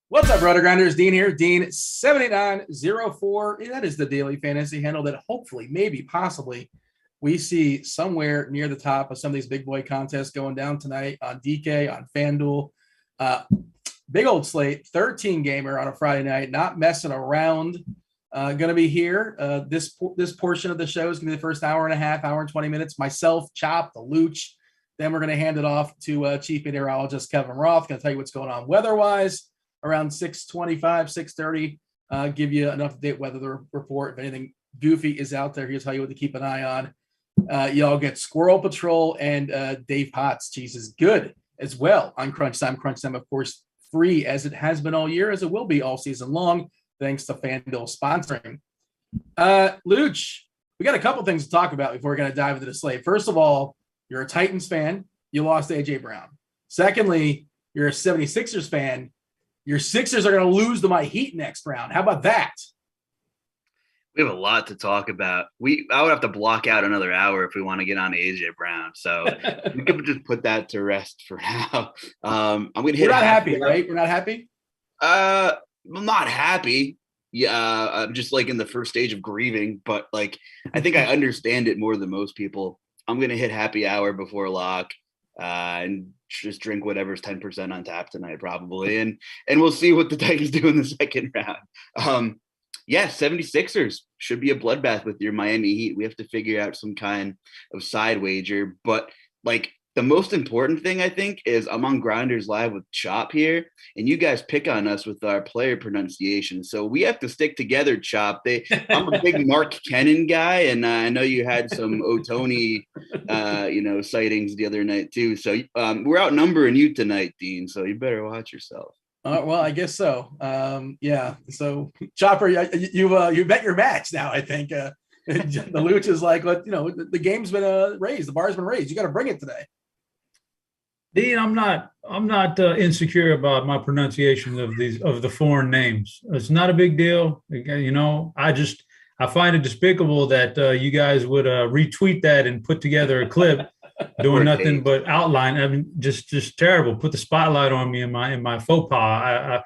What's up, Rotogrinders? Dean here, Dean7904. That is the daily fantasy handle that hopefully, maybe, possibly, we see somewhere near the top of some of these big boy contests going down tonight on DK, on Fanduel. Big old slate, 13 gamer on a Friday night, not messing around. Going to be here. This portion of the show is going to be the first hour and a half, hour and 20 minutes. Myself, Chop, the Luch. Then we're going to hand it off to Chief Meteorologist Kevin Roth. Going to tell you what's going on weather-wise. Around 6:25, 6:30, give you an up-to-date weather report. If anything goofy is out there, he'll tell you what to keep an eye on. Y'all get Squirrel Patrol and Dave Potts. Cheeseisgood as well on Crunch Time. Crunch Time, of course, free as it has been all year, as it will be all season long, thanks to FanDuel sponsoring. Luch, we got a couple things to talk about before we're going to dive into the slate. First of all, you're a Titans fan. You lost A.J. Brown. Secondly, you're a 76ers fan. Your Sixers are going to lose to my Heat next round. How about that? We have a lot to talk about. I would have to block out another hour if we want to get on AJ Brown. So we could just put that to rest for now. I'm going to hit. We're not happy, right? We're not happy. I'm not happy. Yeah, I'm just like in the first stage of grieving, but like I think I understand it more than most people. I'm going to hit happy hour before lock. And just drink whatever's 10% on tap tonight, probably. And we'll see what the Titans do in the second round. 76ers should be a bloodbath with your Miami Heat. We have to figure out some kind of side wager. But like the most important thing, I think, is I'm on GrindersLive with Chop here, and you guys pick on us with our player pronunciation. So we have to stick together, Chop. I'm a big Mark Kennan guy, and I know you had some Otoni, sightings the other night too. So we're outnumbering you tonight, Dean. So you better watch yourself. Well, I guess so. So Chopper, you bet your match now. I think the Luch is like, the game's been raised, the bar's been raised. You got to bring it today. Dean, I'm not insecure about my pronunciation of the foreign names. It's not a big deal. I find it despicable that you guys would retweet that and put together a clip doing nothing but outline. I mean, just terrible. Put the spotlight on me in my faux pas.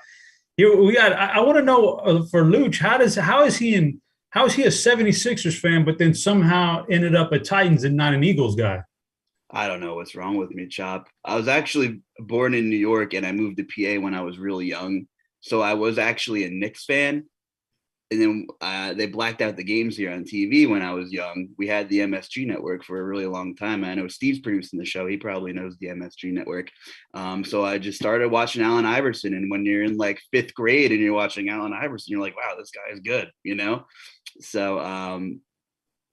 I want to know for Luch, how is he a 76ers fan, but then somehow ended up a Titans and not an Eagles guy? I don't know what's wrong with me, Chop. I was actually born in New York and I moved to PA when I was really young. So I was actually a Knicks fan. And then they blacked out the games here on TV when I was young. We had the MSG network for a really long time. I know Steve's producing the show. He probably knows the MSG network. So I just started watching Allen Iverson. And when you're in like fifth grade and you're watching Allen Iverson, you're like, wow, this guy is good, So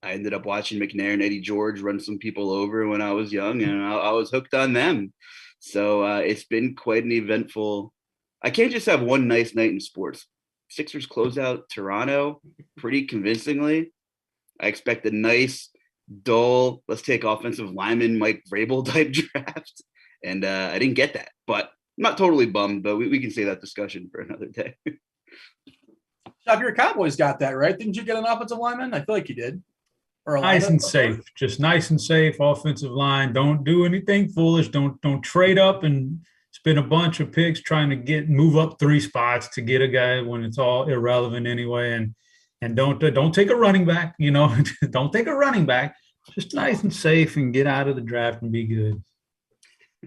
I ended up watching McNair and Eddie George run some people over when I was young, and I was hooked on them. So it's been quite an eventful. I can't just have one nice night in sports. Sixers close out Toronto pretty convincingly. I expect a nice, dull, let's take offensive lineman Mike Vrabel type draft. And I didn't get that, but I'm not totally bummed, but we can save that discussion for another day. Chop, your Cowboys got that, right? Didn't you get an offensive lineman? I feel like you did. Nice and safe, just nice and safe offensive line. Don't do anything foolish. Don't trade up and spend a bunch of picks trying to move up 3 spots to get a guy when it's all irrelevant anyway. And don't take a running back. Don't take a running back. Just nice and safe and get out of the draft and be good.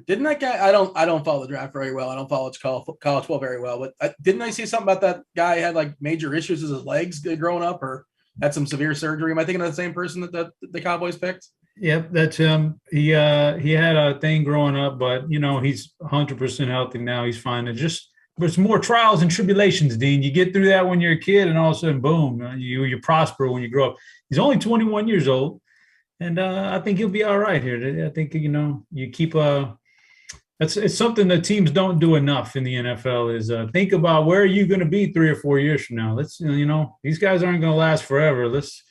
Didn't that guy? I don't follow the draft very well. I don't follow college football very well. But didn't I see something about that guy had like major issues with his legs growing up, or had some severe surgery? Am I thinking of the same person that the Cowboys picked? Yep, that's him. He had a thing growing up, but he's 100% healthy now. He's fine. It's more trials and tribulations, Dean. You get through that when you're a kid, and all of a sudden, boom, you prosper when you grow up. He's only 21 years old, and I think he'll be all right here. I think you keep it's something that teams don't do enough in the NFL is think about where are you going to be 3 or 4 years from now. Let's these guys aren't going to last forever. Let's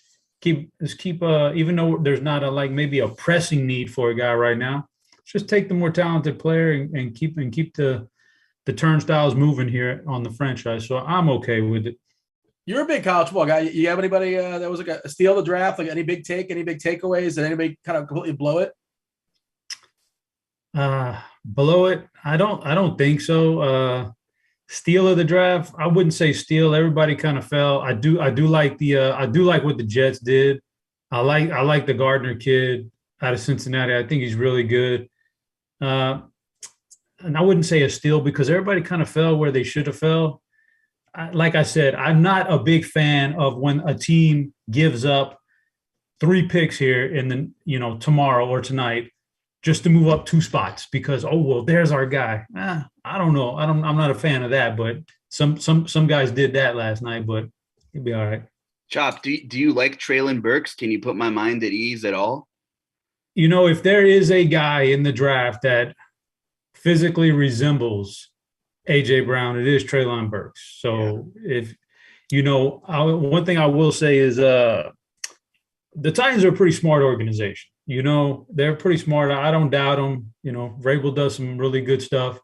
keep even though there's not maybe a pressing need for a guy right now. Let's just take the more talented player and keep the turnstiles moving here on the franchise. So I'm okay with it. You're a big college football guy. You have anybody that was like a steal of the draft? Like any big takeaways? Did anybody kind of completely blow it? Below it, I don't think so. Steal of the draft, I wouldn't say steal. Everybody kind of fell. I do like what the Jets did. I like the Gardner kid out of Cincinnati. I think he's really good. And I wouldn't say a steal because everybody kind of fell where they should have fell. Like I said, I'm not a big fan of when a team gives up 3 picks here in the tomorrow or tonight just to move up 2 spots because, there's our guy. I don't know. I'm not a fan of that, but some guys did that last night, but he'll be all right. Chop, do you like Treylon Burks? Can you put my mind at ease at all? If there is a guy in the draft that physically resembles A.J. Brown, it is Treylon Burks. So if one thing I will say is the Titans are a pretty smart organization. They're pretty smart. I don't doubt them. Vrabel does some really good stuff.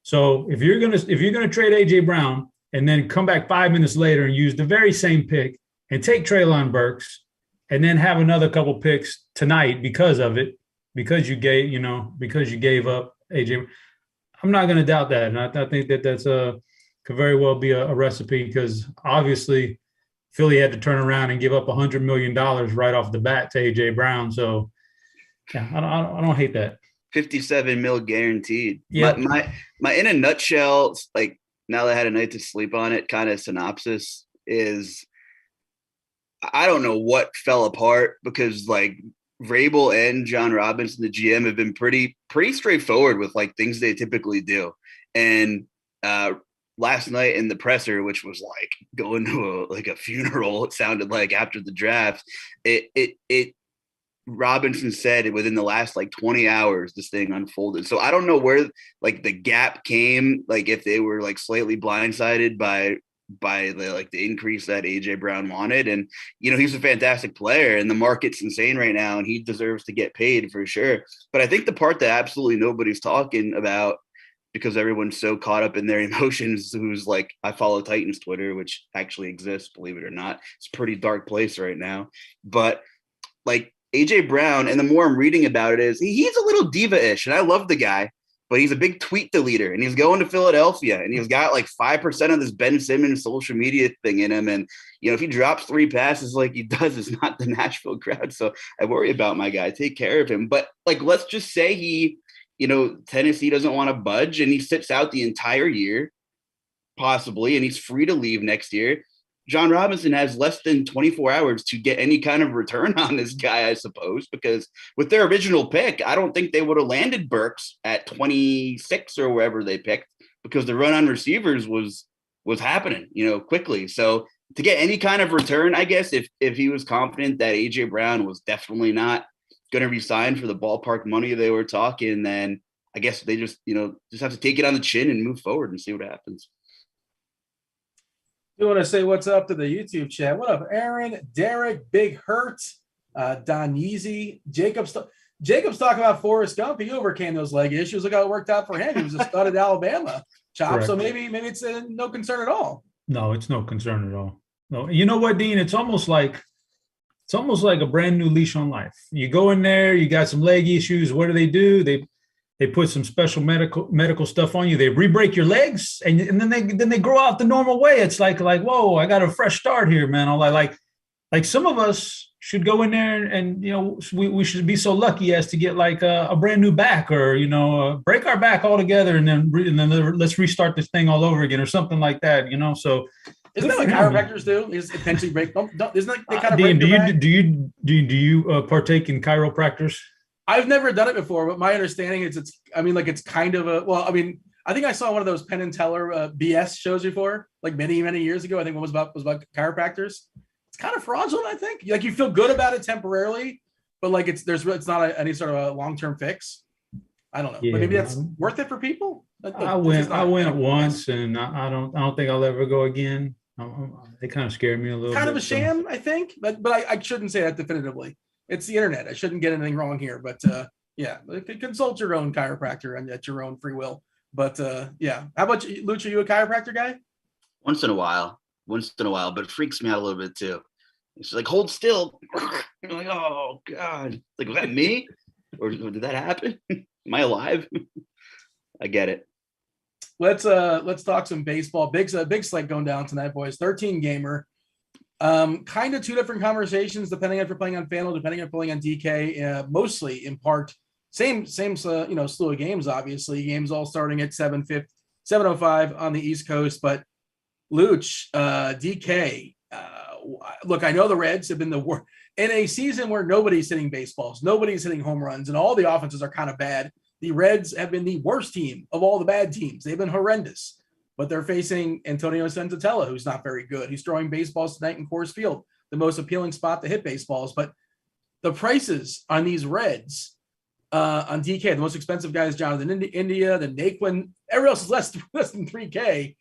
So if you're gonna trade A.J. Brown and then come back 5 minutes later and use the very same pick and take Treylon Burks and then have another couple picks tonight because of it, because you gave up A.J. I'm not going to doubt that, and I think that's could very well be a recipe because obviously Philly had to turn around and give up $100 million right off the bat to A.J. Brown. So yeah, I don't hate that. 57 mil guaranteed. Yeah. My in a nutshell, like now that I had a night to sleep on it, kind of synopsis is I don't know what fell apart because like Vrabel and John Robinson, the GM, have been pretty straightforward with like things they typically do. And last night in the presser, which was like going to a funeral, it sounded like after the draft, it Robinson said within the last like 20 hours, this thing unfolded. So I don't know where like the gap came, like if they were like slightly blindsided by the increase that AJ Brown wanted. And, he's a fantastic player and the market's insane right now and he deserves to get paid for sure. But I think the part that absolutely nobody's talking about because everyone's so caught up in their emotions, who's like, I follow Titans Twitter, which actually exists, believe it or not. It's a pretty dark place right now. But like, AJ Brown, and the more I'm reading about it is he's a little diva-ish, and I love the guy, but he's a big tweet deleter, and he's going to Philadelphia, and he's got like 5% of this Ben Simmons social media thing in him, and if he drops 3 passes like he does, it's not the Nashville crowd, so I worry about my guy. Take care of him. But like, let's just say he, Tennessee doesn't want to budge, and he sits out the entire year, possibly, and he's free to leave next year. John Robinson has less than 24 hours to get any kind of return on this guy, I suppose, because with their original pick, I don't think they would have landed Burks at 26 or wherever they picked because the run on receivers was happening, quickly. So to get any kind of return, I guess if he was confident that AJ Brown was definitely not going to resign for the ballpark money they were talking, then I guess they just have to take it on the chin and move forward and see what happens. You want to say what's up to the YouTube chat? What up, Aaron, Derek, Big Hurt, Don Yeezy, Jacob's talking about Forrest Gump. He overcame those leg issues. Look how it worked out for him. He was a stud at Alabama. Chop. Correct. So maybe it's no concern at all. No, it's no concern at all. No, you know what, Dean? It's almost like a brand new leash on life. You go in there, you got some leg issues. What do? They put some special medical stuff on you. They re-break your legs, and then they grow out the normal way. It's like whoa, I got a fresh start here, man. Like some of us should go in there and we should be so lucky as to get like a brand new back or break our back altogether and then let's restart this thing all over again or something like that. So Isn't that what chiropractors do? Is potentially break? Isn't that they kind of Dean, break your back? do you partake in chiropractors? I've never done it before, but my understanding is it's kind of I think I saw one of those Penn and Teller BS shows before, like many years ago. I think one was about chiropractors. It's kind of fraudulent. I think like you feel good about it temporarily, but like it's not any sort of a long-term fix. I don't know, but maybe that's worth it for people. I went once, and I don't think I'll ever go again. They kind of scared me a little. Kind bit, of a sham, I think, but I shouldn't say that definitively. It's the internet. I shouldn't get anything wrong here, but yeah, consult your own chiropractor and at your own free will. But yeah, how about you, Luch? Are you a chiropractor guy? Once in a while, but it freaks me out a little bit too. It's like, hold still. You're like, oh God, like, was that me, or did that happen? Am I alive? I get it. Let's talk some baseball. Big slate going down tonight, boys. 13 gamer. Kind of two different conversations depending if you're playing on Fanduel, depending if you're playing on DK. Mostly in part same slew of games. Obviously, games all starting at 7:05 on the East Coast. But Luch, DK. Look, I know the Reds have been the worst in a season where nobody's hitting baseballs, nobody's hitting home runs, and all the offenses are kind of bad. The Reds have been the worst team of all the bad teams. They've been horrendous, but they're facing Antonio Senzatella, who's not very good. He's throwing baseballs tonight in Coors Field, the most appealing spot to hit baseballs. But the prices on these Reds on DK, the most expensive guy is Jonathan India, then Naquin. Everyone else is less than 3K.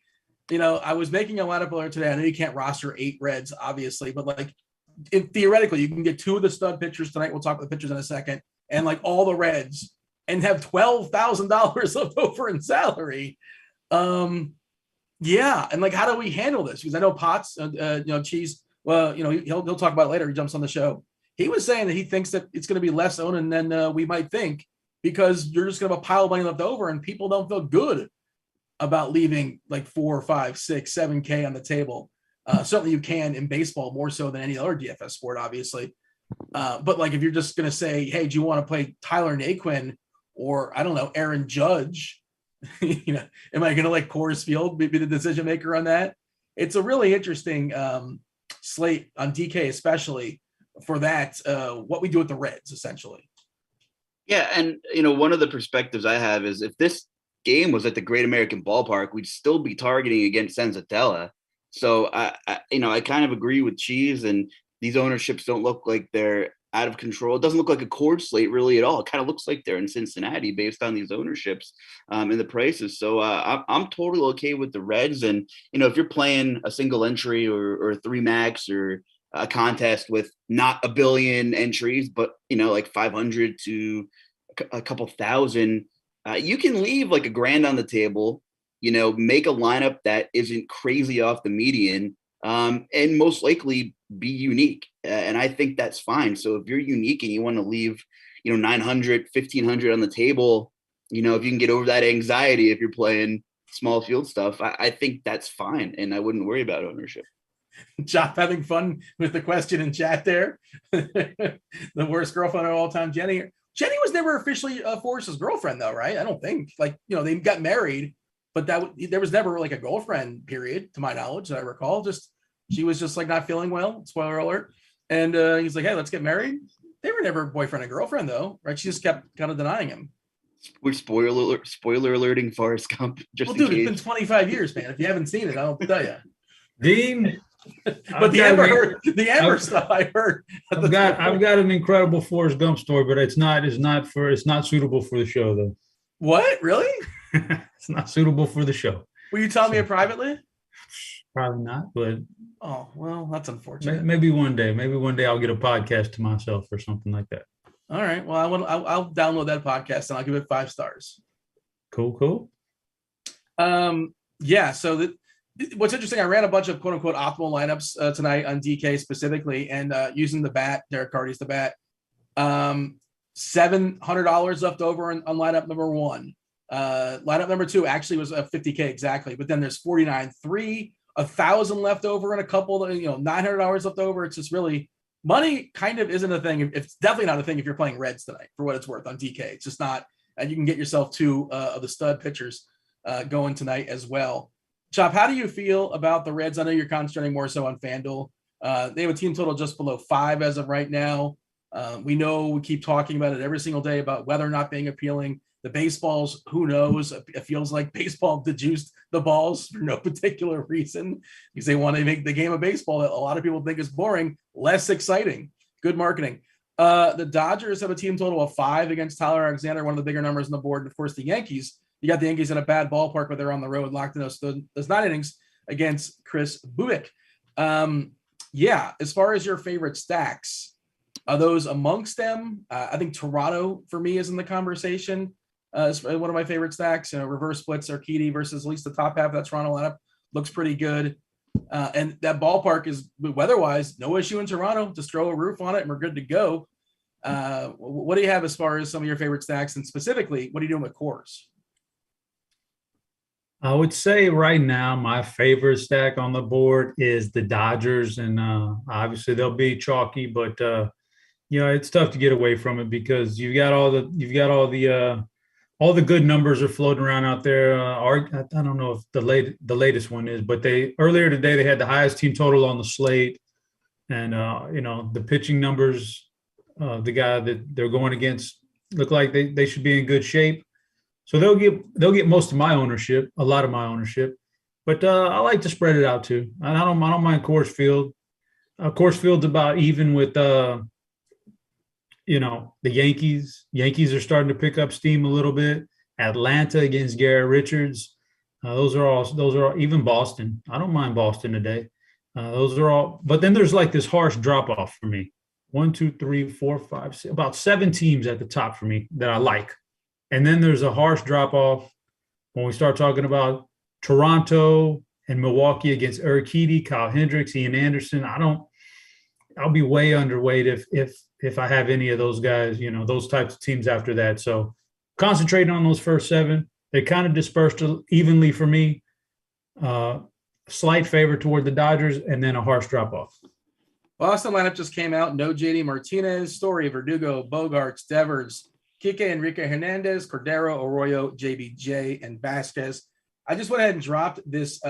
I was making a lineup earlier today. I know you can't roster 8 Reds, obviously, but like theoretically, you can get 2 of the stud pitchers tonight. We'll talk about the pitchers in a second, and like all the Reds, and have $12,000 left over in salary. Yeah, and like, how do we handle this? Because I know Potts, Cheese. Well, he'll talk about it later. He jumps on the show. He was saying that he thinks that it's going to be less owned than we might think, because you're just going to have a pile of money left over, and people don't feel good about leaving like 4, 5, 6, 7K on the table. Certainly, you can in baseball more so than any other DFS sport, obviously. But like, if you're just going to say, hey, do you want to play Tyler Naquin? Or I don't know, Aaron Judge, am I going to let Coors Field be the decision maker on that? It's a really interesting slate on DK, especially for that, what we do with the Reds, essentially. Yeah, and one of the perspectives I have is if this game was at the Great American Ballpark, we'd still be targeting against Senzatella. So I kind of agree with Cheese, and these ownerships don't look like they're out of control. It doesn't look like a cord slate really at all. It kind of looks like they're in Cincinnati based on these ownerships and the prices. So I'm totally okay with the Reds. And, if you're playing a single entry or 3 max or a contest with not a billion entries, but, like 500 to a couple thousand, you can leave like $1,000 on the table, make a lineup that isn't crazy off the median, and most likely be unique. And I think that's fine. So if you're unique and you want to leave, 900, 1,500 on the table, if you can get over that anxiety, if you're playing small field stuff, I think that's fine. And I wouldn't worry about ownership. Chop having fun with the question in chat there. The worst girlfriend of all time, Jenny. Jenny was never officially Forrest's girlfriend, though, right? I don't think. Like, they got married, but there was never like a girlfriend period, to my knowledge, that I recall. She was just like not feeling well. Spoiler alert. And he's like, hey, let's get married. They were never boyfriend and girlfriend, though, right? She just kept kind of denying him. We're spoiler alerting Forrest Gump. It's been 25 years, man. If you haven't seen it, I'll tell you. Dean, but the Amber stuff I heard. I've got an incredible Forrest Gump story, but it's not suitable for the show, though. What? Really? It's not suitable for the show. Will you tell me it privately? Probably not, but oh well, that's unfortunate. Maybe one day I'll get a podcast to myself or something like that. All right. Well, I'll download that podcast and I'll give it 5 stars. Cool. Yeah. So what's interesting, I ran a bunch of quote unquote optimal lineups tonight on DK specifically, and using the bat, Derek Carty's the bat. $700 left over on lineup number 1. Lineup number 2 actually was $50K exactly, but then there's 49.3, 1,000 left over, and a couple, $900 left over. It's just really, money kind of isn't a thing. It's definitely not a thing if you're playing Reds tonight, for what it's worth on DK. It's just not, and you can get yourself 2 of the stud pitchers going tonight as well. Chop, how do you feel about the Reds? I know you're concentrating more so on FanDuel. They have a team total just below 5 as of right now. We know we keep talking about it every single day about weather not being appealing. The baseballs, who knows? It feels like baseball dejuiced the balls for no particular reason because they want to make the game of baseball that a lot of people think is boring less exciting. Good marketing. The Dodgers have a team total of 5 against Tyler Alexander, one of the bigger numbers on the board. And of course, the Yankees. You got the Yankees in a bad ballpark, but they're on the road, locked in those 9 innings against Chris Bubick. Yeah, as far as your favorite stacks, are those amongst them? I think Toronto for me is in the conversation. Is one of my favorite stacks. Reverse splits Urquidy versus at least the top half of that Toronto lineup looks pretty good. And that ballpark is weather-wise no issue in Toronto. Just throw a roof on it and we're good to go. What do you have as far as some of your favorite stacks, and specifically, what are you doing with cores? I would say right now my favorite stack on the board is the Dodgers, and obviously they'll be chalky, but it's tough to get away from it because you've got all the good numbers are floating around out there. I don't know if the latest one is, but earlier today they had the highest team total on the slate, and the pitching numbers, the guy that they're going against look like they should be in good shape. So they'll get most of my ownership, a lot of my ownership, but I like to spread it out too. I don't mind Coors Field. Coors Field's about even with the Yankees. Yankees are starting to pick up steam a little bit. Atlanta against Garrett Richards. Those are all even Boston. I don't mind Boston today. Those are all, but then there's like this harsh drop off for me. 1, 2, 3, 4, 5, 6, about 7 teams at the top for me that I like. And then there's a harsh drop-off when we start talking about Toronto and Milwaukee against Urquidy, Kyle Hendricks, Ian Anderson. I'll be way underweight if I have any of those guys, those types of teams after that. So concentrating on those first 7. They kind of dispersed evenly for me. Slight favor toward the Dodgers, and then a harsh drop-off. Boston lineup just came out. No JD Martinez, Story, Verdugo, Bogarts, Devers, Kike, Enrique Hernandez, Cordero, Arroyo, JBJ, and Vasquez. I just went ahead and dropped this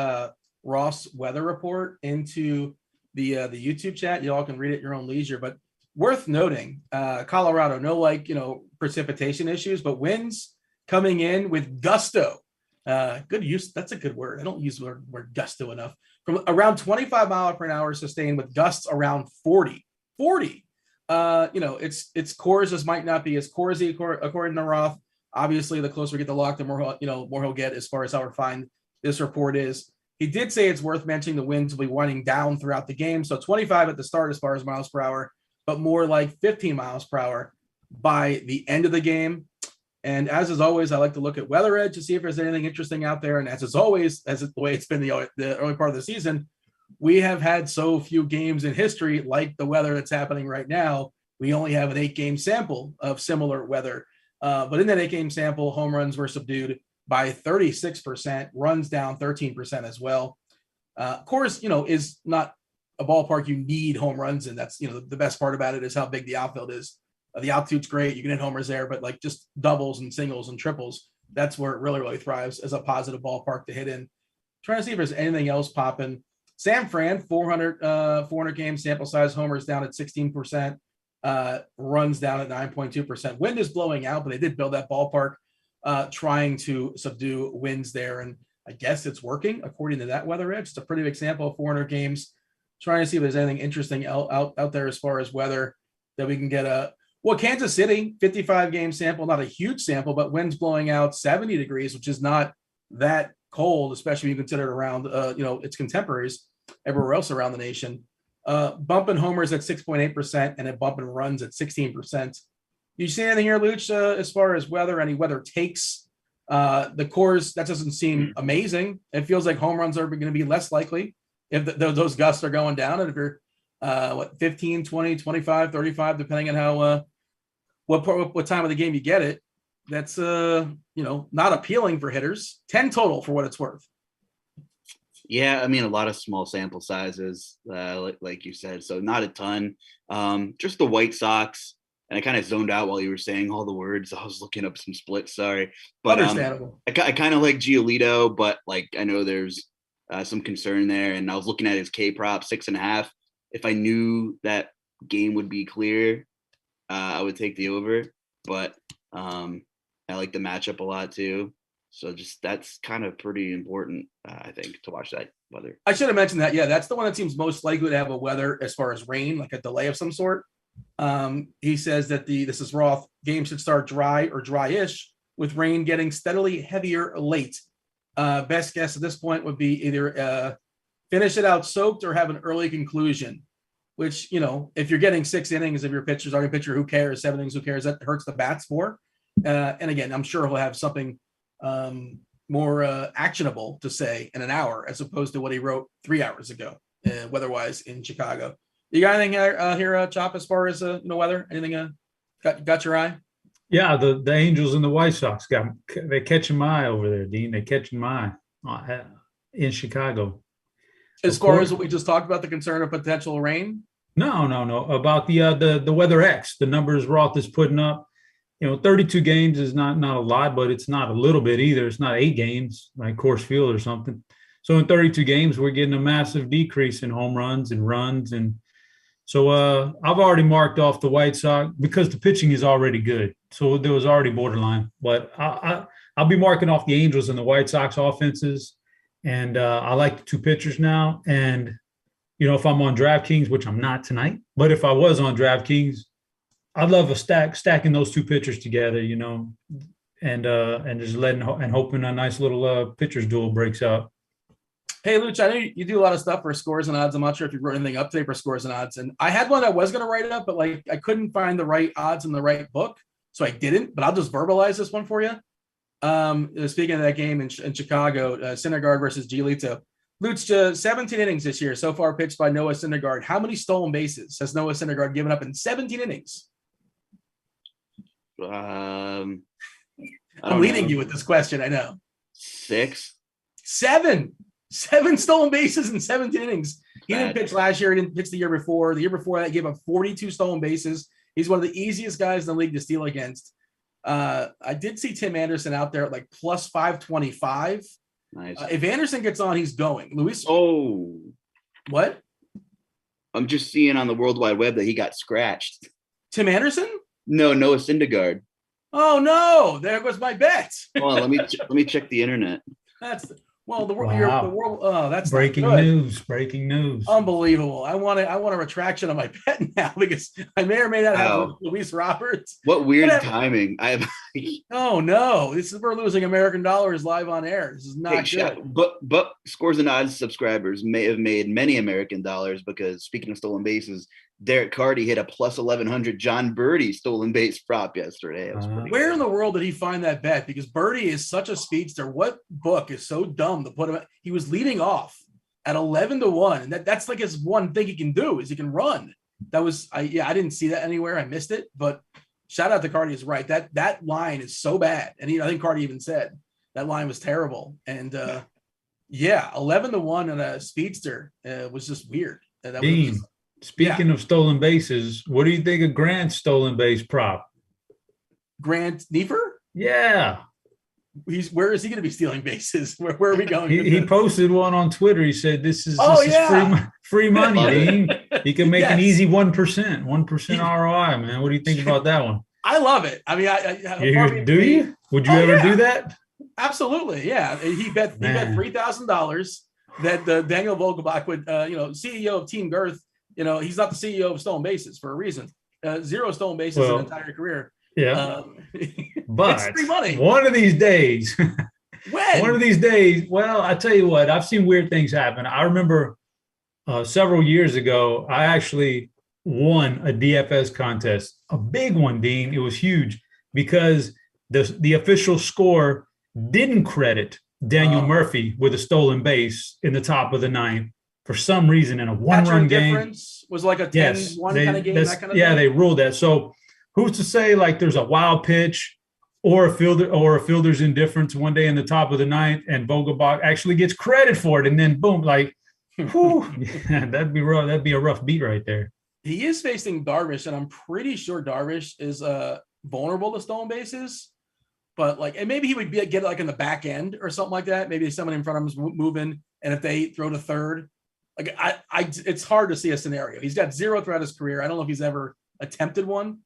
Ross weather report into the YouTube chat. You all can read it at your own leisure. But worth noting, Colorado, no precipitation issues, but winds coming in with gusto. Good use. That's a good word. I don't use the word gusto enough. From around 25 miles per hour sustained with gusts around 40. 40. It's cores. This might not be as coresy according to Roth. Obviously, the closer we get to lock, the more he'll get as far as how refined this report is. He did say it's worth mentioning the winds will be winding down throughout the game. So 25 at the start as far as miles per hour, but more like 15 miles per hour by the end of the game. And as is always, I like to look at Weather Edge to see if there's anything interesting out there. And as is always, the way it's been the early part of the season, we have had so few games in history like the weather that's happening right now. We only have an 8-game sample of similar weather. But in that 8-game sample, home runs were subdued by 36%, runs down 13% as well. Of course, is not a ballpark you need home runs in. That's, the best part about it is how big the outfield is. The altitude's great. You can hit homers there, but like just doubles and singles and triples, that's where it really, really thrives as a positive ballpark to hit in. Trying to see if there's anything else popping. San Fran, 400 game sample size, homers down at 16%, runs down at 9.2%. Wind is blowing out, but they did build that ballpark trying to subdue winds there. And I guess it's working according to that Weather Edge. It's a pretty big sample of 400 games. Trying to see if there's anything interesting out there as far as weather that we can get Kansas City, 55-game sample, not a huge sample, but winds blowing out 70 degrees, which is not that cold, especially when you consider it around, its contemporaries everywhere else around the nation. Bumping homers at 6.8% and a bumping runs at 16%. You see anything here, Luch, as far as weather, any weather takes? The cores, that doesn't seem amazing. It feels like home runs are going to be less likely if those gusts are going down. And if you're 15, 20, 25, 35, depending on how what time of the game you get it, that's not appealing for hitters. 10 total for what it's worth. Yeah, I mean, a lot of small sample sizes, like you said, so not a ton. Just the White Sox, and I kind of zoned out while you were saying all the words. I was looking up some splits, sorry. But understandable. I kind of like Giolito, but like I know there's some concern there. And I was looking at his K prop 6.5. If I knew that game would be clear, I would take the over. But I like the matchup a lot too. So just that's kind of pretty important, I think, to watch that weather. I should have mentioned that. Yeah, that's the one that seems most likely to have a weather as far as rain, like a delay of some sort. He says that this is Roth, game should start dry or dry-ish with rain getting steadily heavier late. Best guess at this point would be either finish it out soaked or have an early conclusion, which, if you're getting 6 innings of your pitchers, starting pitcher, who cares? 7 innings, who cares? That hurts the bats more. And again, I'm sure he'll have something more actionable to say in an hour as opposed to what he wrote 3 hours ago, weather-wise in Chicago. You got anything here, Chop, as far as weather? Anything got your eye? Yeah, the Angels and the White Sox they're catching my eye over there, Dean. They're catching my eye in Chicago. As far as what we just talked about, the concern of potential rain? No. About the Weather X, the numbers Roth is putting up. 32 games is not a lot, but it's not a little bit either. It's not 8 games like Coors Field or something. So in 32 games, we're getting a massive decrease in home runs and runs. And so I've already marked off the White Sox because the pitching is already good. So there was already borderline. But I'll be marking off the Angels and the White Sox offenses. And I like the 2 pitchers now. And, if I'm on DraftKings, which I'm not tonight, but if I was on DraftKings, I'd love stacking those 2 pitchers together, and just hoping a nice little pitchers duel breaks out. Hey, Luch, I know you do a lot of stuff for scores and odds. I'm not sure if you wrote anything up today for scores and odds. And I had one I was going to write it up, but I couldn't find the right odds in the right book, so I didn't. But I'll just verbalize this one for you. Speaking of that game in Chicago, Syndergaard versus Giolito. Luch, 17 innings this year so far pitched by Noah Syndergaard. How many stolen bases has Noah Syndergaard given up in 17 innings? I'm leading you with this question. I know. 6. 7 stolen bases in 17 innings. He didn't pitch last year. He didn't pitch the year before. The year before that, he gave up 42 stolen bases. He's one of the easiest guys in the league to steal against. I did see Tim Anderson out there at plus 525. Nice. If Anderson gets on, he's going. Luis. Oh. What? I'm just seeing on the World Wide Web that he got scratched. Tim Anderson? No, Noah Syndergaard. Oh no! There goes my bet. Hold on, let me check the internet. The world. Oh, that's breaking news. Breaking news. Unbelievable. I want a retraction of my bet now because I may or may not have Luis Roberts. What weird timing! Oh no! We're losing American dollars live on air. This is not good. But Scores and Odds subscribers may have made many American dollars because speaking of stolen bases, Derek Carty hit a plus 1,100 John Birdie stolen base prop yesterday. Where in the world did he find that bet? Because Birdie is such a speedster. What book is so dumb to put him? He was leading off at 11-1, and that's like his one thing he can do is he can run. That was I didn't see that anywhere. I missed it, but shout out to Carty is right. That line is so bad, and I think Carty even said that line was terrible. And 11-1 and a speedster was just weird. Speaking of stolen bases, what do you think of Grant's stolen base prop? Grant Niefer? Yeah. Where is he going to be stealing bases? Where are we going? He posted one on Twitter. He said, this is free money, Dean. He can make an easy 1% ROI, man. What do you think about that one? I love it. I mean, do you? Would you ever do that? Absolutely, yeah. He bet $3,000 that Daniel Vogelbach would, CEO of Team Girth. He's not the CEO of stolen bases for a reason. 0 stolen bases in an entire career. Yeah. But it's free money. One of these days. When? One of these days. Well, I tell you what, I've seen weird things happen. I remember several years ago, I actually won a DFS contest, a big one, Dean. It was huge because the official score didn't credit Daniel Murphy with a stolen base in the top of the 9th. For some reason, in a one-run game, difference was like a 10-1 kind of game. That kind of thing? They ruled that. So, who's to say there's a wild pitch or a fielder's indifference one day in the top of the 9th, and Vogelbach actually gets credit for it, and then boom, that'd be rough. That'd be a rough beat right there. He is facing Darvish, and I'm pretty sure Darvish is vulnerable to stolen bases. But and maybe he would get in the back end or something like that. Maybe someone in front of him is moving. and if they throw to third, like it's hard to see a scenario. He's got 0 throughout his career. I don't know if he's ever attempted one,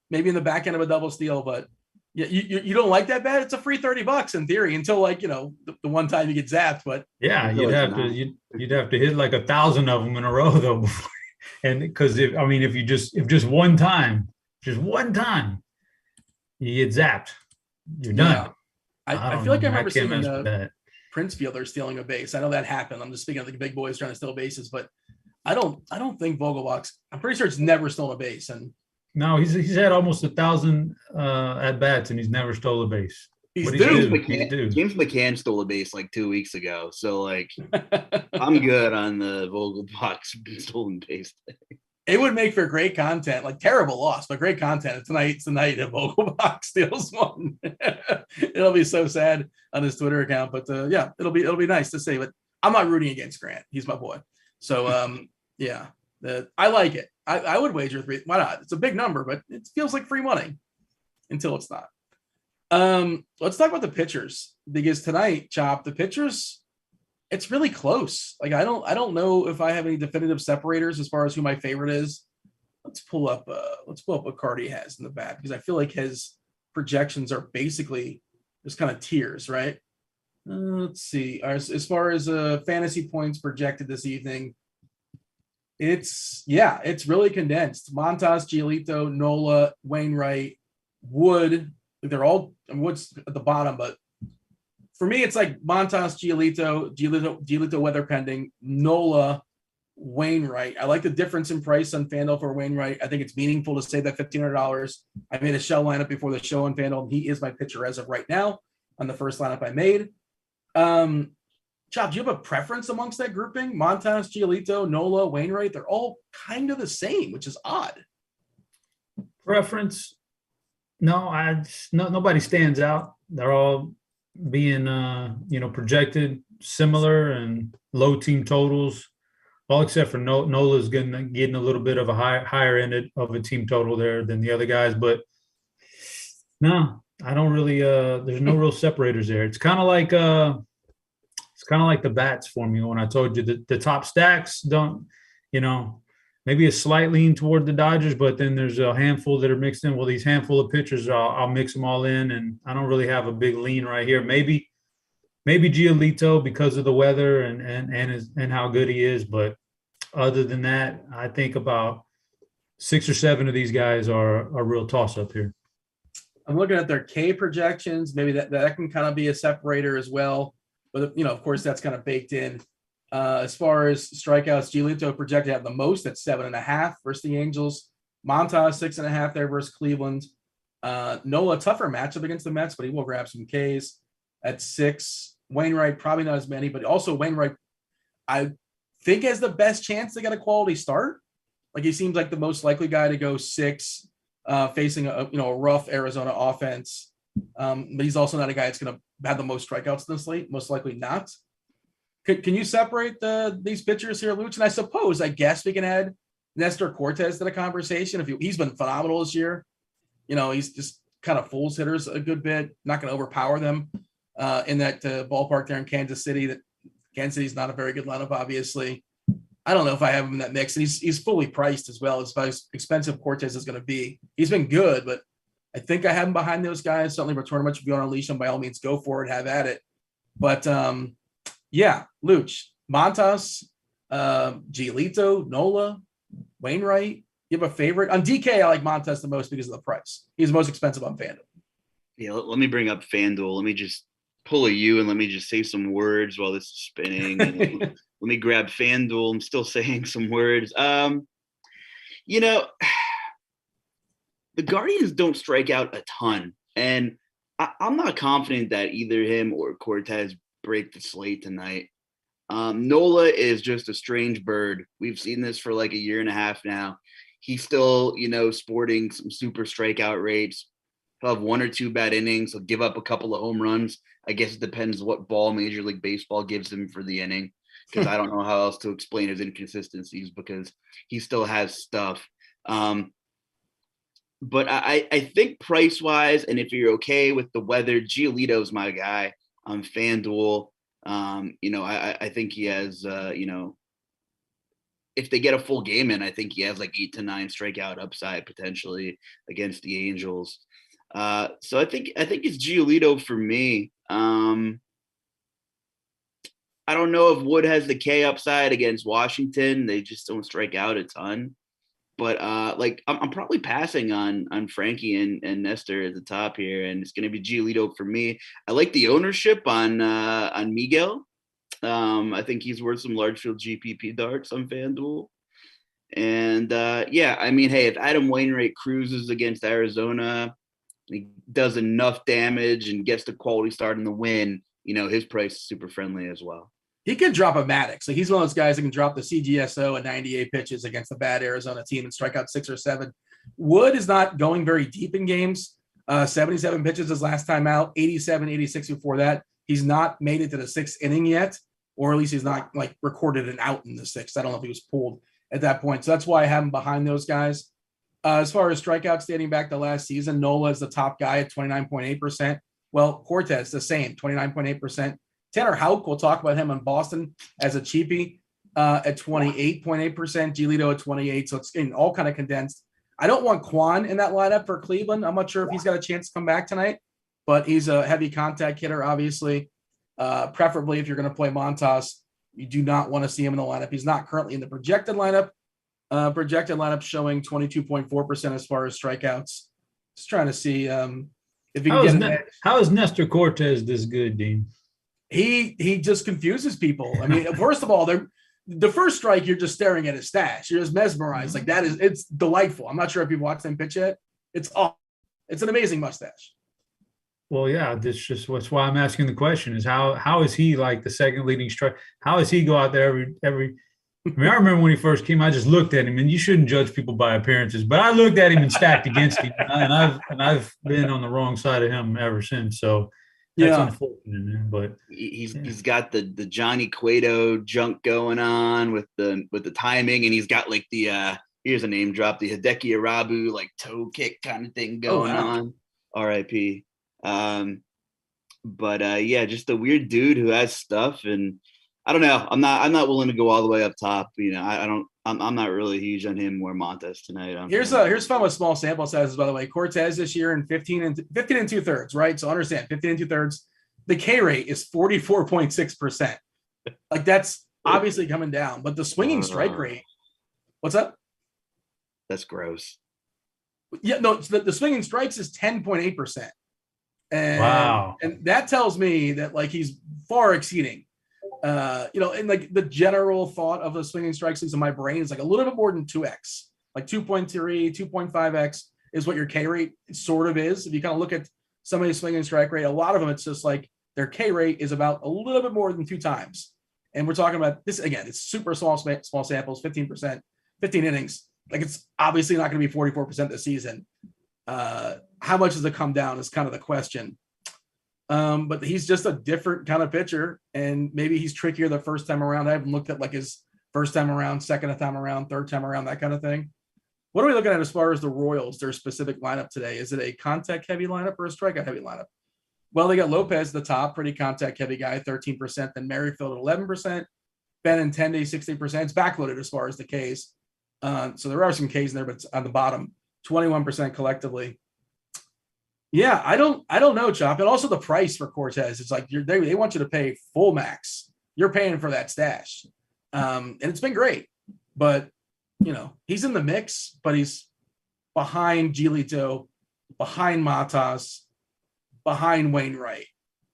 maybe in the back end of a double steal, but yeah, you don't like that bet. It's a free $30 in theory until like, the one time you get zapped, but yeah, you'd have to hit like 1,000 of them in a row though. Before, and because if just one time you get zapped, you're done. Yeah. I feel like I remember seeing Prince Fielder stealing a base. I know that happened. I'm just speaking of the big boys trying to steal bases, but I don't think Vogelbach's, I'm pretty sure it's never stolen a base. And no, he's had almost 1,000 at bats and he's never stole a base. James McCann stole a base like 2 weeks ago. So like I'm good on the Vogelbach stolen base thing. It would make for great content, like terrible loss, but great content. Tonight's the night if Vogelbach steals one. It'll be so sad on his Twitter account, but yeah, it'll be nice to see. But I'm not rooting against Grant. He's my boy. So yeah, I like it. I would wager 3. Why not? It's a big number, but it feels like free money until it's not. Let's talk about the pitchers, because tonight, Chop, the pitchers, it's really close. Like I don't know if I have any definitive separators as far as who my favorite is. Let's pull up what Cardi has in the bat, because I feel like his projections are basically just kind of tiers, right? Let's see. As far as fantasy points projected this evening, it's really condensed. Montas, Giolito, Nola, Wainwright, Wood. They're all, Wood's at the bottom, but for me, it's like Montas, Giolito, weather pending, Nola, Wainwright. I like the difference in price on Fanduel for Wainwright. I think it's meaningful to save that $1,500. I made a shell lineup before the show on Fanduel, and he is my pitcher as of right now on the first lineup I made. Chop, do you have a preference amongst that grouping? Montas, Giolito, Nola, Wainwright, they're all kind of the same, which is odd. Preference? No, nobody stands out. They're all being projected similar and low team totals, all except for Nola's getting a little bit of a higher end of a team total there than the other guys. But no, I don't really. There's no real separators there. It's kind of like the bats for me when I told you that the top stacks don't, maybe a slight lean toward the Dodgers, but then there's a handful that are mixed in. Well, these handful of pitchers, I'll mix them all in, and I don't really have a big lean right here. Maybe Giolito because of the weather and how good he is, but other than that, I think about 6 or 7 of these guys are a real toss-up here. I'm looking at their K projections. Maybe that can kind of be a separator as well, but of course that's kind of baked in. As far as strikeouts, Giolito projected to have the most at 7.5 versus the Angels. Montas 6.5 there versus Cleveland. Nola, tougher matchup against the Mets, but he will grab some Ks at 6. Wainwright, probably not as many, but also Wainwright, I think has the best chance to get a quality start. Like he seems like the most likely guy to go 6, facing a rough Arizona offense. But he's also not a guy that's going to have the most strikeouts in the slate. Most likely not. Can you separate these pitchers here, Luch? And I guess we can add Nestor Cortez to the conversation. He's been phenomenal this year. He's just kind of fools hitters a good bit. Not going to overpower them in that ballpark there in Kansas City. That Kansas City's not a very good lineup, obviously. I don't know if I have him in that mix. And he's fully priced as well as expensive Cortez is going to be. He's been good, but I think I have him behind those guys. Certainly for tournaments, if you want to unleash him, by all means, go for it, have at it. But yeah, Luch, Montas, Giolito, Nola, Wainwright. You have a favorite? On DK, I like Montas the most because of the price. He's the most expensive on Fanduel. Yeah, let me bring up Fanduel. Let me just pull a U and let me just say some words while this is spinning. And let me grab Fanduel. I'm still saying some words. The Guardians don't strike out a ton. And I'm not confident that either him or Cortez break the slate tonight. Nola is just a strange bird. We've seen this for like a year and a half now. He's still, sporting some super strikeout rates. He'll have 1 or 2 bad innings. He'll give up a couple of home runs. I guess it depends what ball Major League Baseball gives him for the inning, because I don't know how else to explain his inconsistencies, because he still has stuff. But I think price-wise, and if you're okay with the weather, Giolito's my guy on Fanduel. I think he has, if they get a full game in, I think he has like 8 to 9 strikeout upside potentially against the Angels. So I think it's Giolito for me. I don't know if Wood has the K upside against Washington. They just don't strike out a ton. But I'm probably passing on Frankie and Nestor at the top here, and it's going to be Giolito for me. I like the ownership on Miguel. I think he's worth some large field GPP darts on FanDuel. And hey, if Adam Wainwright cruises against Arizona, he does enough damage and gets the quality start in the win, his price is super friendly as well. He could drop a Maddox. Like, he's one of those guys that can drop the CGSO at 98 pitches against a bad Arizona team and strike out 6 or 7. Wood is not going very deep in games. 77 pitches his last time out, 87, 86 before that. He's not made it to the 6th inning yet, or at least he's not like recorded an out in the 6th. I don't know if he was pulled at that point. So that's why I have him behind those guys. As far as strikeouts dating back to last season, Nola is the top guy at 29.8%. Well, Cortez, the same, 29.8%. Tanner Houck, we'll talk about him in Boston as a cheapie at 28.8%, Giolito at 28. So it's getting all kind of condensed. I don't want Quan in that lineup for Cleveland. I'm not sure if he's got a chance to come back tonight, but he's a heavy contact hitter, obviously. Preferably if you're going to play Montas, you do not want to see him in the lineup. He's not currently in the projected lineup. Projected lineup showing 22.4% as far as strikeouts. Just trying to see if he can get it. How is Nestor Cortez this good, Dean? He just confuses people. I mean, first of all, the first strike, you're just staring at his stash. You're just mesmerized. Like, it's delightful. I'm not sure if you've watched him pitch yet. It's an amazing mustache. Well, yeah, that's why I'm asking the question is how is he like the second leading strike? How does he go out there every I remember when he first came, I just looked at him, and you shouldn't judge people by appearances, but I looked at him and stacked against him, and I've been on the wrong side of him ever since. So that's unfortunate, man. But he's got the Johnny Cueto junk going on with the timing, and he's got like the here's a name drop, the Hideki Arabu like toe kick kind of thing going on. R.I.P. Just a weird dude who has stuff, and I don't know. I'm not willing to go all the way up top. I'm not really huge on him or Montes tonight. Here's fun with small sample sizes, by the way. Cortez this year in 15 and 2/3, right? So understand 15 and 2/3. The K rate is 44.6%. Like, that's obviously coming down, but the swinging strike rate. What's up? That's gross. Yeah, no, the swinging strikes is 10.8%. And, wow. And that tells me that like he's far exceeding. And like the general thought of the swinging strikes in my brain is like a little bit more than 2x, like 2.3, 2.5x is what your K rate sort of is. If you kind of look at somebody's swinging strike rate, a lot of them, it's just like their K rate is about a little bit more than 2 times. And we're talking about this again, it's super small samples, 15%, 15 innings. Like, it's obviously not going to be 44% this season. How much does it come down is kind of the question. But he's just a different kind of pitcher, and maybe he's trickier the first time around. I haven't looked at like his first time around, second time around, third time around, that kind of thing. What are we looking at as far as the Royals, their specific lineup today? Is it a contact heavy lineup or a strikeout heavy lineup? Well, they got Lopez at the top, pretty contact heavy guy, 13%, then Merrifield at 11%, Benintendi 60%. It's backloaded as far as the Ks. So there are some Ks in there, but it's on the bottom, 21% collectively. Yeah, I don't know, Chop. And also the price for Cortez, it's like they want you to pay full max. You're paying for that stash. And it's been great. But, he's in the mix, but he's behind Giolito, behind Matas, behind Wainwright.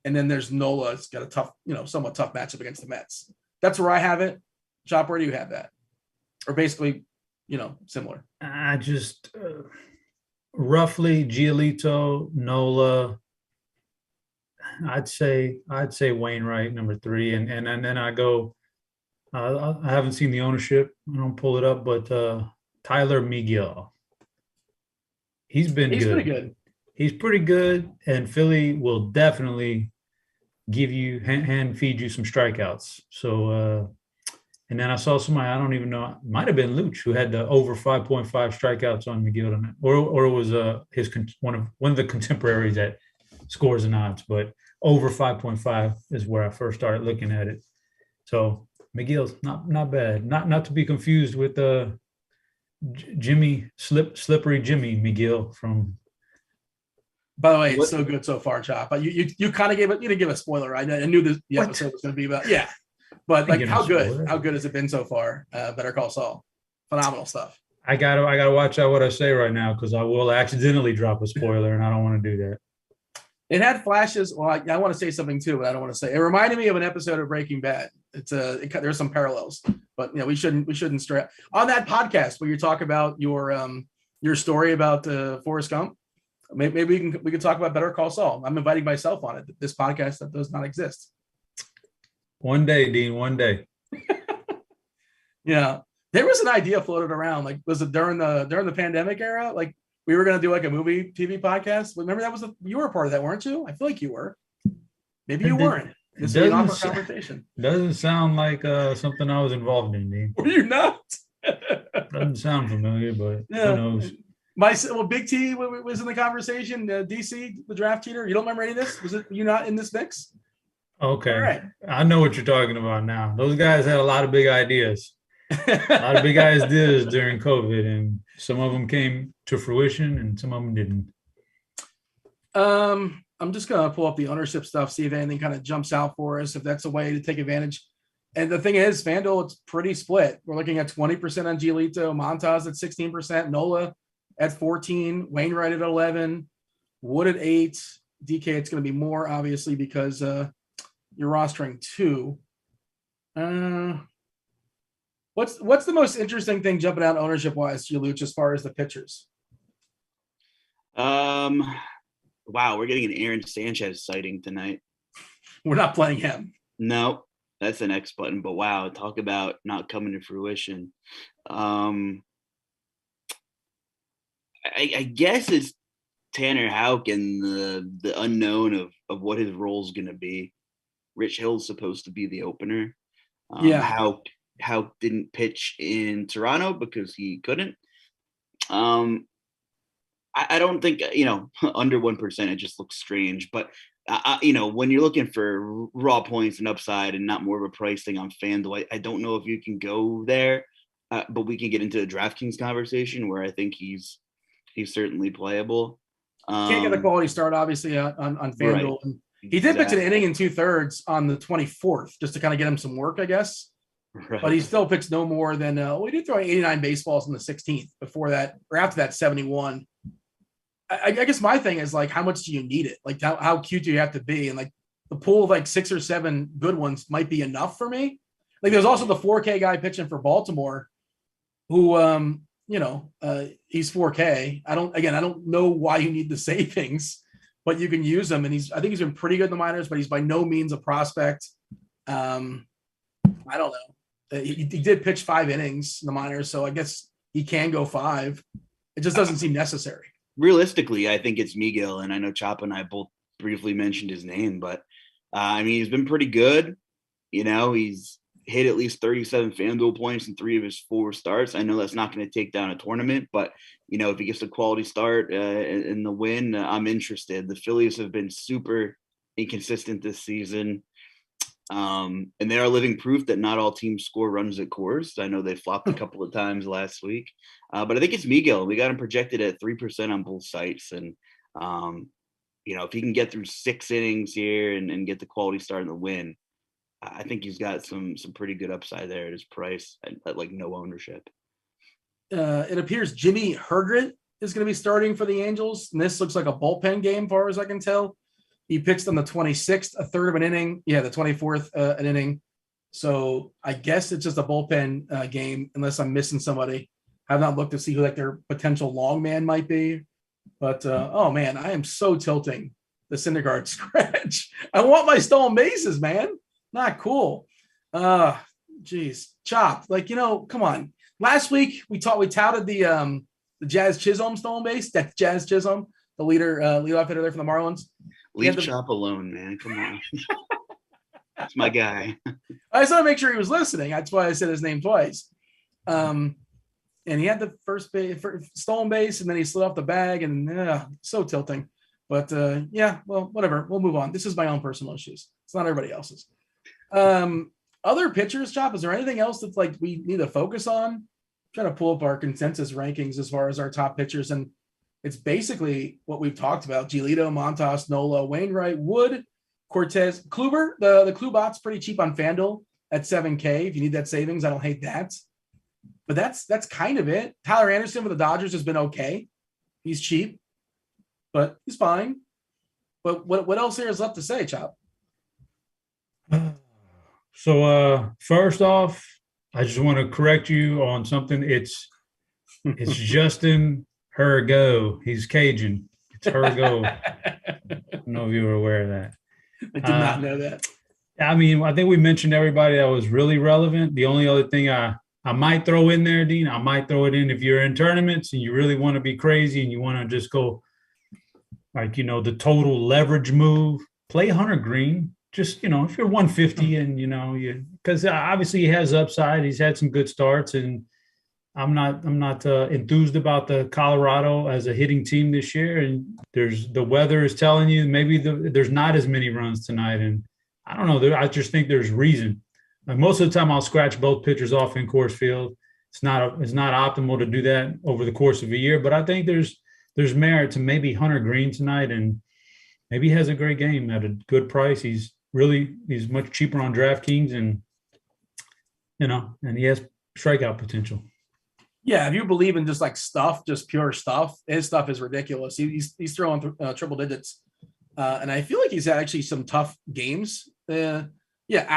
And then there's Nola. It's got a tough, somewhat tough matchup against the Mets. That's where I have it. Chop, where do you have that? Or basically, similar. I just roughly Giolito, Nola. I'd say Wainwright number 3, and then I go. I haven't seen the ownership. I don't pull it up, but Tyler Miguel. He's pretty good. He's pretty good, and Philly will definitely give you hand feed you some strikeouts. So. And then I saw somebody, I don't even know, it might have been Luch, who had the over 5.5 strikeouts on Miguel tonight, or it was one of the contemporaries that scores and odds. But over 5.5 is where I first started looking at it. So McGill's not bad. Not to be confused with Slippery Jimmy McGill from. By the way, it's so good so far, Chop. But you kind of you didn't give a spoiler, right? I knew the episode was going to be about, yeah. But like, how good has it been so far? Better Call Saul, phenomenal stuff. I gotta watch out what I say right now, because I will accidentally drop a spoiler, and I don't want to do that. It had flashes. Well, I want to say something too, but I don't want to say. It reminded me of an episode of Breaking Bad. There's some parallels, but we shouldn't stray on that podcast where you talk about your story about Forrest Gump. Maybe we can talk about Better Call Saul. I'm inviting myself on it. This podcast that does not exist. One day, Dean. One day. Yeah, there was an idea floated around. Like, was it during the pandemic era? Like, we were going to do like a movie TV podcast. Remember you were a part of that, weren't you? I feel like you were. Maybe you weren't. This is an awkward conversation. Doesn't sound like something I was involved in, Dean. Were you not? Doesn't sound familiar, but who knows? Big T was in the conversation. DC, the draft cheater. You don't remember any of this? Was it you not in this mix? Okay. All right. I know what you're talking about now. Those guys had a lot of big ideas. A lot of big ideas during COVID, and some of them came to fruition and some of them didn't. I'm just going to pull up the ownership stuff, see if anything kind of jumps out for us, if that's a way to take advantage. And the thing is, FanDuel, it's pretty split. We're looking at 20% on Giolito, Montas at 16%, Nola at 14%, Wainwright at 11%, Wood at 8%. DK, it's going to be more, obviously, because you're rostering 2. What's the most interesting thing jumping out ownership-wise, Gioluch, as far as the pitchers? Wow, we're getting an Aaron Sanchez sighting tonight. We're not playing him. No, that's the next button. But wow, talk about not coming to fruition. I guess it's Tanner Houck and the unknown of what his role is going to be. Rich Hill's supposed to be the opener. Houck didn't pitch in Toronto because he couldn't. I don't think, under 1%, it just looks strange. But, when you're looking for raw points and upside and not more of a price thing on FanDuel, I don't know if you can go there. But we can get into the DraftKings conversation where I think he's certainly playable. Can't get a quality start, obviously, on FanDuel. Right. He did pitch an inning in 2/3 on the 24th just to kind of get him some work, I guess. Right. But he still pitched no more than we did throw 89 baseballs on the 16th before that, or after that 71. I guess my thing is, like, how much do you need it? Like, how cute do you have to be? And like the pool of like 6 or 7 good ones might be enough for me. Like, there's also the 4K guy pitching for Baltimore, who he's 4K. I don't know why you need the savings, but you can use him, and I think he's been pretty good in the minors, but he's by no means a prospect. I don't know. He did pitch 5 innings in the minors, so I guess he can go 5. It just doesn't seem necessary. Realistically, I think it's Miguel, and I know Chop and I both briefly mentioned his name, but he's been pretty good. He's hit at least 37 FanDuel points in 3 of his 4 starts. I know that's not going to take down a tournament, but if he gets a quality start in the win, I'm interested. The Phillies have been super inconsistent this season. And they are living proof that not all teams score runs at Coors. I know they flopped a couple of times last week, but I think it's Miguel. We got him projected at 3% on both sites. And, if he can get through 6 innings here and get the quality start in the win, I think he's got some pretty good upside there at his price at like no ownership. It appears Jimmy Hergrit is going to be starting for the Angels. And this looks like a bullpen game, far as I can tell. He pitched on the 26th, a third of an inning. Yeah, the 24th, an inning. So I guess it's just a bullpen game, unless I'm missing somebody. I have not looked to see who like their potential long man might be. But, oh, man, I am so tilting the Syndergaard scratch. I want my stolen bases, man. Not cool. Geez. Chop. Like, come on. Last week, we touted the Jazz Chisholm stolen base. That's Jazz Chisholm, the leadoff hitter there from the Marlins. Leave Chop alone, man. Come on. That's my guy. I just want to make sure he was listening. That's why I said his name twice. And he had the first stolen base, and then he slid off the bag, and so tilting. But yeah, well, whatever. We'll move on. This is my own personal issues. It's not everybody else's. Other pitchers, Chop, is there anything else that's like we need to focus on? I'm trying to pull up our consensus rankings as far as our top pitchers, and it's basically what we've talked about: Giolito, Montas, Nola, Wainwright, Wood, Cortez, Kluber. The Klubot's pretty cheap on FanDuel at $7K. If you need that savings, I don't hate that. But that's kind of it. Tyler Anderson with the Dodgers has been okay. He's cheap, but he's fine. But what else there is left to say, Chop? So first off, I just want to correct you on something. It's Justin Hergo. He's Cajun. It's Hergo. I don't know if you were aware of that. I did not know that. I mean, I think we mentioned everybody that was really relevant. The only other thing I might throw in there, Dean, I might throw it in if you're in tournaments and you really want to be crazy and you want to just go like, the total leverage move, play Hunter Green. Just, if you're 150 and, because obviously he has upside, he's had some good starts, and I'm not enthused about the Colorado as a hitting team this year. And the weather is telling you maybe there's not as many runs tonight. And I don't know. I just think there's reason. Like most of the time I'll scratch both pitchers off in Coors Field. It's not optimal to do that over the course of a year, but I think there's merit to maybe Hunter Green tonight, and maybe he has a great game at a good price. He's much cheaper on DraftKings, and and he has strikeout potential. Yeah, if you believe in just like stuff, just pure stuff, his stuff is ridiculous. He's throwing triple digits, and I feel like he's had actually some tough games. At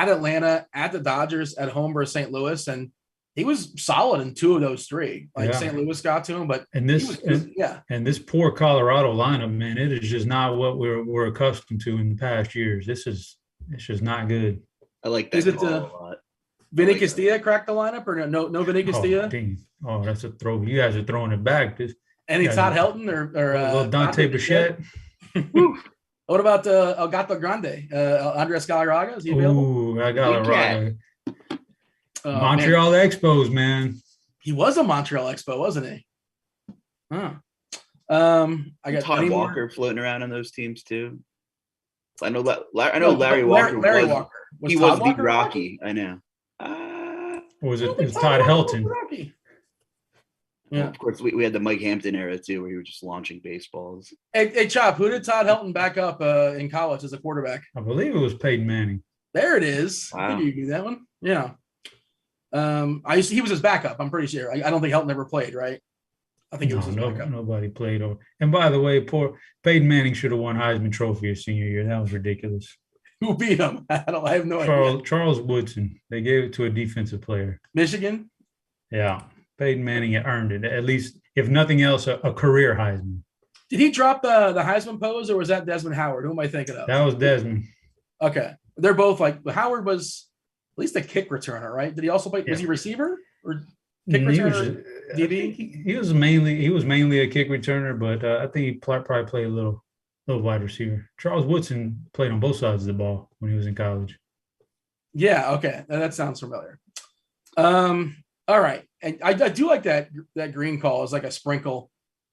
Atlanta, at the Dodgers, at home versus St. Louis, and he was solid in 2 of those 3. St. Louis got to him, but and this poor Colorado lineup, man, it is just not what we're accustomed to in the past years. It's just not good. I like that. Is it a lot? Vinny Castilla cracked the lineup, or no Vinny Castilla? Oh, that's a throw. You guys are throwing it back. Any Todd Helton or Dante Bichette? What about El Gato Grande? Andres Galarraga? Is he available? Ooh, I got Galarraga. Montreal Expos, man. He was a Montreal Expo, wasn't he? Huh. I got Todd Walker floating around on those teams too. I know Larry Walker. Larry Walker. He was the Rocky. I know. Or was it Todd Helton? Yeah. Of course, we had the Mike Hampton era too, where he was just launching baseballs. Hey, Chop, who did Todd Helton back up in college as a quarterback? I believe it was Peyton Manning. There it is. Wow. I knew you knew that one. Yeah. He was his backup. I'm pretty sure. I don't think Helton ever played, right? I think it was his backup. Nobody played. And by the way, poor Peyton Manning should have won Heisman Trophy his senior year. That was ridiculous. Who beat him? I have no idea. Charles Woodson. They gave it to a defensive player. Michigan? Yeah. Peyton Manning had earned it. At least, if nothing else, a career Heisman. Did he drop the Heisman pose, or was that Desmond Howard? Who am I thinking of? That was Desmond. Okay. They're both Howard was at least a kick returner, right? Did he also play? Yeah. Was he receiver or kick returner? DB? He was mainly a kick returner, but I think he probably played a little wide receiver. Charles Woodson played on both sides of the ball when he was in college. Yeah. Okay. That sounds familiar. All right. And I do like that green call is like a sprinkle.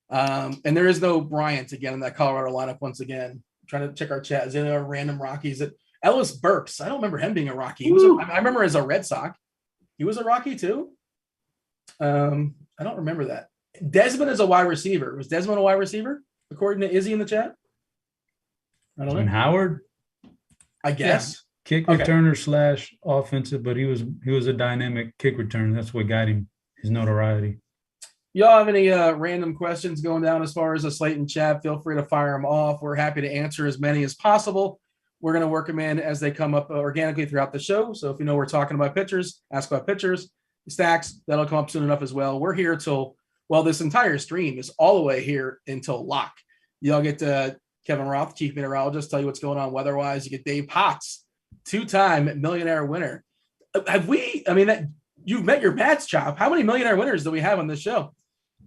And there is no Bryant again in that Colorado lineup once again. I'm trying to check our chat. Is there any random Rockies? Ellis Burks. I don't remember him being a Rocky. I remember as a Red Sox. He was a Rocky too. I don't remember that. Desmond is a wide receiver. Was Desmond a wide receiver according to Izzy in the chat? I don't know. Howard, I guess. Yeah. Kick returner / offensive, but he was a dynamic kick returner. That's what got him his notoriety. Y'all have any random questions going down as far as the slate and chat? Feel free to fire them off. We're happy to answer as many as possible. We're going to work them in as they come up organically throughout the show. So if you know we're talking about pitchers, ask about pitchers. Stacks, that'll come up soon enough as well. We're here till, this entire stream is all the way here until lock. Y'all get Kevin Roth, chief meteorologist, tell you what's going on weather-wise. You get Dave Potts, 2-time millionaire winner. You've met your Pats, Chop. How many millionaire winners do we have on this show?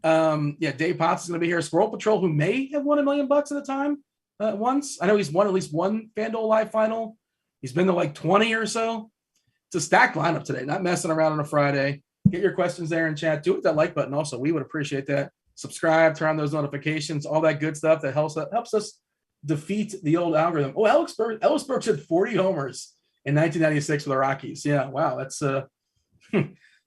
Dave Potts is going to be here. SquirrelPatrol, who may have won $1 million at a time once. I know he's won at least one Fanduel Live final. He's been to like 20 or so. It's a stacked lineup today, not messing around on a Friday. Get your questions there in chat. Do it with that like button also. We would appreciate that. Subscribe, turn on those notifications, all that good stuff that helps us defeat the old algorithm. Oh, Ellis Burks had 40 homers in 1996 with the Rockies. Yeah, wow, that's the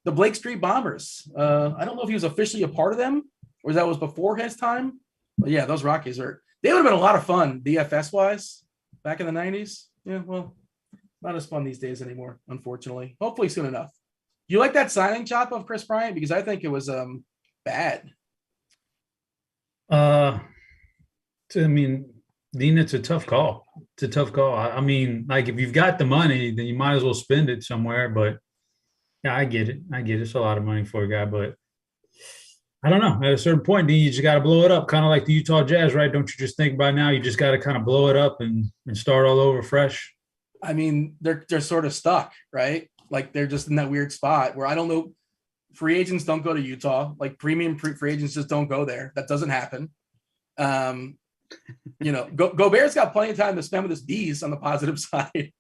Blake Street Bombers. I don't know if he was officially a part of them or that was before his time. But yeah, those Rockies they would have been a lot of fun DFS wise back in the 90s. Yeah, well, not as fun these days anymore, unfortunately. Hopefully soon enough. You like that signing, Chop, of Chris Bryant? Because I think it was bad. I mean, Dean, it's a tough call. It's a tough call. I mean, like if you've got the money, then you might as well spend it somewhere. But yeah, I get it. It's a lot of money for a guy, but I don't know. At a certain point, Dean, you just got to blow it up, kind of like the Utah Jazz, right? Don't you just think by now you just got to kind of blow it up and start all over fresh? I mean, they're sort of stuck, right? Like they're just in that weird spot where I don't know. Free agents don't go to Utah. Like premium free agents just don't go there. That doesn't happen. Gobert's got plenty of time to spend with his bees on the positive side.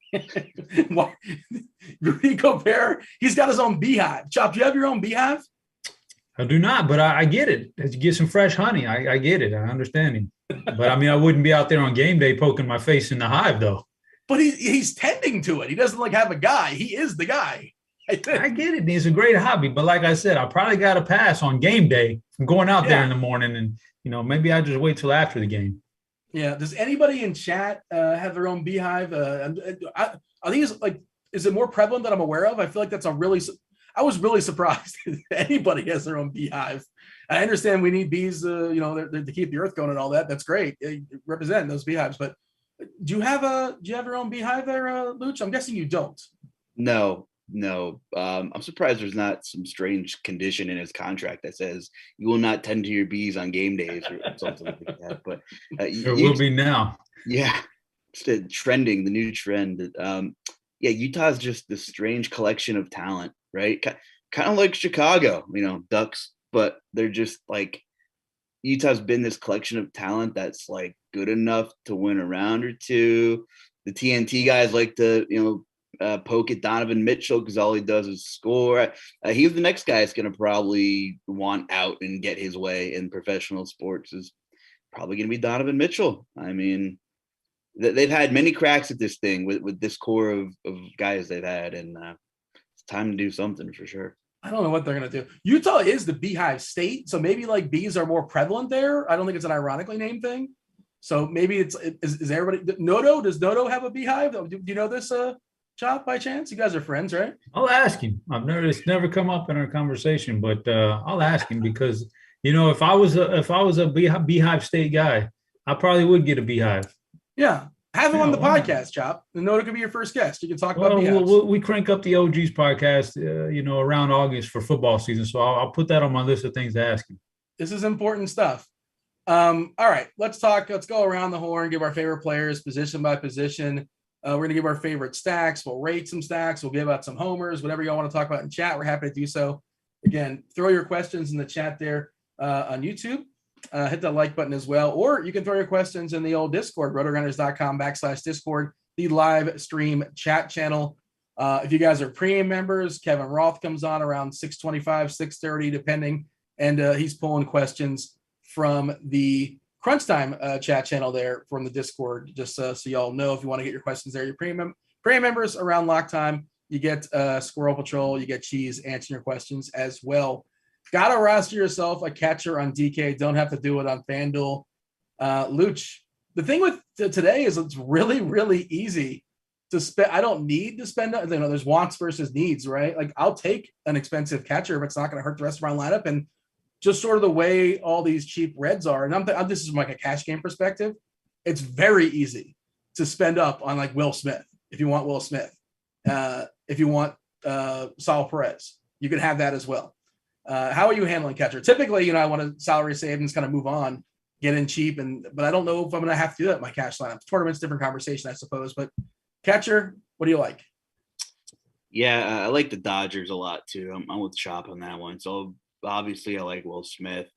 Rudy Gobert, he's got his own beehive. Chop, do you have your own beehive? I do not, but I get it. As you get some fresh honey, I get it. I understand him. But I mean, I wouldn't be out there on game day poking my face in the hive, though. But he's tending to it. He doesn't like have a guy. He is the guy. I get it. It's a great hobby. But like I said, I probably got to pass on game day from going out there in the morning. And, maybe I just wait till after the game. Yeah. Does anybody in chat have their own beehive? I think it's like, is it more prevalent that I'm aware of? I feel like that's I was really surprised anybody has their own beehive. I understand we need bees, to keep the earth going and all that. That's great. Representing those beehives. But do you have your own beehive there, Luch? I'm guessing you don't. No. I'm surprised there's not some strange condition in his contract that says you will not tend to your bees on game days or something like that. But there will be now. Yeah, it's trending, the new trend. Utah's just this strange collection of talent, right? Kind of like Chicago, Ducks, but they're just like Utah's been this collection of talent that's like good enough to win a round or two. The TNT guys like to, poke at Donovan Mitchell because all he does is score. He's the next guy that's going to probably want out and get his way in professional sports is probably going to be Donovan Mitchell. I mean, they've had many cracks at this thing with this core of guys they've had, and it's time to do something for sure. I don't know what they're going to do. Utah is the beehive state, so maybe like bees are more prevalent there. I don't think it's an ironically named thing. So maybe is everybody Noto? Does Noto have a beehive? Do you know this? Chop by chance? You guys are friends, right? I'll ask him. It's never come up in our conversation, but I'll ask him because if I was a beehive state guy, I probably would get a beehive. Yeah, have him on the podcast, Chop. The Noto could be your first guest. You can talk about beehives. We crank up the OGs podcast, around August for football season, so I'll put that on my list of things to ask him. This is important stuff. All right, let's go around the horn, give our favorite players position by position. We're going to give our favorite stacks. We'll rate some stacks. We'll give out some homers, whatever y'all want to talk about in chat. We're happy to do so. Again, throw your questions in the chat there on YouTube. Hit the like button as well. Or you can throw your questions in the old Discord, rotogrinders.com/Discord, the live stream chat channel. If you guys are premium members, Kevin Roth comes on around 6:25, 6:30, depending. And he's pulling questions from the Crunch Time chat channel there from the Discord, just so y'all know if you want to get your questions there. Your premium members around lock time, you get Squirrel Patrol, you get Cheese answering your questions as well. Gotta roster yourself a catcher on DK. Don't have to do it on FanDuel. Luch, the thing with today is it's really, really easy to spend. I don't need to spend. There's wants versus needs, right? Like I'll take an expensive catcher if it's not going to hurt the rest of my lineup. And just sort of the way all these cheap reds are, and this is from like a cash game perspective, it's very easy to spend up on like Will Smith if you want Will Smith. If you want Saul Perez, you can have that as well. How are you handling catcher? Typically, I want to salary savings, kind of move on, get in cheap, but I don't know if I'm going to have to do that in my cash lineup. Tournament's different conversation, I suppose. But catcher, what do you like? Yeah, I like the Dodgers a lot too. I'm with Chop on that one. So obviously, I like Will Smith.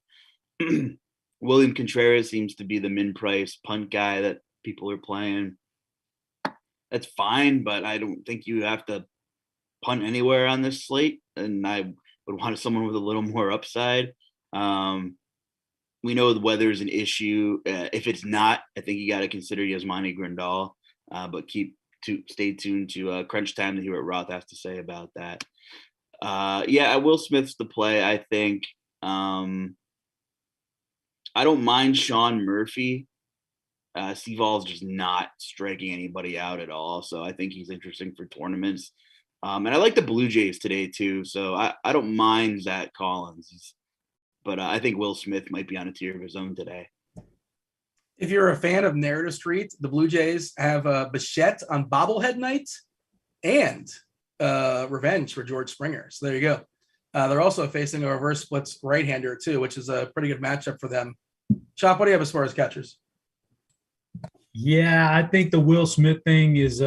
William Contreras seems to be the min-price punt guy that people are playing. That's fine, but I don't think you have to punt anywhere on this slate. And I would want someone with a little more upside. we know the weather is an issue. If it's not, I think you got to consider Yasmani Grandal, but stay tuned to Crunch Time to hear what Roth has to say about that. Will Smith's the play, I think. I don't mind Sean Murphy. Seavol's just not striking anybody out at all, so I think he's interesting for tournaments. And I like the Blue Jays today too, so I don't mind Zach Collins. But I think Will Smith might be on a tier of his own today. If you're a fan of Narrative Street, the Blue Jays have Bichette on bobblehead night and revenge for George Springer. So there you go. They're also facing a reverse splits right-hander too, which is a pretty good matchup for them. Chop, what do you have as far as catchers? Yeah, I think the Will Smith thing is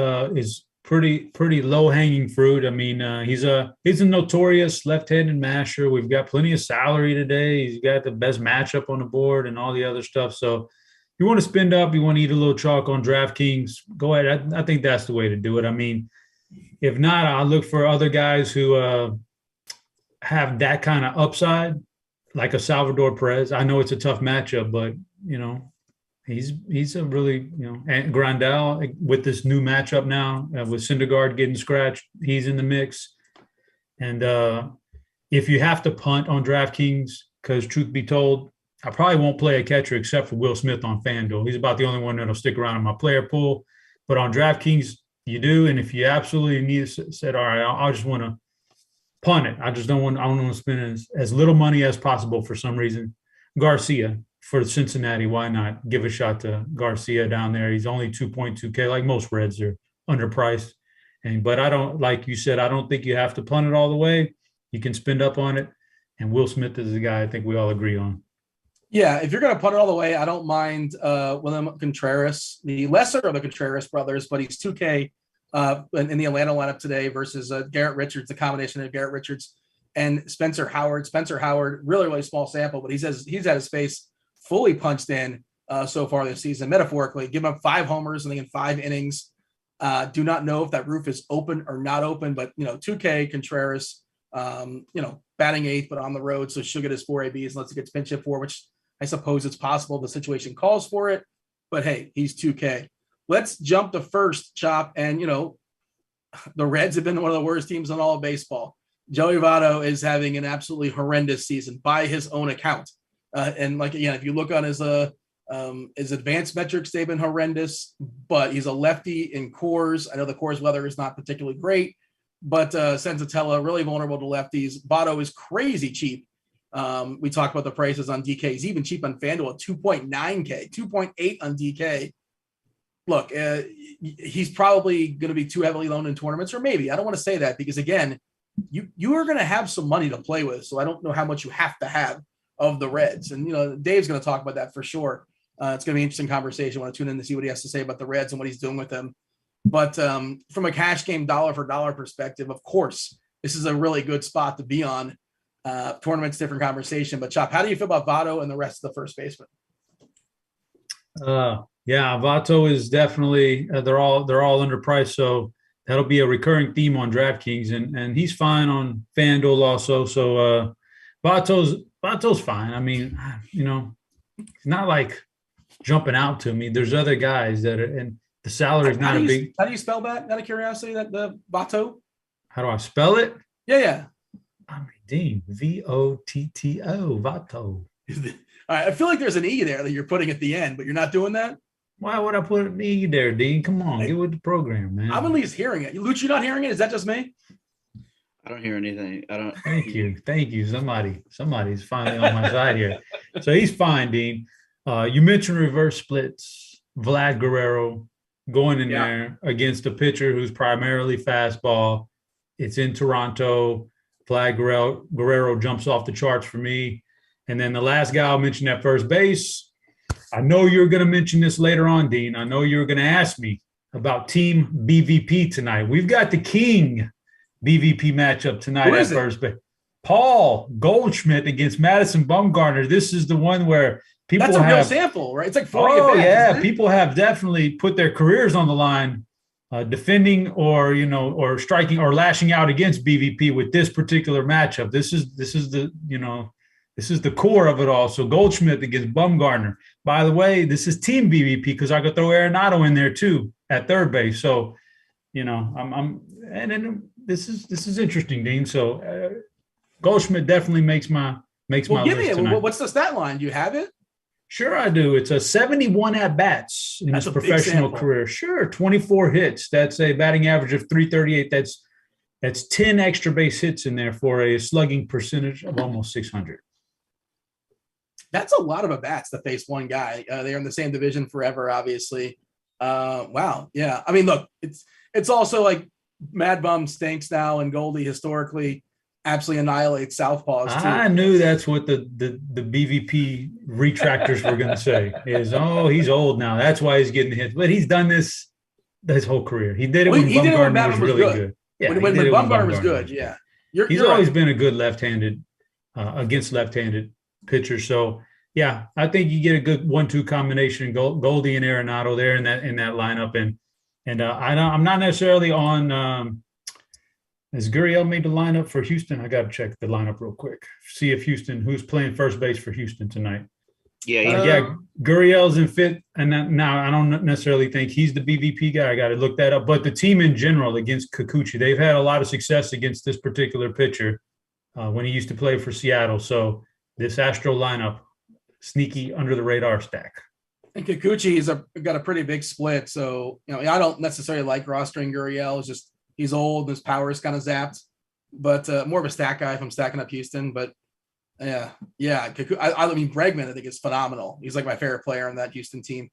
pretty low-hanging fruit. I mean, he's a notorious left-handed masher. We've got plenty of salary today. He's got the best matchup on the board and all the other stuff. So you want to spend up, you want to eat a little chalk on DraftKings, go ahead. I think that's the way to do it. I mean, if not, I'll look for other guys who have that kind of upside, like a Salvador Perez. I know it's a tough matchup, but, he's a really, and Grandal with this new matchup now with Syndergaard getting scratched, he's in the mix. And if you have to punt on DraftKings, because truth be told, I probably won't play a catcher except for Will Smith on FanDuel. He's about the only one that'll stick around in my player pool. But on DraftKings, you do. And if you absolutely need said, all right, I just want to punt it. I don't want to spend as little money as possible for some reason. Garcia for Cincinnati, why not give a shot to Garcia down there? He's only 2.2K, like most Reds are underpriced. But I don't, like you said, I don't think you have to punt it all the way. You can spend up on it. And Will Smith is the guy I think we all agree on. Yeah, if you're going to punt it all the way, I don't mind William Contreras, the lesser of the Contreras brothers, but he's 2K in the Atlanta lineup today versus Garrett Richards, the combination of Garrett Richards and Spencer Howard. Spencer Howard, really, really small sample, but he's had his face fully punched in so far this season, metaphorically. Give him 5 homers and in 5 innings. Do not know if that roof is open or not open, but, 2K Contreras, batting 8th, but on the road, so she'll get his 4 ABs unless he gets pinch hit for, which I suppose it's possible the situation calls for it. But, hey, he's 2K. Let's jump to first, Chop. And, the Reds have been one of the worst teams in all of baseball. Joey Votto is having an absolutely horrendous season by his own account. And, if you look on his advanced metrics, they've been horrendous. But he's a lefty in Coors. I know the Coors weather is not particularly great. But Senzatella, really vulnerable to lefties. Votto is crazy cheap. We talked about the prices on DK. He's even cheap on FanDuel at 2.9K, 2.8 on DK. Look, he's probably going to be too heavily loaned in tournaments, or maybe. I don't want to say that because, again, you are going to have some money to play with. So I don't know how much you have to have of the Reds. And, Dave's going to talk about that for sure. It's going to be an interesting conversation. I want to tune in to see what he has to say about the Reds and what he's doing with them. But from a cash game dollar for dollar perspective, of course, this is a really good spot to be on. Tournament's different conversation. But Chop, how do you feel about Votto and the rest of the first baseman? Votto is definitely they're all underpriced, so that'll be a recurring theme on DraftKings, and he's fine on FanDuel also. So Votto's fine. I mean, it's not like jumping out to me. There's other guys that are, and the salary is not a big. How do you spell that? Out of curiosity, that the Votto? How do I spell it? Yeah. I mean, Dean, Votto, Votto. All right, I feel like there's an E there that you're putting at the end, but you're not doing that. Why would I put an E there, Dean? Come on, get with the program, man. I'm at least hearing it. Luch, you not hearing it? Is that just me? I don't hear anything. I don't. Thank you. Somebody's finally on my side here. So he's fine, Dean. You mentioned reverse splits. Vlad Guerrero going in there against a pitcher who's primarily fastball. It's in Toronto. Vlad Guerrero jumps off the charts for me. And then the last guy I'll mention at first base. I know you're going to mention this later on, Dean. I know you're going to ask me about Team BVP tonight. We've got the King BVP matchup tonight at first base. Paul Goldschmidt against Madison Bumgarner. This is the one where people That's a real sample, right? It's like 40 Oh, at bats, yeah. People have definitely put their careers on the line defending or striking or lashing out against BVP with this particular matchup. This is the This is the core of it all. So Goldschmidt against Bumgarner. By the way, this is team BVP because I could throw Arenado in there too at third base. So, and then this is interesting, Dean. So Goldschmidt definitely makes my list tonight. What's the stat line? Do you have it? Sure, I do. It's a 71 at-bats in his professional career. Sure, 24 hits. That's a batting average of 338. That's 10 extra base hits in there for a slugging percentage of almost 600. That's a lot of at-bats to face one guy. They're in the same division forever, obviously. Wow. Yeah. I mean, look, it's also like Mad Bum stinks now, and Goldie historically absolutely annihilates southpaws too. I knew that's what the BVP retractors were going to say is, he's old now. That's why he's getting hits. But he's done this his whole career. He did it when Bumgarner was really good. Yeah, when Bumgarner was good. Yeah. He's always been a good left-handed against left-handed pitchers. So, yeah, I think you get a good 1-2 combination, Goldie and Arenado there in that lineup. And I'm not necessarily on has Gurriel made the lineup for Houston? I got to check the lineup real quick. See if who's playing first base for Houston tonight. Yeah. Gurriel's in fifth. And now I don't necessarily think he's the BVP guy. I got to look that up. But the team in general against Kikuchi, they've had a lot of success against this particular pitcher when he used to play for Seattle. So this Astro lineup, sneaky under the radar stack. And Kikuchi got a pretty big split. So, I don't necessarily like rostering Gurriel. It's just he's old. His power is kind of zapped, but more of a stack guy if I'm stacking up Houston. But yeah. I mean, Bregman, I think is phenomenal. He's like my favorite player on that Houston team.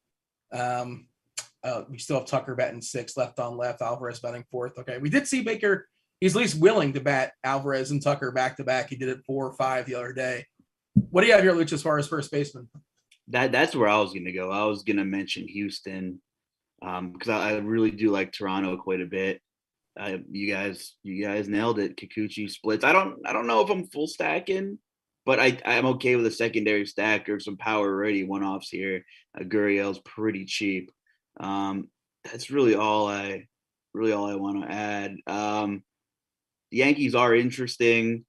We still have Tucker batting 6th, left on left, Alvarez batting 4th. Okay. We did see Baker. He's at least willing to bat Alvarez and Tucker back to back. He did it 4 or 5 the other day. What do you have here, Luch, as far as first baseman? That's where I was going to go. I was going to mention Houston because I really do like Toronto quite a bit. You guys nailed it. Kikuchi splits. I don't know if I'm full stacking, but I'm okay with a secondary stack or some power ready one-offs here. Gurriel's pretty cheap. That's really all I want to add. The Yankees are interesting.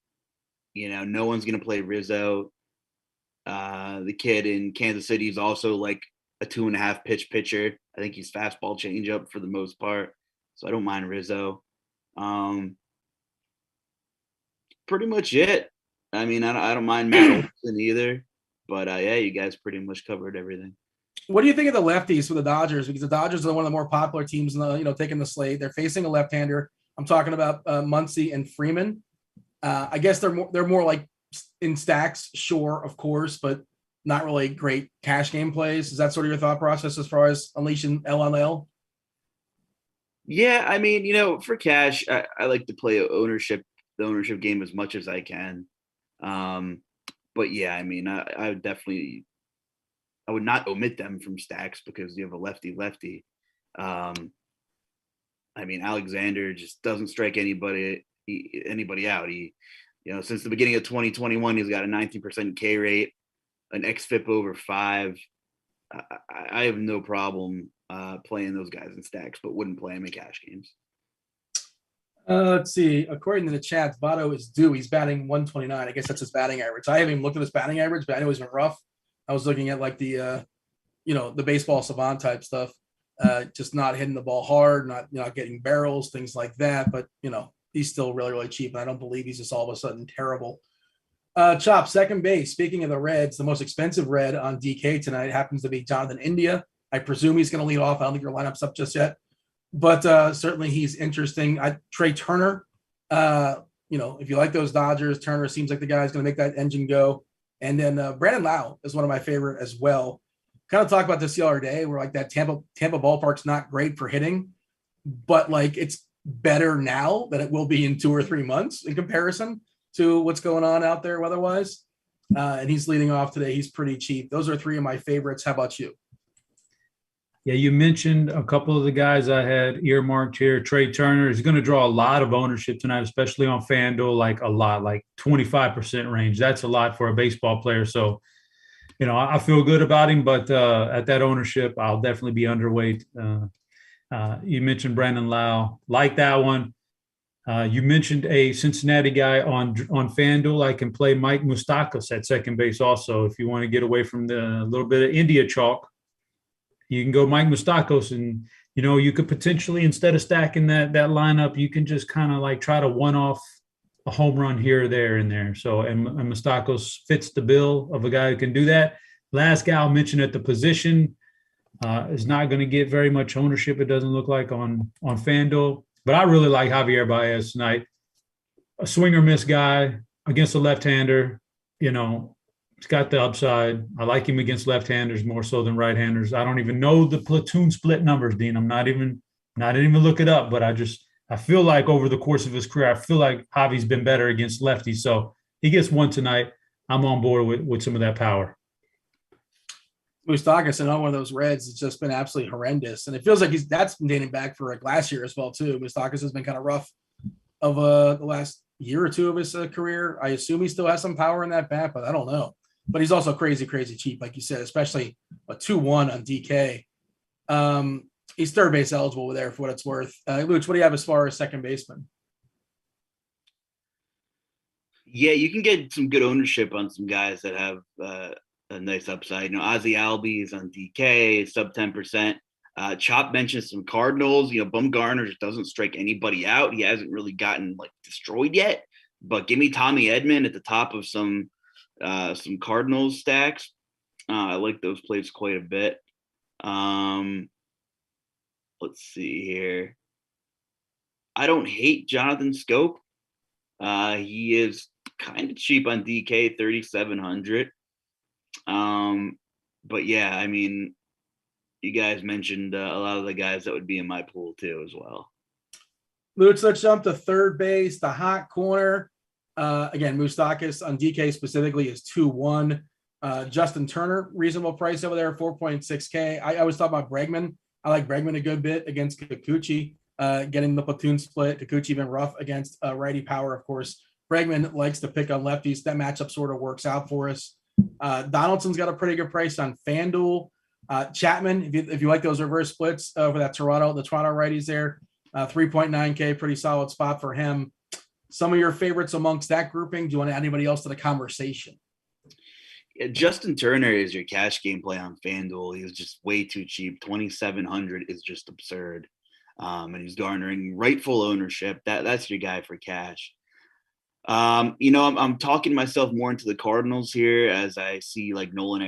No one's going to play Rizzo. The kid in Kansas City is also like a 2.5 pitch pitcher. I think he's fastball changeup for the most part. So I don't mind Rizzo. Pretty much it. I mean, I don't mind Matt Olson either. But you guys pretty much covered everything. What do you think of the lefties for the Dodgers? Because the Dodgers are one of the more popular teams in the, taking the slate. They're facing a left-hander. I'm talking about Muncy and Freeman. I guess they're more like in stacks, sure, of course, but not really great cash game plays. Is that sort of your thought process as far as unleashing L on L? Yeah, I mean, for cash, I like to play the ownership game as much as I can. But yeah, I mean, I would not omit them from stacks because you have a lefty. I mean, Alexander just doesn't strike anybody out. He, since the beginning of 2021, he's got a 19% K rate, an xFIP over 5. I have no problem playing those guys in stacks, but wouldn't play them in cash games. Let's see. According to the chat, Votto is due. He's batting 129. I guess that's his batting average. I haven't even looked at his batting average, but I know he's been rough. I was looking at like the, the baseball savant type stuff, just not hitting the ball hard, not getting barrels, things like that. But, he's still really, really cheap. And I don't believe he's just all of a sudden terrible. Chop, second base. Speaking of the Reds, the most expensive Red on DK tonight happens to be Jonathan India. I presume he's going to lead off. I don't think your lineup's up just yet. But certainly he's interesting. Trey Turner, if you like those Dodgers, Turner seems like the guy who's going to make that engine go. And then Brandon Lau is one of my favorite as well. Kind of talk about this the other day where like that Tampa ballpark's not great for hitting, but like it's better now than it will be in 2 or 3 months in comparison to what's going on out there weather-wise. And he's leading off today. He's pretty cheap. Those are 3 of my favorites. How about you? Yeah, you mentioned a couple of the guys I had earmarked here. Trey Turner is going to draw a lot of ownership tonight, especially on FanDuel, like a lot, like 25% range. That's a lot for a baseball player. So, I feel good about him, but at that ownership, I'll definitely be underweight. You mentioned Brandon Lau. Like that one. You mentioned a Cincinnati guy on FanDuel. I can play Mike Moustakas at second base also. If you want to get away from the little bit of India chalk, you can go Mike Moustakas, and you could potentially, instead of stacking that lineup, you can just kind of like try to one off a home run here or there and there. So and Moustakas fits the bill of a guy who can do that. Last guy I'll mention at the position is not going to get very much ownership. It doesn't look like on FanDuel. But I really like Javier Baez tonight. A swing or miss guy against a left-hander. He's got the upside. I like him against left-handers more so than right-handers. I don't even know the platoon split numbers, Dean. I'm not even look it up, but I feel like over the course of his career, I feel like Javi's been better against lefties. So he gets one tonight. I'm on board with some of that power. Moustakas and one of those Reds has just been absolutely horrendous, and it feels like that's been dating back for like last year as well too. Moustakas has been kind of rough of the last year or two of his career. I assume he still has some power in that bat, but I don't know. But he's also crazy cheap, like you said, especially a 2-1 on DK. He's third base eligible there for what it's worth. Luch, what do you have as far as second baseman? Yeah, you can get some good ownership on some guys that have a nice upside. Ozzie Albies on DK, sub 10%. Chop mentioned some Cardinals. Bumgarner just doesn't strike anybody out. He hasn't really gotten destroyed yet. But give me Tommy Edman at the top of some Cardinals stacks. I like those plays quite a bit. Let's see here. I don't hate Jonathan Scope. He is kind of cheap on DK, 3,700. But yeah, I mean, you guys mentioned a lot of the guys that would be in my pool too as well. Lutz, let's jump to third base, the hot corner. Again, Moustakas on DK specifically is 2-1. Justin Turner, reasonable price over there, 4.6K. I always thought about Bregman. I like Bregman a good bit against Kikuchi, getting the platoon split. Kikuchi been rough against righty power, of course. Bregman likes to pick on lefties. That matchup sort of works out for us. Donaldson's got a pretty good price on FanDuel. Chapman, if you like those reverse splits for the Toronto righties there, 3.9K, pretty solid spot for him. Some of your favorites amongst that grouping. Do you want to add anybody else to the conversation? Yeah, Justin Turner is your cash game play on FanDuel. He's just way too cheap. 2,700 is just absurd. And he's garnering rightful ownership. That's your guy for cash. I'm talking myself more into the Cardinals here as I see Nolan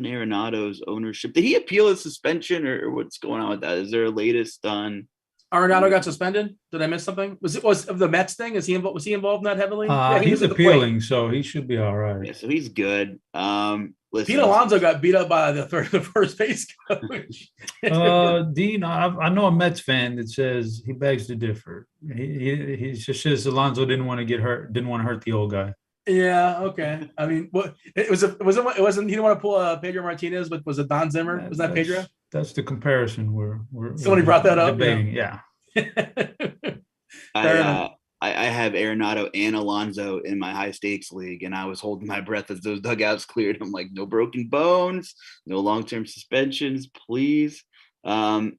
Arenado's ownership. Did he appeal his suspension or what's going on with that? Is there a latest on? Arenado got suspended. Did I miss something? Was the Mets thing? Was he involved in that heavily? He's appealing, so he should be all right. Yeah, so he's good. Pete Alonso got beat up by the first base coach. Dean, I know a Mets fan that says he begs to differ. He just says Alonso didn't want to get hurt, didn't want to hurt the old guy. Yeah, okay. I mean, it wasn't. He didn't want to pull Pedro Martinez, but was it Don Zimmer? Was that Pedro? That's the comparison. Somebody brought that up. Debating, yeah. I have Arenado and Alonso in my high stakes league, and I was holding my breath as those dugouts cleared. I'm like, no broken bones, no long-term suspensions, please. No,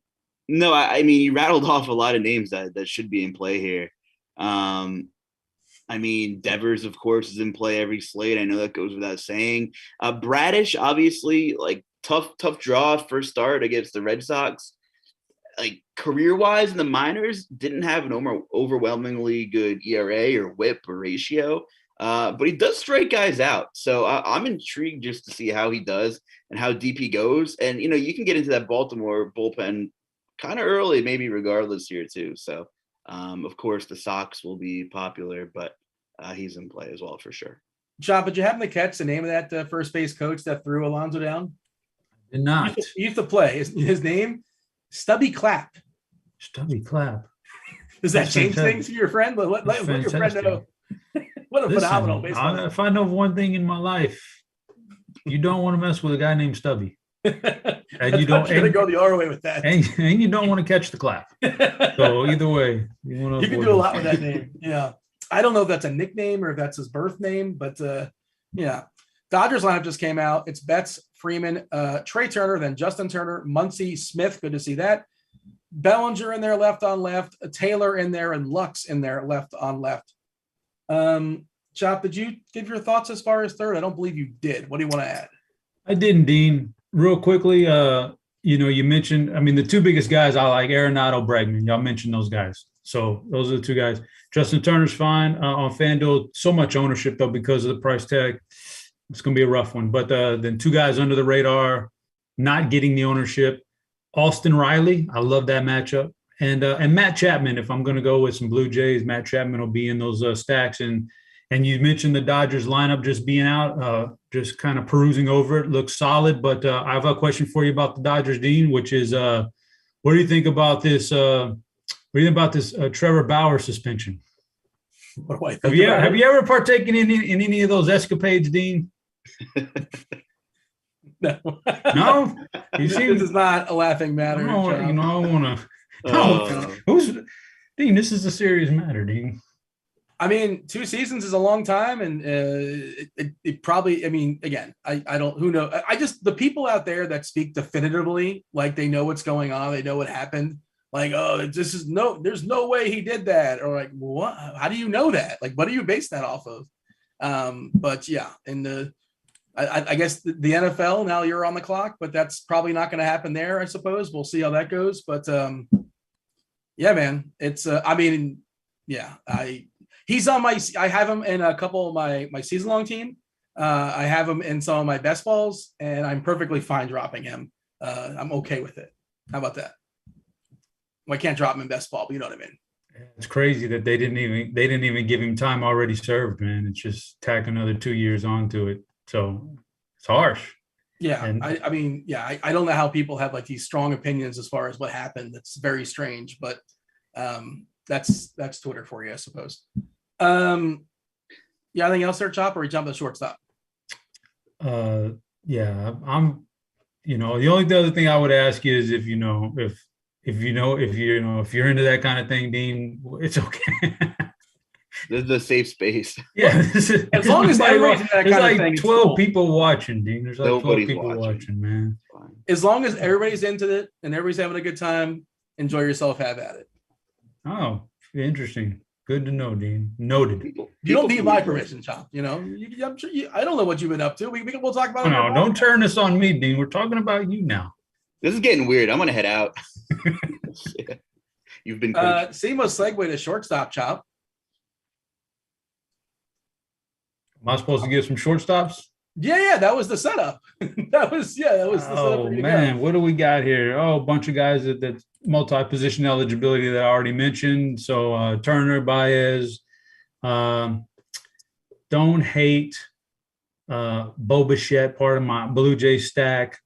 I mean, you rattled off a lot of names that should be in play here. I mean, Devers, of course, is in play every slate. I know that goes without saying. Bradish, obviously, tough draw, first start against the Red Sox. Career-wise in the minors, didn't have an overwhelmingly good ERA or whip or ratio, but he does strike guys out. So I'm intrigued just to see how he does and how deep he goes. And, you can get into that Baltimore bullpen kind of early, maybe regardless here too. So, of course, the Sox will be popular, but he's in play as well for sure. John, did you happen to catch the name of that first base coach that threw Alonso down? Did not. He used to play. His name? Stubby Clapp. Stubby Clapp. Does that change things for your friend? Let your friend know. What a phenomenal baseball. If I know one thing in my life, you don't want to mess with a guy named Stubby. And you don't go the other way with that. And you don't want to catch the clap. So either way, you can do a lot with that name. Yeah. I don't know if that's a nickname or if that's his birth name, but yeah. Dodgers lineup just came out. It's Betts, Freeman, Trey Turner, then Justin Turner, Muncy, Smith. Good to see that. Bellinger in there left on left, Taylor in there, and Lux in there left on left. Chop, did you give your thoughts as far as third? I don't believe you did. What do you want to add? I didn't, Dean. Real quickly, you mentioned, I mean, the two biggest guys I like, Arenado, Bregman. Y'all mentioned those guys. So those are the two guys. Justin Turner's fine on FanDuel. So much ownership, though, because of the price tag. It's going to be a rough one. But then two guys under the radar, not getting the ownership. Austin Riley, I love that matchup. And Matt Chapman, if I'm going to go with some Blue Jays, Matt Chapman will be in those stacks. And you mentioned the Dodgers lineup just being out, just kind of perusing over it. Looks solid. But I have a question for you about the Dodgers, Dean, which is what do you think about this? What do you think about this Trevor Bauer suspension? What do I think have you ever partaken in any of those escapades, Dean? No. No? This is not a laughing matter. I want to. No, Dean, this is a serious matter, Dean. I mean, 2 seasons is a long time, and it probably, I mean, again, I don't, who knows? I just, the people out there that speak definitively, like they know what's going on, they know what happened, like, oh, there's no way he did that, or like, what? How do you know that? Like, what do you base that off of? But yeah, I guess the NFL, now you're on the clock, but that's probably not going to happen there, I suppose. We'll see how that goes. But yeah, man, it's, I mean, yeah, he's on I have him in a couple of my season long team. I have him in some of my best balls, and I'm perfectly fine dropping him. I'm okay with it. How about that? Well, I can't drop him in best ball, but you know what I mean. It's crazy that they didn't even give him time already served, man. It's just tack another 2 years onto it. So it's harsh. Yeah. And I mean, yeah, I don't know how people have like these strong opinions as far as what happened. That's very strange, but that's Twitter for you, I suppose. Yeah, anything else there, Chop, or we jump to shortstop? Yeah, I'm, the only other thing I would ask you is if you're into that kind of thing, Dean, it's okay. This is a safe space. Yeah, as long as everybody's into that kind of thing, 12 cool. people watching, Dean. There's like Nobody's 12 people watching, man. As long as everybody's into it and everybody's having a good time, enjoy yourself, have at it. Oh, interesting. Good to know, Dean. Noted. You don't need my permission, Chop. I'm sure I don't know what you've been up to. We'll talk about it. No, don't turn this on me, Dean. We're talking about you now. This is getting weird. I'm gonna head out. You've been seamless segue to shortstop, Chop. Am I supposed to give some shortstops? Yeah, that was the setup. that was the setup. Oh man, what do we got here? Oh, a bunch of guys that multi-position eligibility that I already mentioned. So Turner, Baez, don't hate Bo Bichette, part of my Blue Jay stack.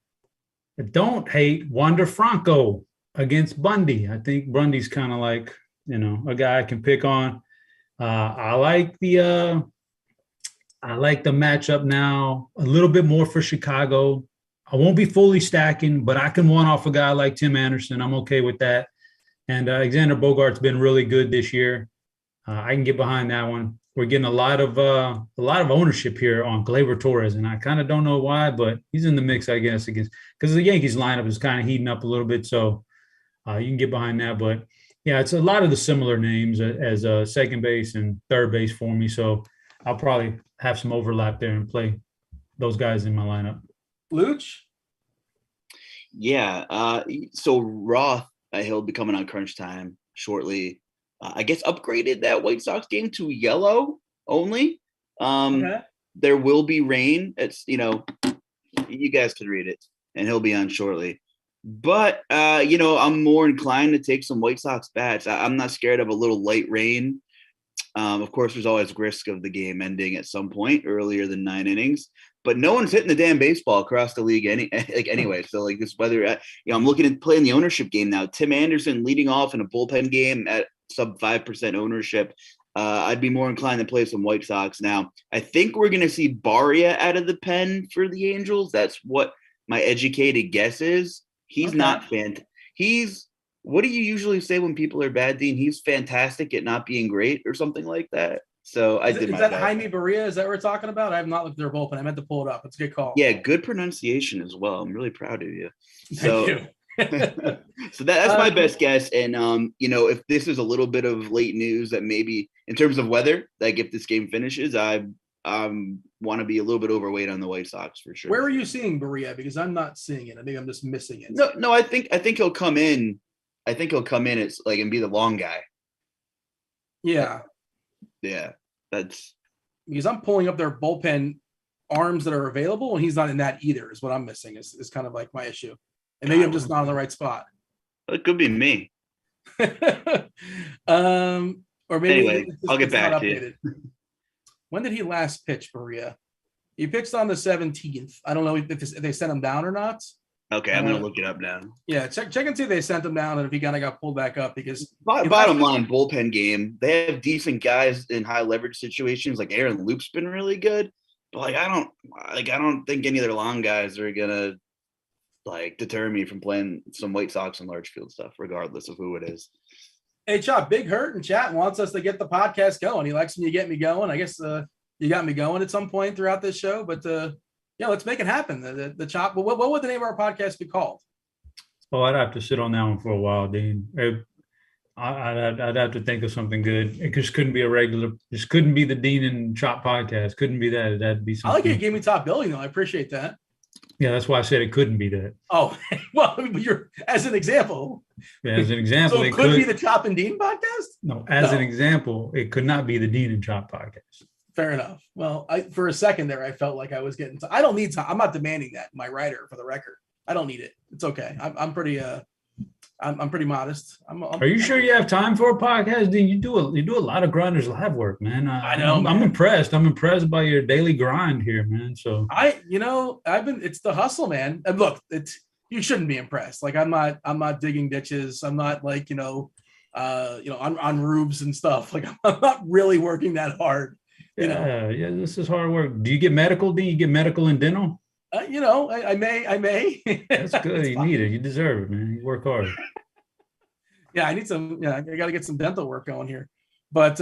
Don't hate Wander Franco against Bundy. I think Bundy's kind of like, a guy I can pick on. I like the matchup now a little bit more for Chicago. I won't be fully stacking, but I can one off a guy like Tim Anderson. I'm okay with that. And Alexander Bogart's been really good this year. I can get behind that one. We're getting a lot of ownership here on Gleyber Torres, and I kind of don't know why, but he's in the mix, I guess, because the Yankees lineup is kind of heating up a little bit. So you can get behind that. But yeah, it's a lot of the similar names as second base and third base for me. So I'll probably have some overlap there and play those guys in my lineup. Luch? Yeah. So Roth, he'll be coming on crunch time shortly. I guess upgraded that White Sox game to yellow only. Okay. There will be rain. It's, you guys could read it, and he'll be on shortly. But, I'm more inclined to take some White Sox bats. I'm not scared of a little light rain. Of course, there's always risk of the game ending at some point earlier than 9 innings, but no one's hitting the damn baseball across the league anyway. So like this weather, I'm looking at playing the ownership game now. Tim Anderson leading off in a bullpen game at sub 5% ownership. I'd be more inclined to play some White Sox now. I think we're going to see Barria out of the pen for the Angels. That's what my educated guess is. He's not what do you usually say when people are bad, Dean? He's fantastic at not being great or something like that. So is that Jaime Barria? Is that what we're talking about? I have not looked at their bullpen. I meant to pull it up. It's a good call. Yeah, good pronunciation as well. I'm really proud of you. Thank you. So that's my best guess. And if this is a little bit of late news that maybe in terms of weather, like if this game finishes, I want to be a little bit overweight on the White Sox for sure. Where are you seeing Berea? Because I'm not seeing it. I think I'm just missing it. No, I think he'll come in. I think he'll come in and be the long guy. Yeah. Yeah. That's because I'm pulling up their bullpen arms that are available, and he's not in that either, is what I'm missing, is kind of like my issue. And maybe I'm just not in the right spot. It could be me. Or maybe anyway, I'll get back to you. When did he last pitch, Berea? He pitched on the 17th. I don't know if they sent him down or not. Okay, I'm gonna look it up now. Yeah, check and see if they sent him down and if he kind of got pulled back up, because bottom line, bullpen game, they have decent guys in high leverage situations. Like Aaron Loop's been really good, but I don't think any of their long guys are gonna deter me from playing some White Sox and large field stuff, regardless of who it is. Hey, Chop, Big Hurt in chat wants us to get the podcast going. He likes when you get me going. I guess you got me going at some point throughout this show, but yeah, let's make it happen. The Chop. What would the name of our podcast be called? Oh, I'd have to sit on that one for a while, Dean. I'd have to think of something good. It just couldn't be a regular. This couldn't be the Dean and Chop podcast. Couldn't be that. That'd be something. I like you gave me top billing though. I appreciate that. Yeah, that's why I said it couldn't be that. Oh, well, you're as an example. Yeah, as an example, so it could be the Chop and Dean podcast. No, an example, it could not be the Dean and Chop podcast. Fair enough. Well, for a second there, I felt like I was getting. I don't need time. I'm not demanding that. My writer, for the record, I don't need it. It's okay. I'm pretty. I'm pretty modest. Are you sure you have time for a podcast, Dean? You do a lot of GrindersLive work, man. I know. I'm impressed. I'm impressed by your daily grind here, man. So it's the hustle, man. And look, you shouldn't be impressed. Like I'm not digging ditches. I'm not on roofs and stuff. Like I'm not really working that hard. Yeah, this is hard work. Do you get medical, Dean? You get medical and dental? I may. That's good. You need it. You deserve it, man. You work hard. Yeah, I need some. Yeah, I got to get some dental work going here. But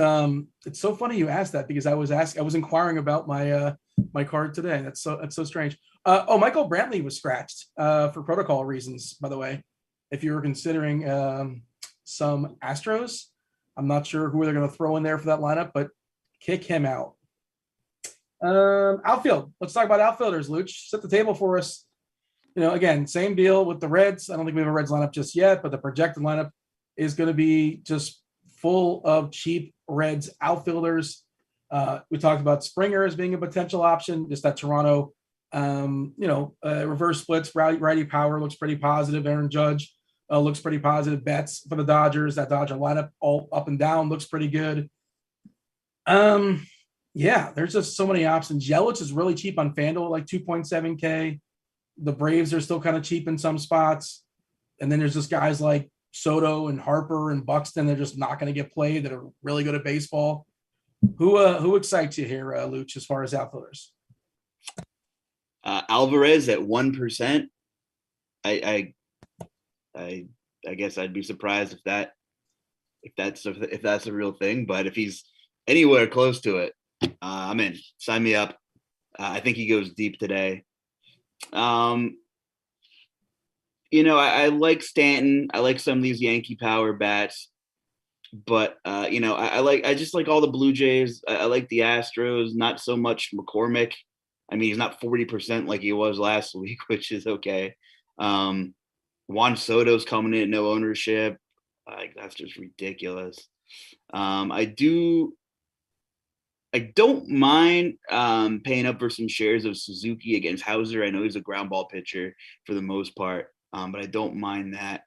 it's so funny you asked that, because I was inquiring about my card today. That's so strange. Michael Brantley was scratched for protocol reasons, by the way. If you were considering some Astros, I'm not sure who they're going to throw in there for that lineup, but kick him out. Outfield. Let's talk about outfielders. Luch, set the table for us. Again, same deal with the Reds. I don't think we have a Reds lineup just yet, but the projected lineup is going to be just full of cheap Reds outfielders. We talked about Springer as being a potential option. Just that Toronto, reverse splits, righty power looks pretty positive. Aaron Judge looks pretty positive. Betts for the Dodgers. That Dodger lineup all up and down looks pretty good. Yeah, there's just so many options. Yelich is really cheap on Fanduel, like 2.7K. The Braves are still kind of cheap in some spots. And then there's just guys like Soto and Harper and Buxton. They're just not going to get played, that are really good at baseball. Who excites you here, Luch, as far as outfielders? Alvarez at 1%. I guess I'd be surprised if that's a real thing. But if he's anywhere close to it, I'm in. Sign me up. I think he goes deep today. I like Stanton. I like some of these Yankee power bats, but I just like all the Blue Jays. I like the Astros, not so much McCormick. I mean, he's not 40% like he was last week, which is okay. Juan Soto's coming in at no ownership. That's just ridiculous. I don't mind paying up for some shares of Suzuki against Hauser. I know he's a ground ball pitcher for the most part, but I don't mind that.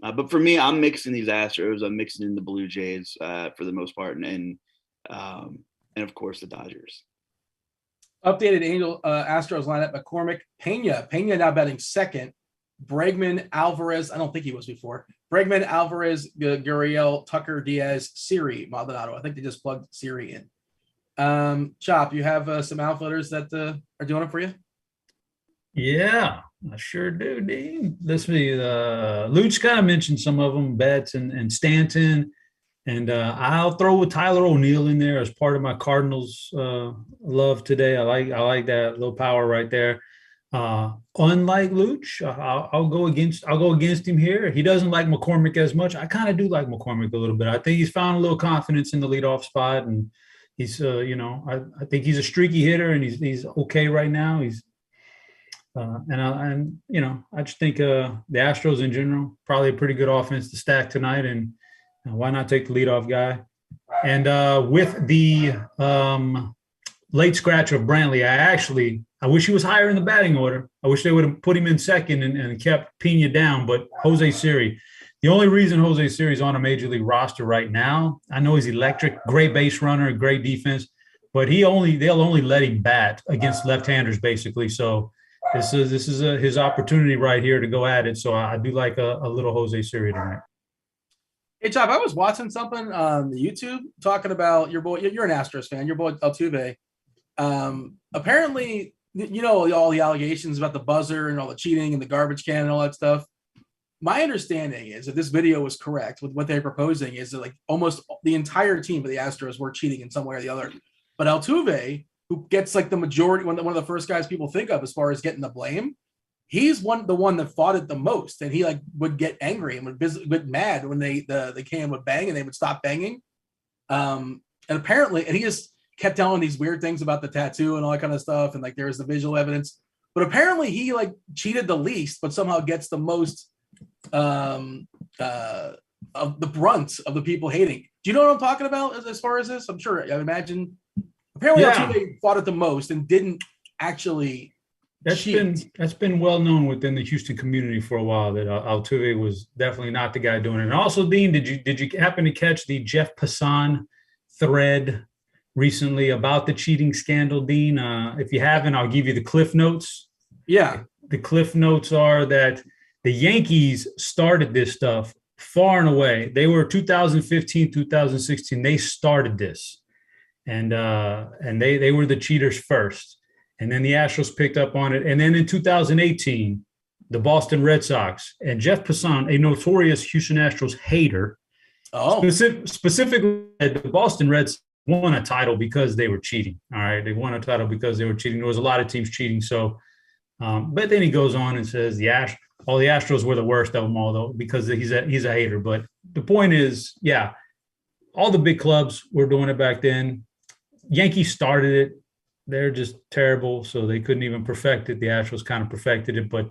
But for me, I'm mixing these Astros. I'm mixing in the Blue Jays for the most part, and of course the Dodgers. Updated Astros lineup: McCormick, Pena now batting second. Bregman, Alvarez. I don't think he was before. Bregman, Alvarez, Gurriel, Tucker, Diaz, Siri, Maldonado. I think they just plugged Siri in. Chop, you have some outfielders that are doing it for you? Yeah, I sure do, Dean. Luch kind of mentioned some of them, Betts and Stanton, and I'll throw with Tyler O'Neill in there as part of my Cardinals love today. I like that little power right there. Unlike Luch, I'll go against him here. He doesn't like McCormick as much. I kind of do like McCormick a little bit. I think he's found a little confidence in the leadoff spot, and he's I think he's a streaky hitter, and he's okay right now. He's I just think the Astros in general probably a pretty good offense to stack tonight, and why not take the leadoff guy? And with the late scratch of Brantley, I wish he was higher in the batting order. I wish they would have put him in second and kept Pena down. But Jose Siri, the only reason Jose Siri is on a major league roster right now, I know he's electric, great base runner, great defense, but they'll only let him bat against left-handers basically. So this is his opportunity right here to go at it. So I do like a little Jose Siri tonight. Hey, Chop, I was watching something on YouTube talking about your boy. You're an Astros fan. Your boy Altuve. Apparently, all the allegations about the buzzer and all the cheating and the garbage can and all that stuff. My understanding is that this video was correct with what they're proposing is that like almost the entire team of the Astros were cheating in some way or the other. But Altuve, who gets like the majority, one of the first guys people think of as far as getting the blame, he's the one that fought it the most, and he like would get angry and would get mad when the can would bang and they would stop banging. And apparently, and he just kept telling these weird things about the tattoo and all that kind of stuff, and like there was the visual evidence. But apparently, he like cheated the least, but somehow gets the most of the brunt of the people hating. Do you know what I'm talking about as far as this? I'm sure. I imagine. Apparently, Altuve fought it the most and didn't actually. That's been well known within the Houston community for a while that Altuve was definitely not the guy doing it. And also, Dean, did you happen to catch the Jeff Passan thread recently about the cheating scandal, Dean? If you haven't, I'll give you the cliff notes. Yeah, the cliff notes are that the Yankees started this stuff far and away. They were 2015, 2016. They started this, and they were the cheaters first. And then the Astros picked up on it. And then in 2018, the Boston Red Sox and Jeff Passan, a notorious Houston Astros hater, specifically the Boston Reds won a title because they were cheating. All right. They won a title because they were cheating. There was a lot of teams cheating. So, but then he goes on and says all the Astros were the worst of them all, though, because he's a hater. But the point is, yeah, all the big clubs were doing it back then. Yankees started it. They're just terrible, so they couldn't even perfect it. The Astros kind of perfected it, but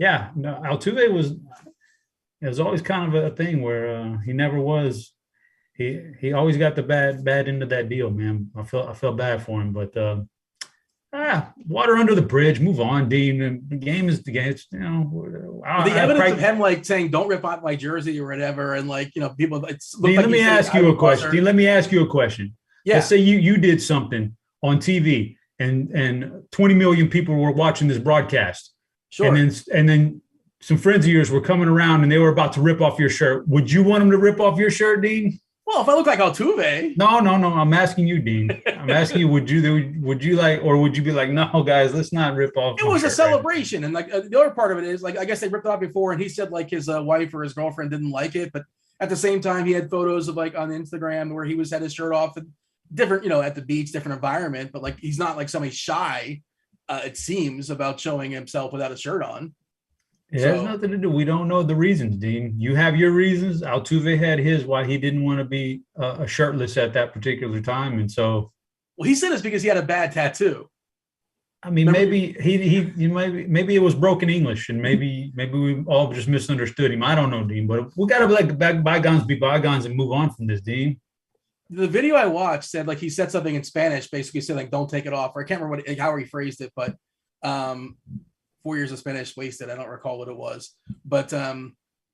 Altuve was always kind of a thing where he never was. He always got the bad end of that deal, man. I felt bad for him, but water under the bridge. Move on, Dean. The game is the game. It's, the evidence of him like saying "Don't rip off my jersey" or whatever, and like people. Dean, let me ask you a question. Dean, let me ask you a question. Yeah. Let's say you did something on TV and 20 million people were watching this broadcast. Sure. And then some friends of yours were coming around and they were about to rip off your shirt. Would you want them to rip off your shirt, Dean? Well, if I look like Altuve. No. I'm asking you, Dean. I'm asking you, would you like, or would you be like, no, guys, let's not rip off. It was a celebration. Right? And like the other part of it is like, I guess they ripped it off before and he said like his wife or his girlfriend didn't like it. But at the same time, he had photos of like on Instagram where he had his shirt off and different, at the beach, different environment, but like he's not like somebody shy, it seems, about showing himself without a shirt on. It has nothing to do. We don't know the reasons, Dean. You have your reasons. Altuve had his why he didn't want to be shirtless at that particular time, and so. Well, he said it's because he had a bad tattoo. I mean, maybe maybe it was broken English, and maybe we all just misunderstood him. I don't know, Dean, but we got to let bygones be bygones and move on from this, Dean. The video I watched said like he said something in Spanish, basically said like "Don't take it off," or I can't remember how he phrased it, but 4 years of Spanish wasted. I don't recall what it was, but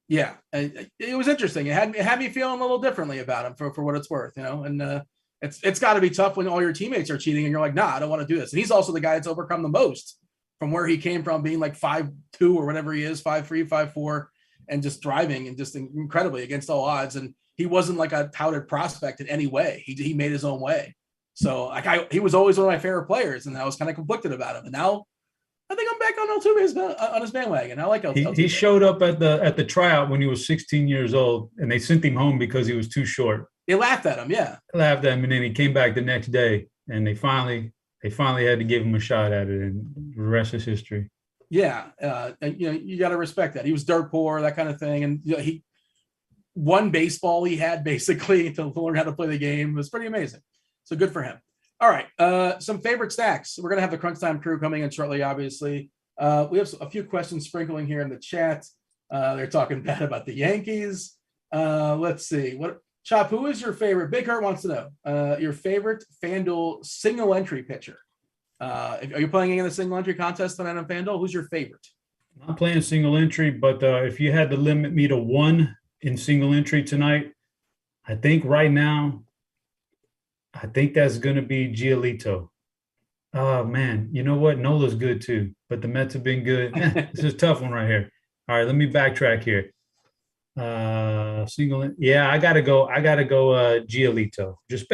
yeah, it was interesting. It had me feeling a little differently about him for what it's worth, And it's got to be tough when all your teammates are cheating and you're like, nah, I don't want to do this. And he's also the guy that's overcome the most from where he came from, being like 5'2" or whatever he is, 5'3", 5'4", and just thriving and just incredibly against all odds. And he wasn't like a touted prospect in any way. He made his own way. So like he was always one of my favorite players, and I was kind of conflicted about him. And now I think I'm back on Altuve's on his bandwagon. I like Altuve. He showed up at the tryout when he was 16 years old, and they sent him home because he was too short. They laughed at him, yeah. They laughed at him, and then he came back the next day, and they finally they finally had to give him a shot at it, and the rest is history. Yeah, and you got to respect that. He was dirt poor, that kind of thing, and he one baseball he had basically to learn how to play the game. It was pretty amazing. So good for him. All right, some favorite stacks. We're gonna have the Crunch Time crew coming in shortly. Obviously, we have a few questions sprinkling here in the chat. They're talking bad about the Yankees. Let's see. Chop, who is your favorite? Big Hurt wants to know your favorite FanDuel single entry pitcher. Are you playing in the single entry contest tonight on FanDuel? Who's your favorite? I'm playing single entry, but if you had to limit me to one in single entry tonight, I think right now, I think that's going to be Giolito. Oh, man. You know what? Nola's good too, but the Mets have been good. This is a tough one right here. All right, let me backtrack here. I gotta go Giolito. Just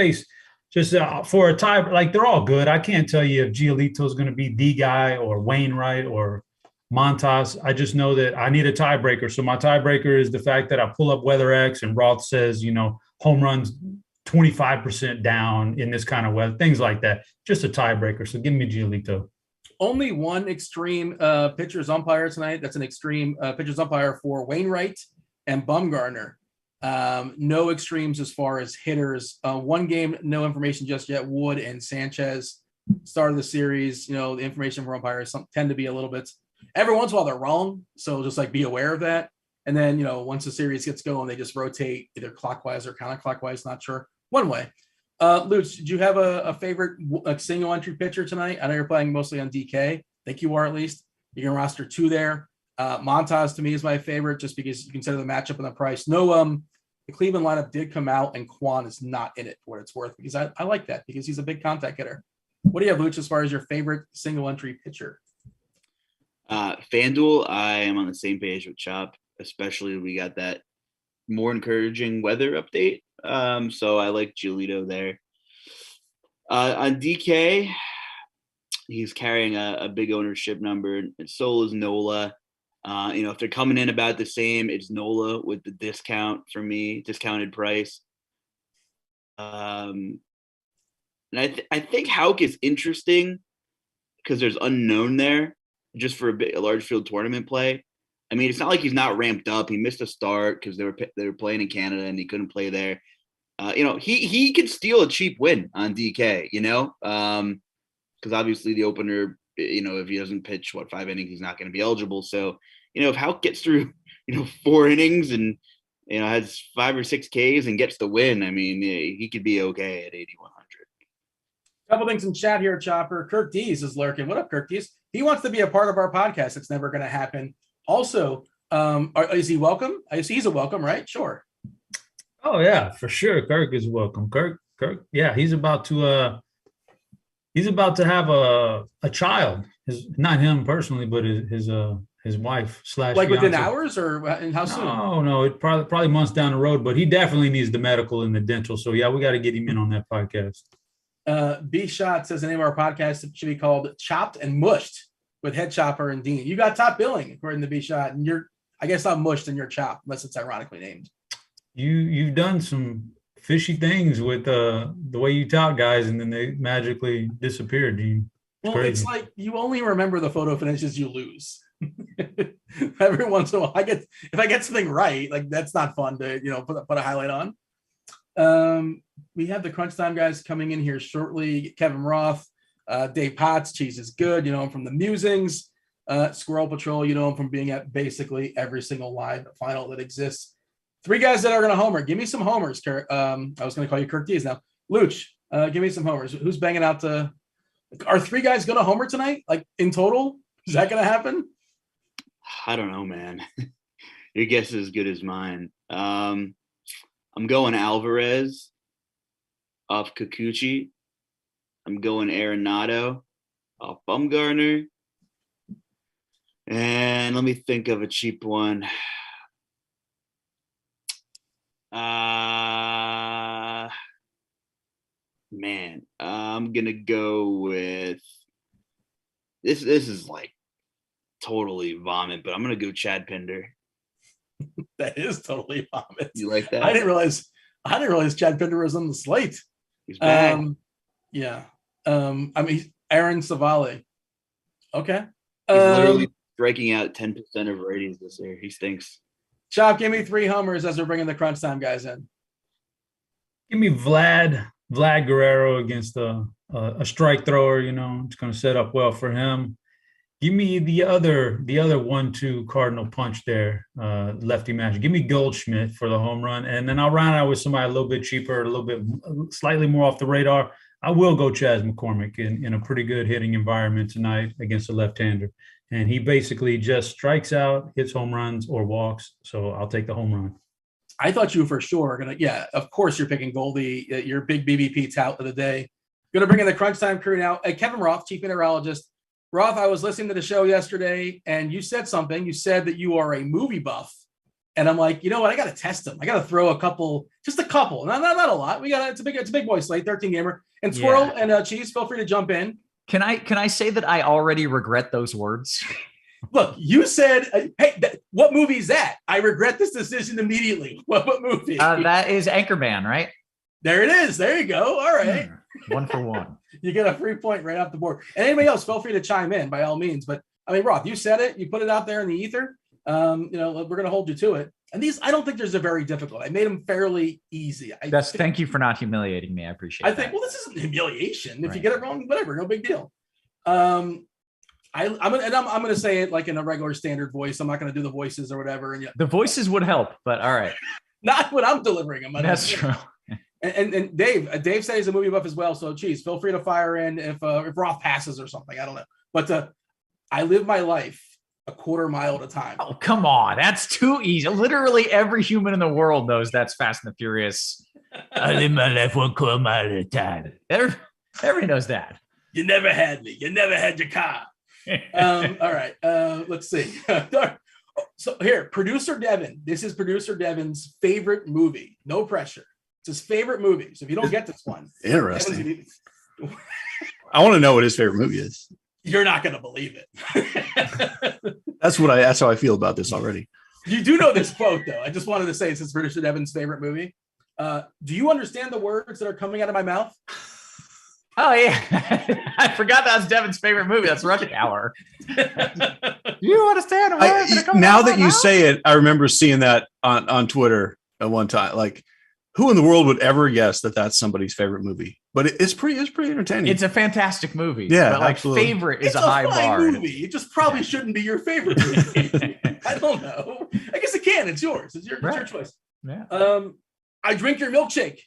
for a tie, like they're all good. I can't tell you if Giolito is going to be the guy or Wainwright or Montas. I just know that I need a tiebreaker. So my tiebreaker is the fact that I pull up WeatherX and Roth says, home runs 25% down in this kind of weather, things like that. Just a tiebreaker. So give me Giolito. Only one extreme pitcher's umpire tonight. That's an extreme pitcher's umpire for Wainwright and Bumgarner. No extremes as far as hitters. One game, no information just yet. Wood and Sanchez start of the series. The information from umpires tend to be a little bit. Every once in a while they're wrong, so just like be aware of that. And then once the series gets going, they just rotate either clockwise or counterclockwise. Not sure. One way. Luch, did you have a favorite single entry pitcher tonight? I know you're playing mostly on DK. I think you are at least. You can roster two there. Montas to me is my favorite just because you consider the matchup and the price. No, the Cleveland lineup did come out and Quan is not in it for what it's worth because I like that because he's a big contact hitter. What do you have, Luch, as far as your favorite single entry pitcher? FanDuel, I am on the same page with Chop, especially we got that more encouraging weather update. So I like Giolito there. On DK, he's carrying a big ownership number. So is Nola. If they're coming in about the same, it's Nola with the discount for me, discounted price. And I think Houck is interesting because there's unknown there just for a large field tournament play. I mean, it's not like he's not ramped up. He missed a start because they were playing in Canada and he couldn't play there. He could steal a cheap win on DK. Because obviously the opener, if he doesn't pitch 5 innings, he's not going to be eligible. So if Houck gets through 4 innings and has 5 or 6 Ks and gets the win, I mean, he could be okay at 8,100. Couple things in chat here, Chopper. Kirk Dees is lurking. What up, Kirk Dees? He wants to be a part of our podcast. It's never going to happen. Also, is he welcome? I see he's a welcome, right? Sure. Oh yeah, for sure. Kirk is welcome. Kirk. Yeah, he's about to have a child. Not him personally, but his wife / like within hours or and how soon? No, it probably months down the road. But he definitely needs the medical and the dental. So yeah, we got to get him in on that podcast. B Shot says the name of our podcast should be called Chopped and Mushed with Head Chopper and Dean. You got top billing according to B Shot, and you're, I guess, not mushed and you're chopped unless it's ironically named. You've done some fishy things with the way you tout guys, and then they magically disappeared, Dean. It's like you only remember the photo finishes you lose. Every once in a while, if I get something right, like that's not fun to put a highlight on. We have the Crunch Time guys coming in here shortly. Kevin Roth, Dave Potts, Cheeseisgood, him from the Musings. SquirrelPatrol, him from being at basically every single live final that exists. 3 guys that are going to homer. Give me some homers, Kurt. I was going to call you Kirk Dees now. Luch, give me some homers. Who's banging out are 3 guys going to homer tonight? Like in total? Is that going to happen? I don't know, man. Your guess is as good as mine. I'm going Alvarez off Kikuchi. I'm going Arenado off Bumgarner. And let me think of a cheap one. I'm gonna go with this is like totally vomit, but I'm gonna go Chad Pinder. That is totally vomit. You like that? I didn't realize Chad Pinder was on the slate. He's back. Yeah. I mean, Aaron Savali. Okay. He's literally striking out 10% of ratings this year. He stinks. Chop, give me 3 homers as we're bringing the crunch time guys in. Give me Vlad Guerrero against a strike thrower. It's going to set up well for him. Give me the other 1-2 Cardinal punch there, lefty match. Give me Goldschmidt for the home run, and then I'll round out with somebody a little bit cheaper, a little bit slightly more off the radar. I will go Chas McCormick in a pretty good hitting environment tonight against a left-hander, and he basically just strikes out, hits home runs, or walks. So I'll take the home run. I thought you for sure are gonna. Of course you're picking Goldie. Your big BBP tout of the day. Going to bring in the crunch time crew now. Kevin Roth, chief meteorologist. Roth, I was listening to the show yesterday, and you said something. You said that you are a movie buff, and I'm like, you know what? I got to test him. I got to throw a couple, just a couple, not a lot. It's a big boy slate, 13 gamer. And Squirrel and Cheese, feel free to jump in. Can I say that I already regret those words? Look, you said, hey, what movie is that? I regret this decision immediately. What movie? That is Anchorman, right? There it is. There you go. All right. 1 for 1. You get a free point right off the board. And anybody else, feel free to chime in by all means. But I mean, Roth, you said it. You put it out there in the ether. We're going to hold you to it. And these, I don't think there's a very difficult. I made them fairly easy. Thank you for not humiliating me. I appreciate it. I think, well, this isn't humiliation. If you get it wrong, whatever, no big deal. I'm going to say it like in a regular standard voice. I'm not going to do the voices or whatever. And the voices would help, but all right. Not what I'm delivering them. That's true. And Dave said he's a movie buff as well. So, geez, feel free to fire in if Roth passes or something. I don't know. But I live my life a quarter mile at a time. Oh, come on. That's too easy. Literally every human in the world knows that's Fast and the Furious. I live my life 1 quarter mile at a time. Everybody knows that. You never had me. You never had your car. All right. Let's see. So here, producer Devin. This is producer Devin's favorite movie. No pressure. It's his favorite movie. So if you don't get this one, interesting. I want to know what his favorite movie is. You're not going to believe it. That's how I feel about this already. You do know this quote, though. I just wanted to say it's producer Devin's favorite movie. Do you understand the words that are coming out of my mouth? Oh, yeah. I forgot that was Devin's favorite movie. That's Rush Hour. Do you understand the words that are coming now out of that my you mouth? say it, I remember seeing that on Twitter at one time. Like, who in the world would ever guess that that's somebody's favorite movie? But it's pretty entertaining. It's a fantastic movie. Yeah, but like absolutely. favorite is It's a high bar. movie. It just probably shouldn't be your favorite movie. I don't know. I guess it can. It's yours. It's your choice. Yeah. I drink your milkshake.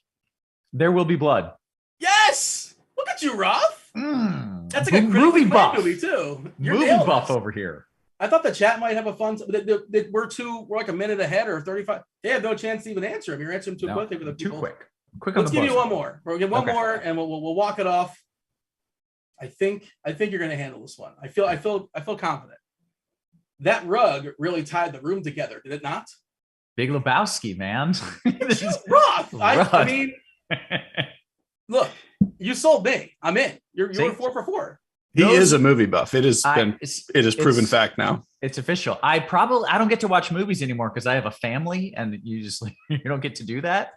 There Will Be Blood. Yes. Look at you, Roth. That's like a movie buff movie too. You're movie nailing buff this. over here. I thought the chat might have a fun. We're like a minute ahead or 35. They have no chance to even answer them. You're answering too quickly for the people. Too quick. Quick on Let's the give you buzzer. one more. We'll get one more, and we'll walk it off. I think you're going to handle this one. I feel confident. That rug really tied the room together, did it not? Big Lebowski, man. This is rough. I mean, look, you sold me. I'm in. You're 4 for 4. He is a movie buff. It is proven fact now. It's official. I don't get to watch movies anymore because I have a family, and you don't get to do that.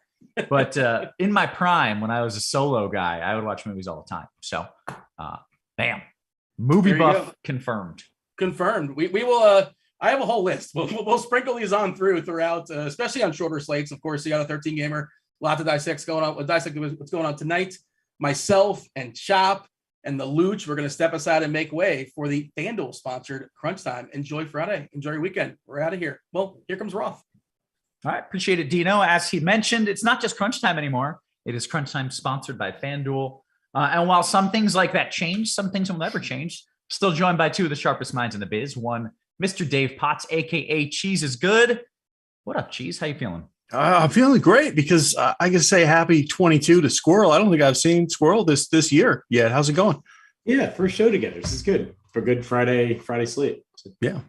But in my prime, when I was a solo guy, I would watch movies all the time. So, bam, movie buff confirmed. Confirmed. We will. I have a whole list. We'll sprinkle these throughout, especially on shorter slates. Of course, you got a 13 gamer, a lot to dissect going on. Dissect what's going on tonight. Myself and Chop and the Luch, we're going to step aside and make way for the Fanduel sponsored Crunch Time. Enjoy Friday. Enjoy your weekend. We're out of here. Well, here comes Roth. All right. Appreciate it, Dino. As he mentioned, it's not just Crunch Time anymore. It is Crunch Time sponsored by Fanduel. And while some things like that change, some things will never change. Still joined by 2 of the sharpest minds in the biz. One, Mr. Dave Potts, a.k.a. Cheeseisgood. What up, Cheese? How you feeling? I'm feeling great because I can say happy 22 to Squirrel. I don't think I've seen Squirrel this year yet. How's it going? Yeah, first show together. This is good for good Friday slate. Yeah.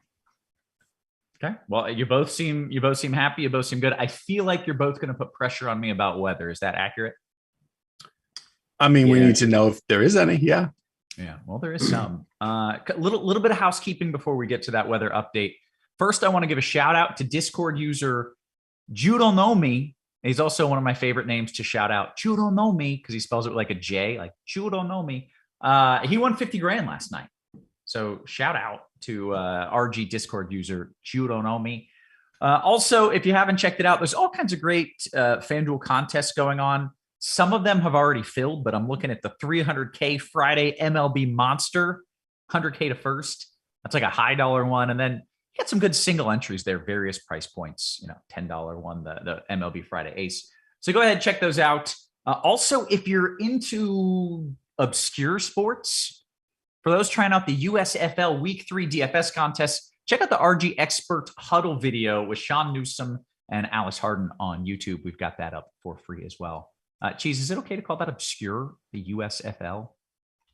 Okay. Well, you both seem happy. You both seem good. I feel like you're both going to put pressure on me about weather. Is that accurate? I mean, we need to know if there is any. Yeah. Yeah. Well, there is some. Little bit of housekeeping before we get to that weather update. First, I want to give a shout out to Discord user Judonomi. He's also one of my favorite names to shout out. Judonomi, because he spells it like a J, like Judonomi. He won 50 grand last night. So shout out to RG Discord user Judonomi. Also, if you haven't checked it out, there's all kinds of great FanDuel contests going on. Some of them have already filled, but I'm looking at the 300K Friday MLB Monster, 100K to first. That's like a high dollar one. And then you got some good single entries there, various price points, $10 one, the MLB Friday Ace. So go ahead and check those out. Also, if you're into obscure sports, for those trying out the USFL Week 3 DFS contest, check out the RG Expert Huddle video with Sean Newsom and Alice Harden on YouTube. We've got that up for free as well. Cheese, is it okay to call that obscure, the USFL?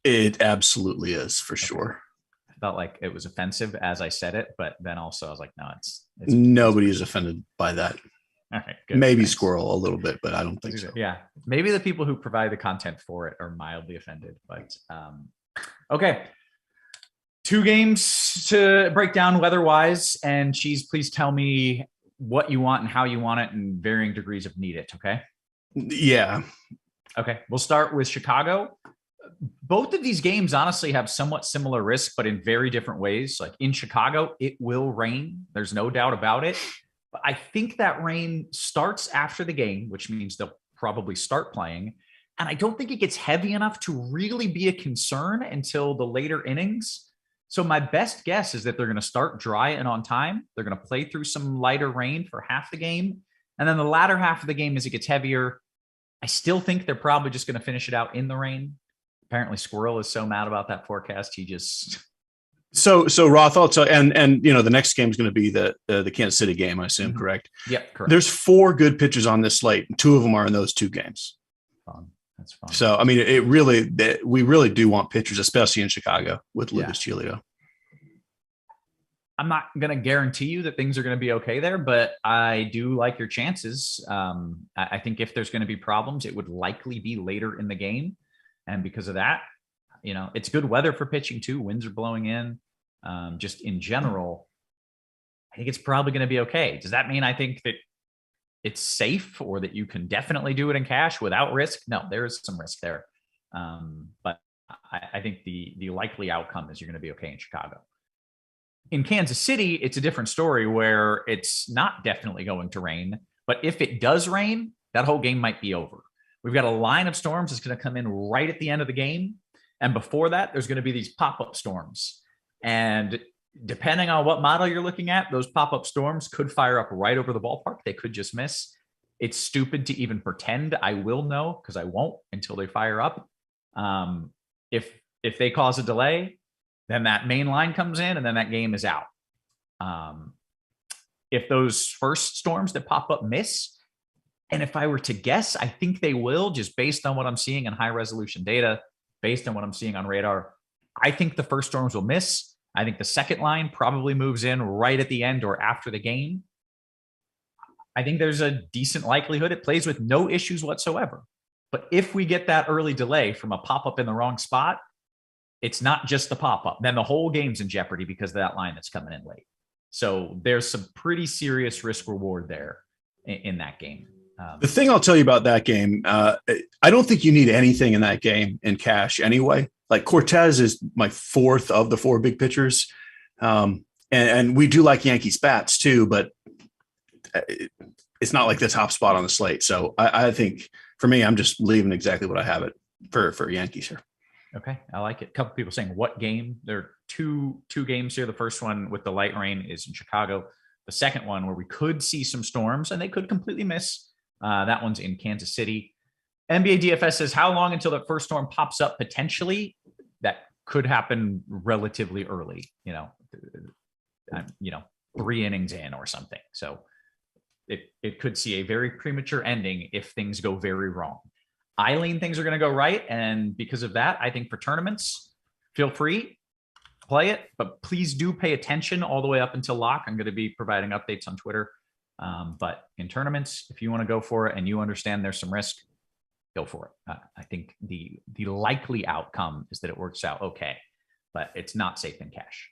It absolutely is, for sure. I felt like it was offensive as I said it, but then also I was like, no, it's nobody is offended by that. All right, good. Maybe Thanks. Squirrel a little bit, but I don't think so. Yeah, maybe the people who provide the content for it are mildly offended, but okay. 2 games to break down weather-wise, and Cheese, please tell me what you want and how you want it in varying degrees of need it, okay? Yeah. Okay, we'll start with Chicago. Both of these games honestly have somewhat similar risk, but in very different ways. Like in Chicago, it will rain. There's no doubt about it. But I think that rain starts after the game, which means they'll probably start playing. And I don't think it gets heavy enough to really be a concern until the later innings. So my best guess is that they're going to start dry and on time. They're going to play through some lighter rain for half the game. And then the latter half of the game, as it gets heavier, I still think they're probably just going to finish it out in the rain. Apparently Squirrel is so mad about that forecast. He just... So Roth also, and the next game is going to be the Kansas City game, I assume, correct? Yep, correct. There's 4 good pitchers on this slate. 2 of them are in those 2 games. Fun. That's fun. So, I mean, we really do want pitchers, especially in Chicago with Lucas Giolito. I'm not going to guarantee you that things are going to be okay there, but I do like your chances. I think if there's going to be problems, it would likely be later in the game. And because of that, it's good weather for pitching too. Winds are blowing in. Just in general, I think it's probably going to be okay. Does that mean I think that it's safe or that you can definitely do it in cash without risk? No, there is some risk there. But I think the likely outcome is you're going to be okay in Chicago. In Kansas City, it's a different story where it's not definitely going to rain. But if it does rain, that whole game might be over. We've got a line of storms that's going to come in right at the end of the game. And before that, there's going to be these pop-up storms. And depending on what model you're looking at, those pop-up storms could fire up right over the ballpark. They could just miss. It's stupid to even pretend I will know, because I won't until they fire up. If they cause a delay, then that main line comes in and then that game is out. If those first storms that pop up miss, and if I were to guess, I think they will, just based on what I'm seeing in high resolution data, based on what I'm seeing on radar. I think the first storms will miss. I think the second line probably moves in right at the end or after the game. I think there's a decent likelihood it plays with no issues whatsoever. But if we get that early delay from a pop-up in the wrong spot, it's not just the pop-up. Then the whole game's in jeopardy because of that line that's coming in late. So there's some pretty serious risk reward there in that game. The thing I'll tell you about that game, I don't think you need anything in that game in cash anyway. Like Cortez is my 4th of the 4 big pitchers. And we do like Yankees bats too, but it's not like the top spot on the slate. So I think for me, I'm just leaving exactly what I have it for Yankees here. Okay, I like it. A couple people saying what game. There are two games here. The first one with the light rain is in Chicago. The second one where we could see some storms and they could completely miss. That one's in Kansas City. NBA DFS says, how long until that first storm pops up? Potentially, that could happen relatively early, 3 innings in or something. So it could see a very premature ending if things go very wrong. I lean things are going to go right. And because of that, I think for tournaments, feel free, play it, but please do pay attention all the way up until lock. I'm going to be providing updates on Twitter. But in tournaments, if you want to go for it and you understand there's some risk, go for it. I think the likely outcome is that it works out okay, but it's not safe in cash.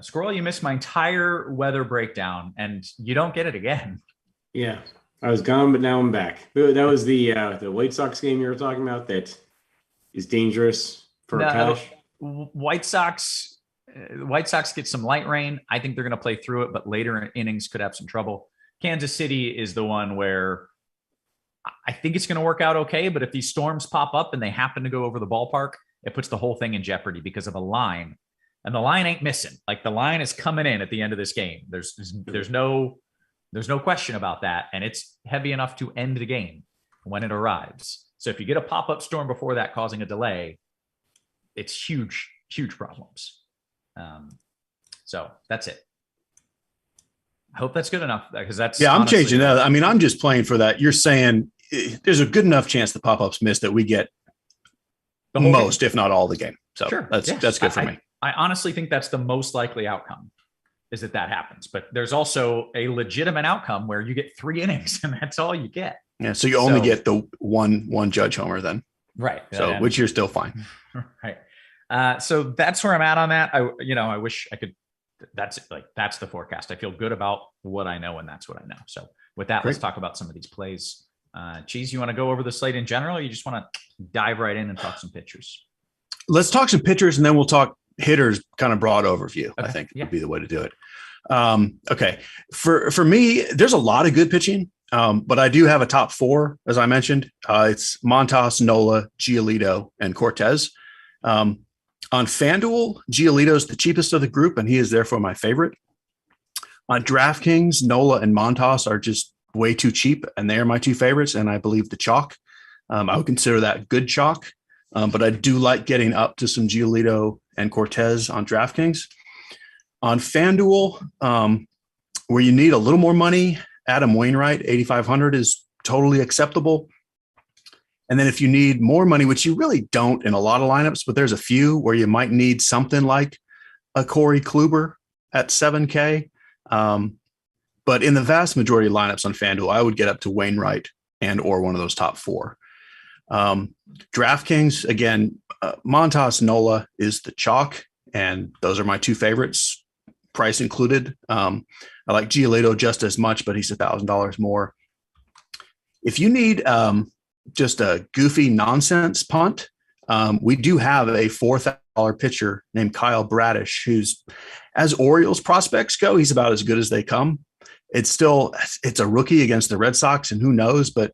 Squirrel, you missed my entire weather breakdown and you don't get it again. Yeah, I was gone, but now I'm back. That was the White Sox game you were talking about that is dangerous for cash? White Sox get some light rain. I think they're going to play through it, but later in innings could have some trouble. Kansas City is the one where I think it's going to work out okay, but if these storms pop up and they happen to go over the ballpark, it puts the whole thing in jeopardy because of a line, and the line ain't missing. Like, the line is coming in at the end of this game. There's no question about that, and it's heavy enough to end the game when it arrives. So if you get a pop-up storm before that causing a delay, it's huge problems. So that's it. I hope that's good enough, because that's I'm changing that. I mean, I'm just playing for that. You're saying there's a good enough chance the pop-ups miss that we get most, if not all, the game. So sure. That's good for me. I honestly think that's the most likely outcome, is that happens. But there's also a legitimate outcome where you get 3 innings and that's all you get. Yeah. So you only get the one Judge homer then. Right. So which you're still fine. Right. So that's where I'm at on that. I wish I could. That's the forecast. I feel good about what I know, and that's what I know. So with that, Let's talk about some of these plays. Cheese, you want to go over the slate in general, or you just want to dive right in and talk some pitchers? Let's talk some pitchers, and then we'll talk hitters, kind of broad overview. Okay. I think would be the way to do it. Okay. For me, there's a lot of good pitching, but I do have a top 4, as I mentioned. It's Montas, Nola, Giolito, and Cortez. On Fanduel, Giolito's the cheapest of the group, and he is therefore my favorite. On DraftKings, Nola and Montas are just way too cheap, and they are my 2 favorites, and I believe the chalk. I would consider that good chalk, but I do like getting up to some Giolito and Cortez on DraftKings. On Fanduel, where you need a little more money, Adam Wainwright, 8,500 is totally acceptable. And then if you need more money, which you really don't in a lot of lineups, but there's a few where you might need something like a Corey Kluber at 7K. But in the vast majority of lineups on FanDuel, I would get up to Wainwright and or one of those top 4. DraftKings, again, Montas, Nola is the chalk, and those are my 2 favorites, price included. I like Giolito just as much, but he's $1,000 more. If you need just a goofy nonsense punt, we do have a $4,000 pitcher named Kyle Bradish, who's, as Orioles prospects go, he's about as good as they come. It's a rookie against the Red Sox, and who knows, but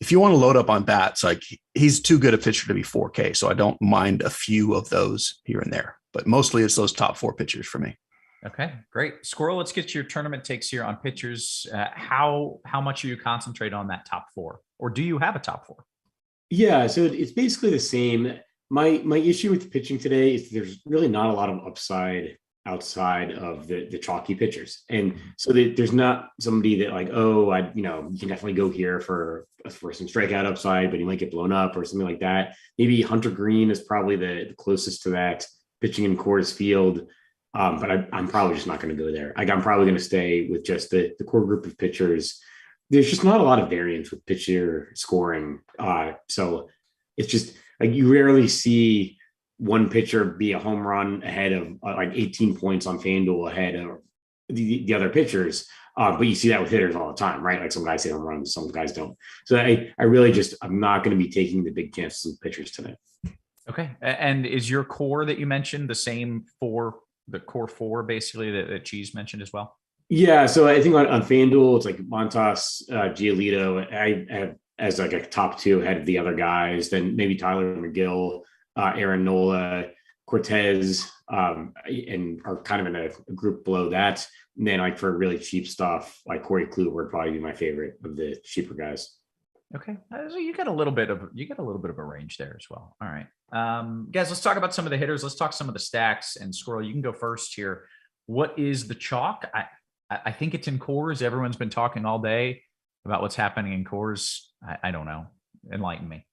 if you want to load up on bats, like, he's too good a pitcher to be 4K. So I don't mind a few of those here and there, but mostly it's those top 4 pitchers for me. Okay, great. Squirrel, let's get your tournament takes here on pitchers. How much are you concentrate on that top 4, or do you have a top 4? Yeah, so it's basically the same. My issue with pitching today is there's really not a lot of upside outside of the chalky pitchers, and so there's not somebody that like, you can definitely go here for some strikeout upside, but he might get blown up or something like that. Maybe Hunter Green is probably the closest to that, pitching in Coors Field. But I'm probably just not going to go there. I'm probably going to stay with just the core group of pitchers. There's just not a lot of variance with pitcher scoring. So it's just like you rarely see one pitcher be a home run ahead of like 18 points on FanDuel ahead of the other pitchers. But you see that with hitters all the time, right? Like some guys hit home runs, some guys don't. So I really I'm not going to be taking the big chances with pitchers tonight. Okay. And is your core that you mentioned the same for the core 4 basically that Cheese mentioned as well? Yeah. So I think on FanDuel, it's like Montas, Giolito, I have as like a top 2 ahead of the other guys, then maybe Tyler McGill, Aaron Nola, Cortez, and are kind of in a group below that. And then like for really cheap stuff, like Corey Kluber would probably be my favorite of the cheaper guys. Okay. So you got a little bit of a range there as well. All right. Guys, let's talk about some of the hitters. Let's talk some of the stacks, and Squirrel, you can go first here. What is the chalk? I think it's in Coors. Everyone's been talking all day about what's happening in Coors. I don't know. Enlighten me.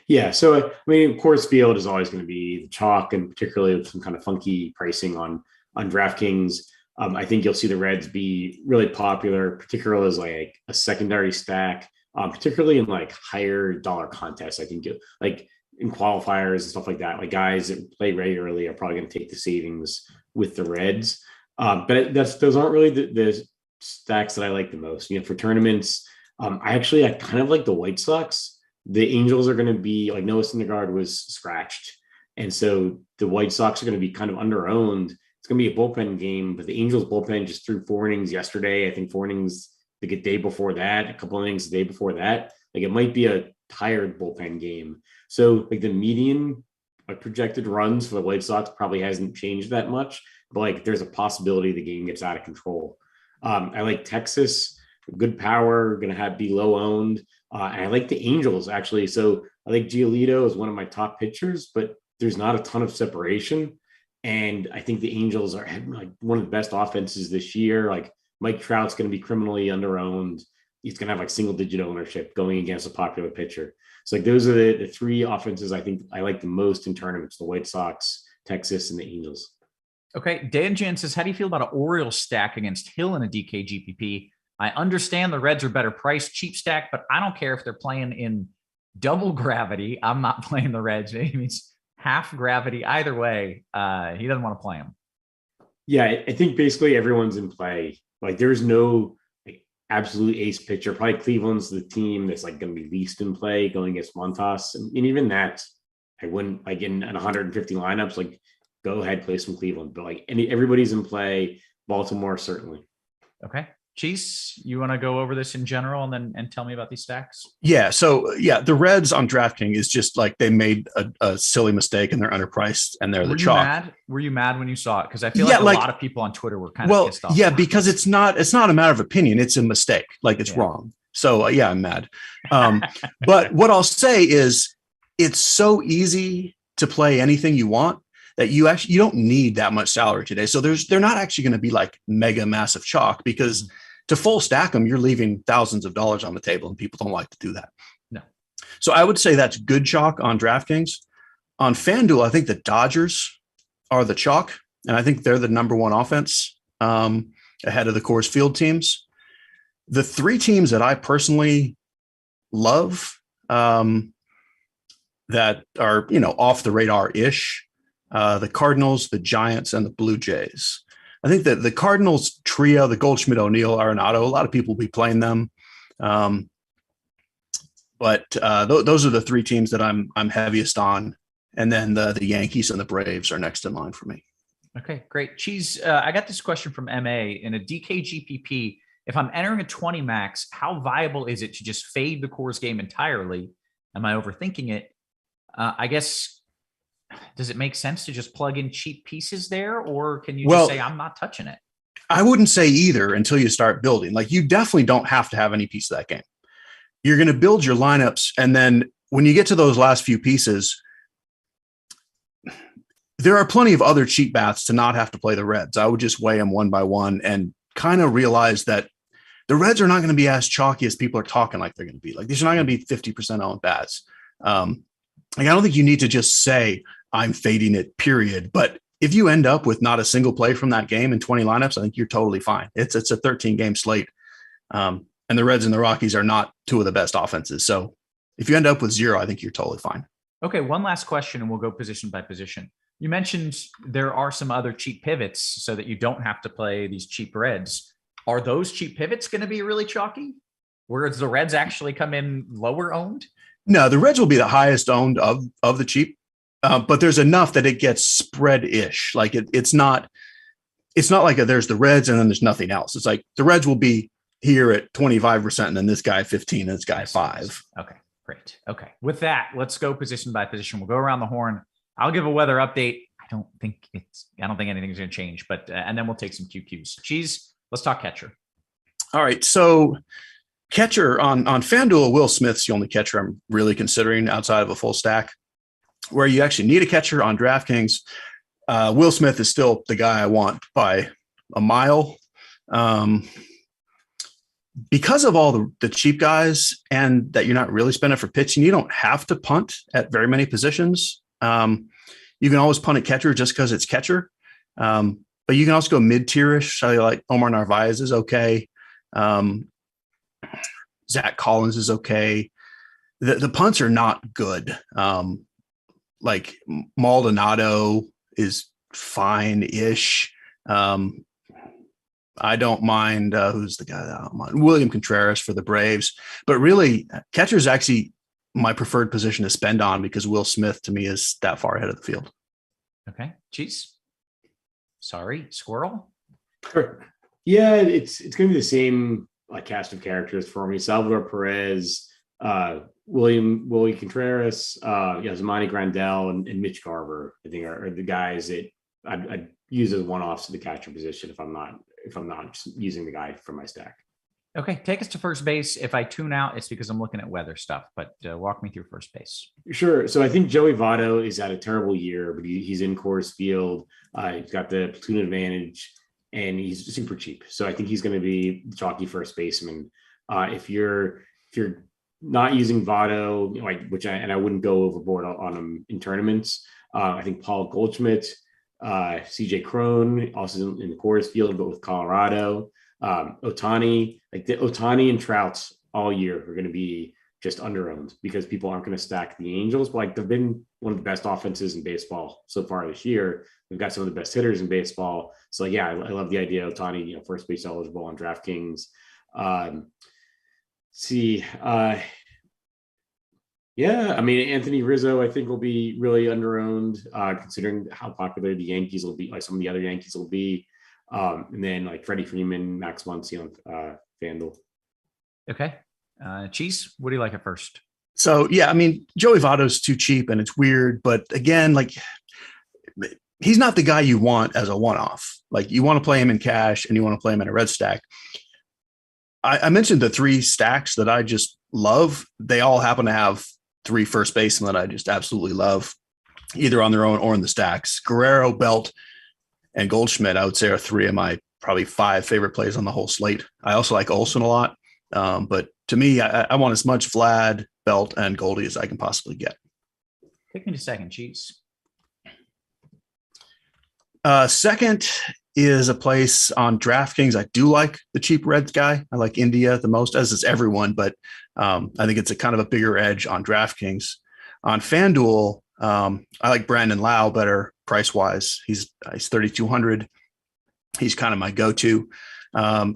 Yeah. So, I mean, Coors Field is always going to be the chalk, and particularly with some kind of funky pricing on DraftKings. I think you'll see the Reds be really popular, particularly as like a secondary stack, particularly in like higher dollar contests. I think like in qualifiers and stuff like that, like guys that play regularly are probably going to take the savings with the Reds. But those aren't really the stacks that I like the most. For tournaments, I kind of like the White Sox. The Angels are going to be like Noah Syndergaard was scratched. And so the White Sox are going to be kind of under-owned. It's going to be a bullpen game, but the Angels bullpen just threw 4 innings yesterday. I think 4 innings the day before that, a couple innings the day before that. Like, it might be a tired bullpen game. So like the median projected runs for the White Sox probably hasn't changed that much, but like there's a possibility the game gets out of control. I like Texas, good power, going to be low owned. And I like the Angels actually. So I think Giolito is one of my top pitchers, but there's not a ton of separation. And I think the Angels are like one of the best offenses this year. Like Mike Trout's going to be criminally under-owned. He's going to have like single-digit ownership going against a popular pitcher. So like those are the 3 offenses I think I like the most in tournaments: the White Sox, Texas, and the Angels. Okay. Dan Jan says, how do you feel about an Orioles stack against Hill in a DK GPP? I understand the Reds are better priced, cheap stack, but I don't care if they're playing in double gravity. I'm not playing the Reds. It means half gravity. Either way, he doesn't want to play them. Yeah, I think basically everyone's in play. Like there's no like absolute ace pitcher. Probably Cleveland's the team that's like going to be least in play going against Montas. And even that, I wouldn't like in 150 lineups, like go ahead, play some Cleveland. But like everybody's in play. Baltimore, certainly. Okay. Cheese, you want to go over this in general and tell me about these stacks? Yeah. So yeah, the Reds on DraftKings is just like they made a silly mistake and they're underpriced and they're the chalk. Were you mad when you saw it? Because I feel like a lot of people on Twitter were kind of pissed off. Yeah, because it's not a matter of opinion. It's a mistake. Like it's wrong. So yeah, I'm mad. But what I'll say is it's so easy to play anything you want that you don't need that much salary today. So they're not actually going to be like mega massive chalk because to full stack them, you're leaving thousands of dollars on the table and people don't like to do that. No. So I would say that's good chalk on DraftKings. On FanDuel, I think the Dodgers are the chalk, and I think they're the number 1 offense ahead of the Coors Field teams. The 3 teams that I personally love that are, off the radar-ish, the Cardinals, the Giants, and the Blue Jays. I think that the Cardinals trio, the Goldschmidt, O'Neill, Arenado, a lot of people will be playing them. But those are the 3 teams that I'm heaviest on. And then the Yankees and the Braves are next in line for me. Okay, great. Cheese, I got this question from MA. In a DK GPP, if I'm entering a 20 max, how viable is it to just fade the Coors game entirely? Am I overthinking it? I guess, does it make sense to just plug in cheap pieces there? Or can you just say, I'm not touching it? I wouldn't say either until you start building. Like you definitely don't have to have any piece of that game. You're going to build your lineups. And then when you get to those last few pieces, there are plenty of other cheap bats to not have to play the Reds. I would just weigh them one by one and kind of realize that the Reds are not going to be as chalky as people are talking like they're going to be. Like these are not going to be 50% owned bats. I don't think you need to just say I'm fading it, period. But if you end up with not a single play from that game in 20 lineups, I think you're totally fine. It's a 13 game slate. And the Reds and the Rockies are not 2 of the best offenses. So if you end up with 0, I think you're totally fine. Okay. One last question and we'll go position by position. You mentioned there are some other cheap pivots so that you don't have to play these cheap Reds. Are those cheap pivots going to be really chalky? Whereas the Reds actually come in lower owned? No, the Reds will be the highest owned of the cheap, but there's enough that it gets spread-ish. Like it's not like there's the Reds and then there's nothing else. It's like the Reds will be here at 25% and then this guy 15 and this guy 5. Okay, great. Okay. With that, let's go position by position. We'll go around the horn. I'll give a weather update. I don't think anything's going to change, but and then we'll take some QQs. Cheese, let's talk catcher. All right. So catcher on FanDuel, Will Smith's the only catcher I'm really considering outside of a full stack. Where you actually need a catcher on DraftKings, Will Smith is still the guy I want by a mile. Because of all the cheap guys and that you're not really spending for pitching, you don't have to punt at very many positions. You can always punt at catcher just because it's catcher. But you can also go mid-tierish. So like Omar Narvaez is okay. Zach Collins is okay. The punts are not good. Like Maldonado is fine-ish. I don't mind who's the guy that I don't mind. William Contreras for the Braves. But really, catcher is actually my preferred position to spend on because Will Smith to me is that far ahead of the field. Okay. Cheese. Sorry, Squirrel. Sure. Yeah, it's going to be the same cast of characters for me. Salvador Perez, Willie Contreras, Zamani Grandel, and Mitch Garver. I think are the guys that I'd use as one-offs to the catcher position if I'm not using the guy from my stack. Okay, take us to first base. If I tune out, it's because I'm looking at weather stuff. But walk me through first base. Sure. So I think Joey Votto is at a terrible year, but he's in Coors Field. He's got the platoon advantage, and he's super cheap. So I think he's going to be the chalky first baseman. If you're not using Votto, I wouldn't go overboard on him in tournaments. I think Paul Goldschmidt, CJ Cron, also in the Coors Field, but with Colorado. Ohtani, the Ohtani and Trouts all year are going to be just underowned because people aren't going to stack the Angels. But they've been one of the best offenses in baseball so far this year. We've got some of the best hitters in baseball. So I love the idea of Ohtani, first base eligible on DraftKings. Anthony Rizzo, I think will be really underowned, considering how popular the Yankees will be, some of the other Yankees will be. And then Freddie Freeman, Max Muncy on Fanduel. Okay. Cheese, what do you like at first? So, Joey Votto's too cheap and it's weird. But again, he's not the guy you want as a one-off. You want to play him in cash and you want to play him in a red stack. I mentioned the 3 stacks that I just love. They all happen to have 3 first basemen that I just absolutely love, either on their own or in the stacks. Guerrero, Belt, and Goldschmidt, I would say, are 3 of my probably 5 favorite plays on the whole slate. I also like Olsen a lot. But to me, I want as much Vlad, Belt, and Goldie as I can possibly get. Take me to second, Cheese. Second is a place on DraftKings. I do like the cheap Reds guy. I like India the most, as is everyone, but I think it's a kind of a bigger edge on DraftKings. On FanDuel, I like Brandon Lau better price-wise. He's 3,200. He's kind of my go-to.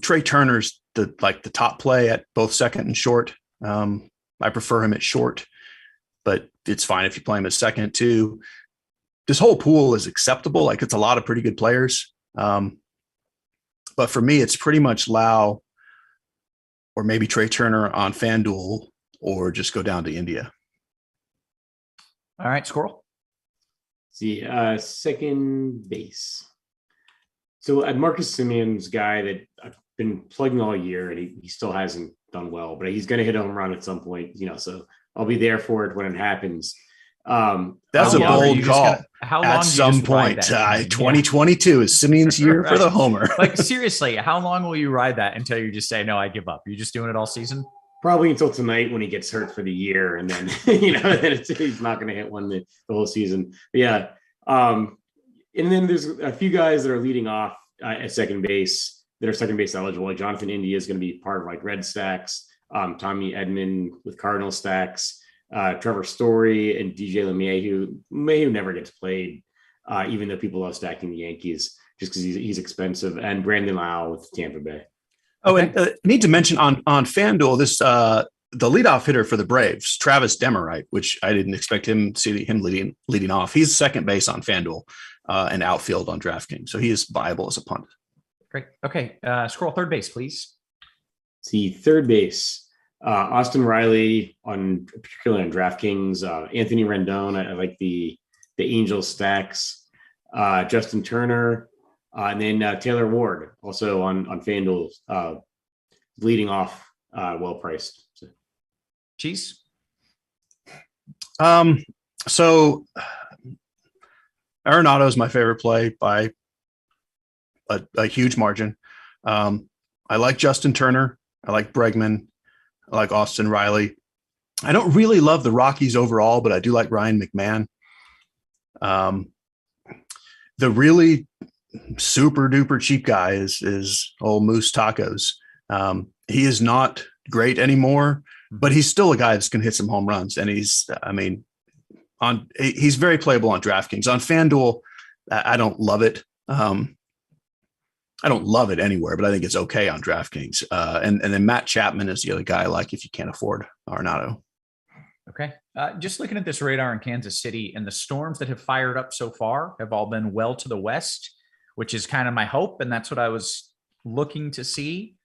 Trey Turner's the top play at both second and short. I prefer him at short, but it's fine if you play him at second too. This whole pool is acceptable. It's a lot of pretty good players. But for me, it's pretty much Lau or maybe Trey Turner on FanDuel, or just go down to India. All right, Squirrel. Second base. So Marcus Simeon's guy that I've been plugging all year, and he still hasn't done well, but he's going to hit a home run at some point, so I'll be there for it when it happens. That's a bold call. How long at some point, 2022 is Simeon's year for the homer. Seriously, how long will you ride that until you just say, no, I give up? You're just doing it all season? Probably until tonight when he gets hurt for the year, and then he's not going to hit one the whole season. But yeah, and then there's a few guys that are leading off at second base that are second base eligible. Jonathan India is going to be part of Red stacks. Tommy Edman with Cardinal stacks. Trevor Story and DJ LeMahieu. LeMahieu never gets played, even though people love stacking the Yankees just because he's expensive. And Brandon Lau with Tampa Bay. Oh, and I need to mention on FanDuel, this the leadoff hitter for the Braves, Travis Demerite, which I didn't expect him leading off. He's second base on FanDuel and outfield on DraftKings, so he is viable as a punt. Great. Okay, Squirrel, third base, please. See, third base. Austin Riley particularly on DraftKings. Anthony Rendon. I like the Angels stacks. Justin Turner. And then Taylor Ward also on FanDuel, leading off, well priced. Cheese. So Arenado is my favorite play by a huge margin. I like Justin Turner. I like Bregman. I like Austin Riley. I don't really love the Rockies overall, but I do like Ryan McMahon. The really super duper cheap guy is old Moose Tacos. He is not great anymore, but he's still a guy that's going to hit some home runs. And he's very playable on DraftKings. On FanDuel, I don't love it. I don't love it anywhere, but I think it's okay on DraftKings. And then Matt Chapman is the other guy I like if you can't afford Arenado. Okay. Just looking at this radar in Kansas City, and the storms that have fired up so far have all been well to the west, which is kind of my hope. And that's what I was looking to see.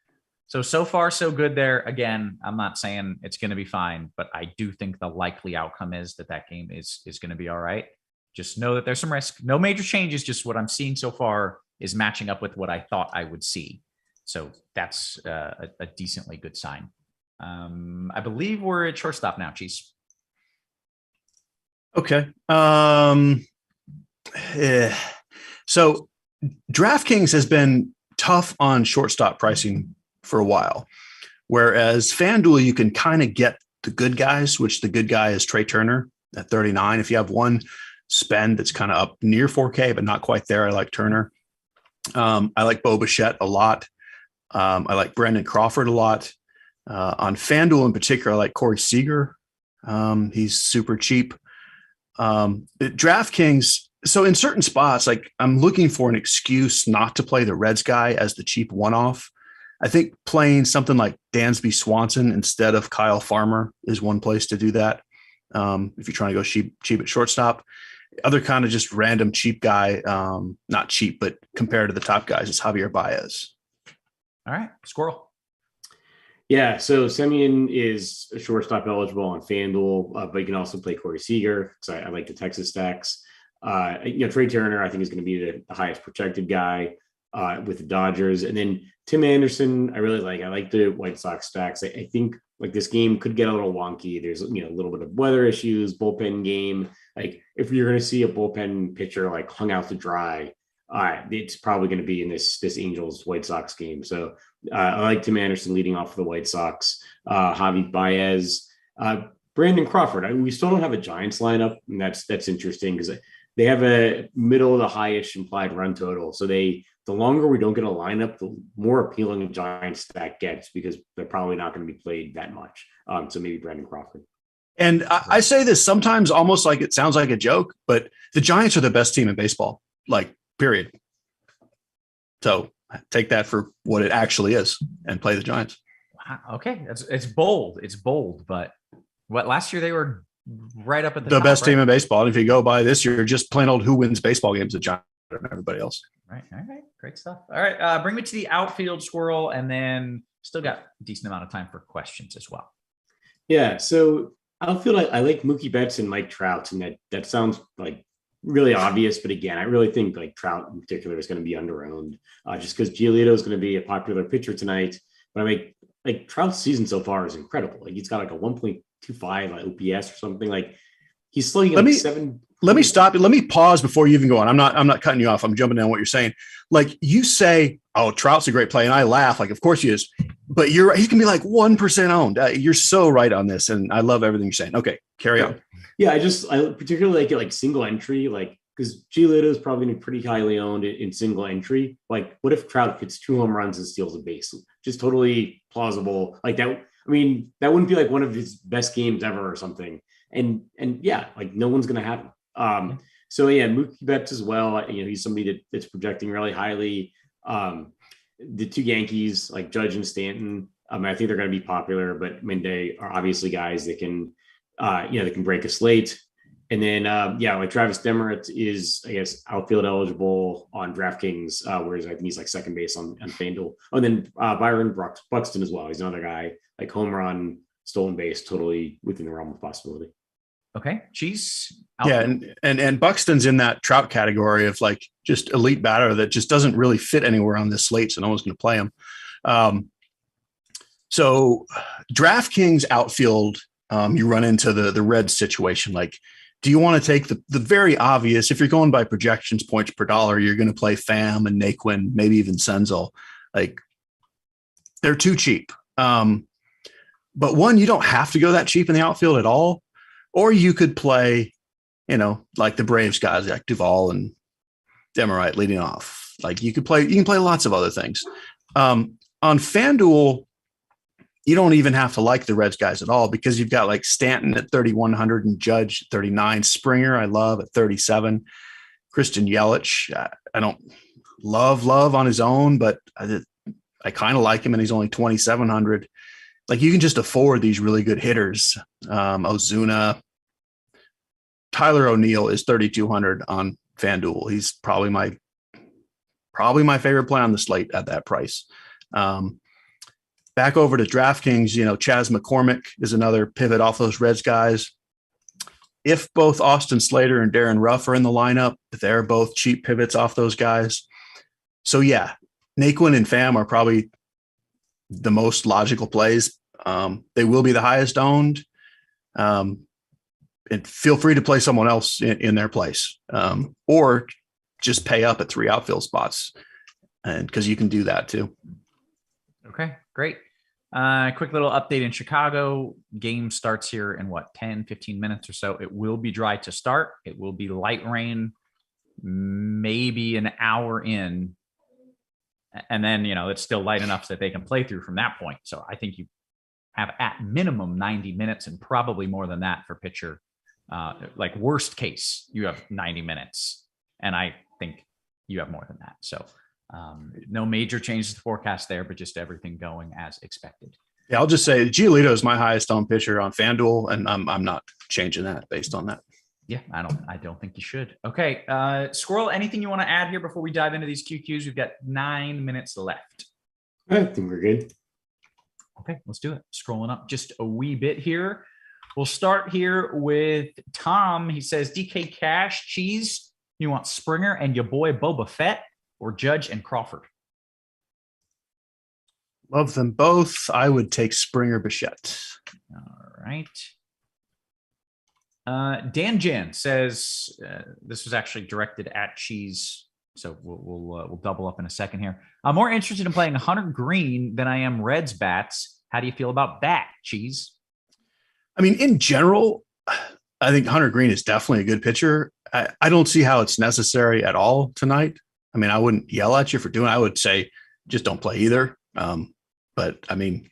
So far, so good there. Again, I'm not saying it's going to be fine, but I do think the likely outcome is that game is going to be all right. Just know that there's some risk. No major changes. Just what I'm seeing so far is matching up with what I thought I would see. So that's a decently good sign. I believe we're at shortstop now, Cheese. Okay. So DraftKings has been tough on shortstop pricing for a while, whereas FanDuel, you can kind of get the good guys, which the good guy is Trey Turner at 39. If you have one spend that's kind of up near 4K, but not quite there, I like Turner. I like Bo Bichette a lot. I like Brandon Crawford a lot. On FanDuel in particular, I like Corey Seager. He's super cheap. DraftKings, so in certain spots, like I'm looking for an excuse not to play the Reds guy as the cheap one-off. I think playing something like Dansby Swanson instead of Kyle Farmer is one place to do that. If you're trying to go cheap at shortstop. Other kind of just random cheap guy, not cheap, but compared to the top guys, is Javier Baez. All right, Squirrel. Yeah, so Semien is a shortstop eligible on FanDuel, but you can also play Corey Seager because I like the Texas stacks. Trey Turner, I think, is going to be the highest protected guy with the Dodgers. And then Tim Anderson, I really like. I like the White Sox stacks. I think like this game could get a little wonky. There's a little bit of weather issues, bullpen game. Like if you're going to see a bullpen pitcher like hung out to dry, it's probably going to be in this Angels White Sox game. So I like Tim Anderson leading off for the White Sox. Javi Baez, Brandon Crawford. We still don't have a Giants lineup, and that's interesting because they have a middle to highish implied run total. So the longer we don't get a lineup, the more appealing a Giants stack gets because they're probably not going to be played that much. So maybe Brandon Crawford. And I say this sometimes almost like it sounds like a joke, but the Giants are the best team in baseball, like period. So take that for what it actually is and play the Giants. Wow. Okay. It's bold. It's bold, but last year they were right up at the top, best team in baseball. And if you go by this year, just plain old who wins baseball games, the Giants and everybody else. Right. All right. Great stuff. All right. Bring me to the outfield, Squirrel, and then still got a decent amount of time for questions as well. Yeah. So outfield, I like Mookie Betts and Mike Trout, and that sounds like really obvious, but again, I really think like Trout in particular is going to be under-owned just because Giolito is going to be a popular pitcher tonight. But I mean, like Trout's season so far is incredible. Like he's got like a 1.25 OPS or something. Like he's slugging like 7. Let me stop you. Let me pause before you even go on. I'm not cutting you off. I'm jumping down what you're saying. Like you say, oh, Trout's a great play. And I laugh like, of course he is, but he's going to be like 1% owned. You're so right on this. And I love everything you're saying. Okay. Carry on. Yeah. I particularly like it like single entry, like because Giolito is probably going to be pretty highly owned in single entry. Like what if Trout hits 2 home runs and steals a base? Just totally plausible. Like that. I mean, that wouldn't be like one of his best games ever or something. And yeah, like no one's going to have him. So yeah, Mookie Betts as well. He's somebody that's projecting really highly. The 2 Yankees, like Judge and Stanton, I think they're going to be popular, but I mean, they are obviously guys that can, they can break a slate. And then, like Travis Demeritte is, I guess, outfield eligible on DraftKings, whereas I think he's like second base on FanDuel. Oh, and then Byron Buxton as well. He's another guy like home run, stolen base, totally within the realm of possibility. Okay. Cheese. Yeah. And Buxton's in that Trout category of like just elite batter that just doesn't really fit anywhere on this slate. So no one's going to play him. So DraftKings outfield, you run into the Reds situation. Like, do you want to take the very obvious, if you're going by projections, points per dollar, you're going to play Pham and Naquin, maybe even Senzel. Like they're too cheap. But one, you don't have to go that cheap in the outfield at all. Or you could play, like the Braves guys like Duvall and Demeritte leading off. Like you can play lots of other things. On FanDuel, you don't even have to like the Reds guys at all because you've got like Stanton at 3,100 and Judge 39. Springer, I love at 37. Christian Yelich, I don't love on his own, but I kind of like him and he's only 2,700. like you can just afford these really good hitters. Ozuna, Tyler O'Neill is 3,200 on FanDuel. He's probably my favorite play on the slate at that price. Back over to DraftKings, Chas McCormick is another pivot off those Reds guys. If both Austin Slater and Darren Ruff are in the lineup, they're both cheap pivots off those guys. So yeah, Naquin and Pham are probably the most logical plays. They will be the highest owned. And feel free to play someone else in their place, or just pay up at 3 outfield spots, and because you can do that too. Okay, great. Quick little update in Chicago. Game starts here in 10, 15 minutes or so. It will be dry to start. It will be light rain, maybe an hour in. And then, it's still light enough that they can play through from that point. So I think you have at minimum 90 minutes and probably more than that for pitcher. Like worst case, you have 90 minutes. And I think you have more than that. So no major changes to forecast there, but just everything going as expected. Yeah, I'll just say Giolito is my highest owned pitcher on FanDuel, and I'm not changing that based on that. Yeah, I don't think you should. Okay, Squirrel, anything you want to add here before we dive into these QQs? We've got 9 minutes left. I think we're good. Okay, let's do it. Scrolling up just a wee bit here. We'll start here with Tom. He says, DK Cash, Cheese, you want Springer and your boy Boba Fett, or Judge and Crawford? Love them both. I would take Springer Bichette. All right. Dan Jan says, this was actually directed at Cheese, so we'll double up in a second here. I'm more interested in playing Hunter Green than I am Reds bats. How do you feel about that, Cheese? I mean, in general, I think Hunter Green is definitely a good pitcher. I don't see how it's necessary at all tonight. I mean, I wouldn't yell at you for doing it. I would say just don't play either. But I mean,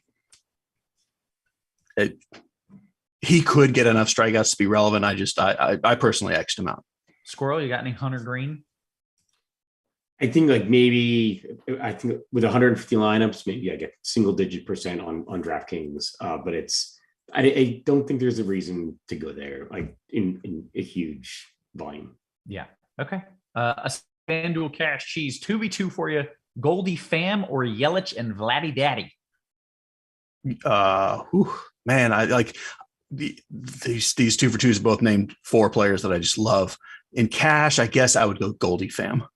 he could get enough strikeouts to be relevant. I personally X'd him out. Squirrel, you got any Hunter Green? I think with 150 lineups, maybe I get single-digit % on DraftKings. But I don't think there's a reason to go there, like in a huge volume. Yeah. Okay. A FanDuel Cash Cheese 2v2 for you. Goldie Pham or Yelich and Vladdy Daddy? Man, I like these 2 for 2s both named 4 players that I just love. In cash, I guess I would go Goldie Pham.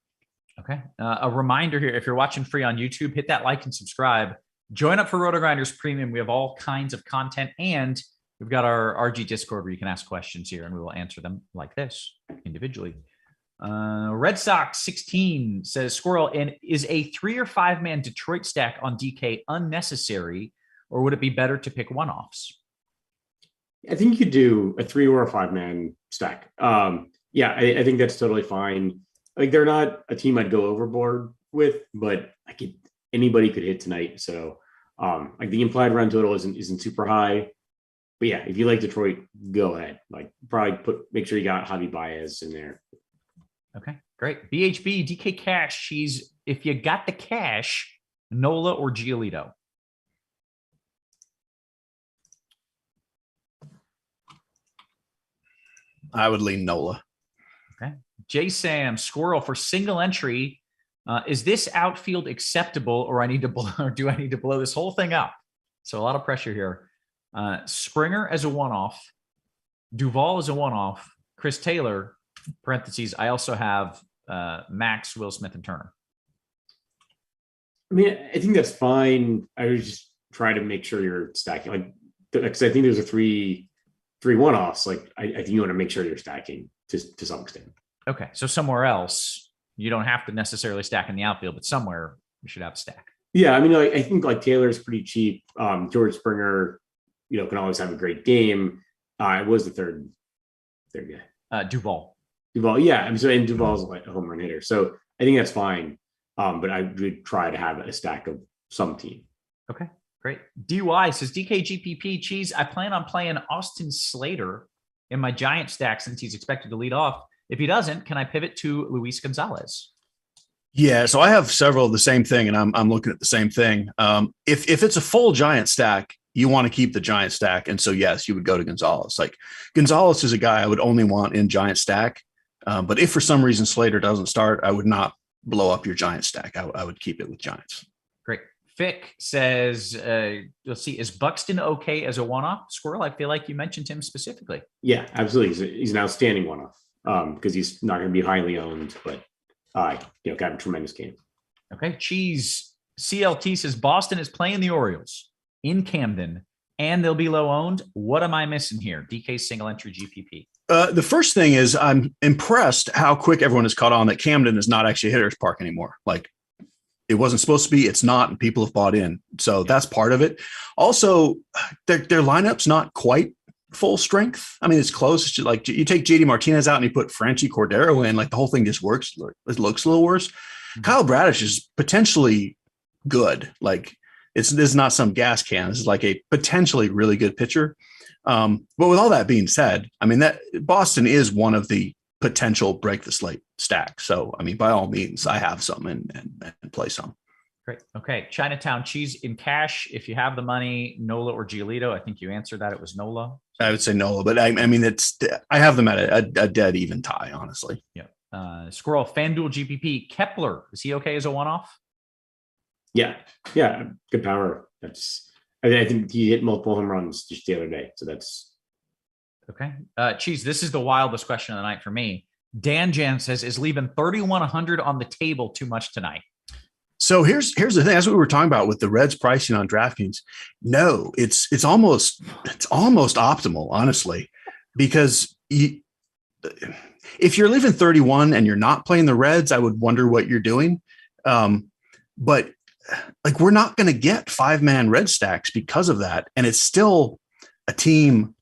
Okay. A reminder here, if you're watching free on YouTube, hit that like and subscribe. Join up for Rotogrinders Premium. We have all kinds of content, and we've got our RG Discord where you can ask questions here, and we will answer them like this individually. Red Sox 16 says, Squirrel, and is a 3 or 5 man Detroit stack on DK unnecessary, or would it be better to pick one-offs? I think you could do a 3 or a 5 man stack. Yeah, I think that's totally fine. Like, they're not a team I'd go overboard with, but anybody could hit tonight. So like the implied run total isn't super high. But yeah, if you like Detroit, go ahead. Like, probably make sure you got Javi Baez in there. Okay, great. BHB, DK Cash, if you got the cash, Nola or Giolito? I would lean Nola. Okay. J Sam, Squirrel for single entry. Is this outfield acceptable, or do I need to blow this whole thing up? So a lot of pressure here. Springer as a one-off, Duvall as a one-off, Chris Taylor, parentheses, I also have Max, Will Smith, and Turner. I mean, I think that's fine. I would just try to make sure you're stacking, because I think there's a three one-offs. Like, I think you want to make sure you're stacking to some extent. Okay, so somewhere else, you don't have to necessarily stack in the outfield, but somewhere you should have a stack. Yeah, I mean, I think like Taylor's pretty cheap. George Springer, can always have a great game. It was the third guy. Duvall, yeah. I mean, and Duvall's like a home run hitter, so I think that's fine. But I would try to have a stack of some team. Okay, great. DY says, DKGPP Cheese, I plan on playing Austin Slater in my giant stack since he's expected to lead off. If he doesn't, can I pivot to Luis Gonzalez? Yeah, so I have several of the same thing, and I'm looking at the same thing. If it's a full giant stack, you want to keep the giant stack. And so, yes, you would go to Gonzalez. Like Gonzalez is a guy I would only want in giant stack. But if for some reason Slater doesn't start, I would not blow up your giant stack. I would keep it with giants. Great. Fick says, let's see, is Buxton okay as a one-off? Squirrel, I feel like you mentioned him specifically. Yeah, absolutely. He's an outstanding one-off because he's not going to be highly owned, but got a tremendous game. Okay. Cheese CLT says Boston is playing the Orioles in Camden and they'll be low owned. What am I missing here? DK single entry GPP. The first thing is I'm impressed how quick everyone has caught on that Camden is not actually a hitter's park anymore. Like it wasn't supposed to be, it's not, and people have bought in. So that's part of it. Also, their lineup's not quite full strength. I mean, it's close. It's just like you take JD Martinez out and you put Franchi Cordero in, like the whole thing just works. It looks a little worse. Mm-hmm. Kyle Bradish is potentially good. Like this is not some gas can. This is like a potentially really good pitcher. But with all that being said, I mean, that Boston is one of the potential break the slate stack. So, I mean, by all means, I have some and play some. Great. Okay. Chinatown Cheese in cash. If you have the money, Nola or Giolito. I think you answered that. It was Nola. I would say Nola, but I mean, I have them at a dead even tie, honestly. Yeah. Squirrel FanDuel GPP Kepler. Is he okay as a one-off? Yeah. Good power. I think he hit multiple home runs just the other day. So that's okay. Cheese, this is the wildest question of the night for me. Dan Jan says, is leaving 3,100 on the table too much tonight? So here's the thing. That's what we were talking about with the Reds pricing on DraftKings. No, it's almost optimal, honestly, because if you're leaving 31 and you're not playing the Reds, I would wonder what you're doing. But like we're not going to get 5-man red stacks because of that. And it's still a team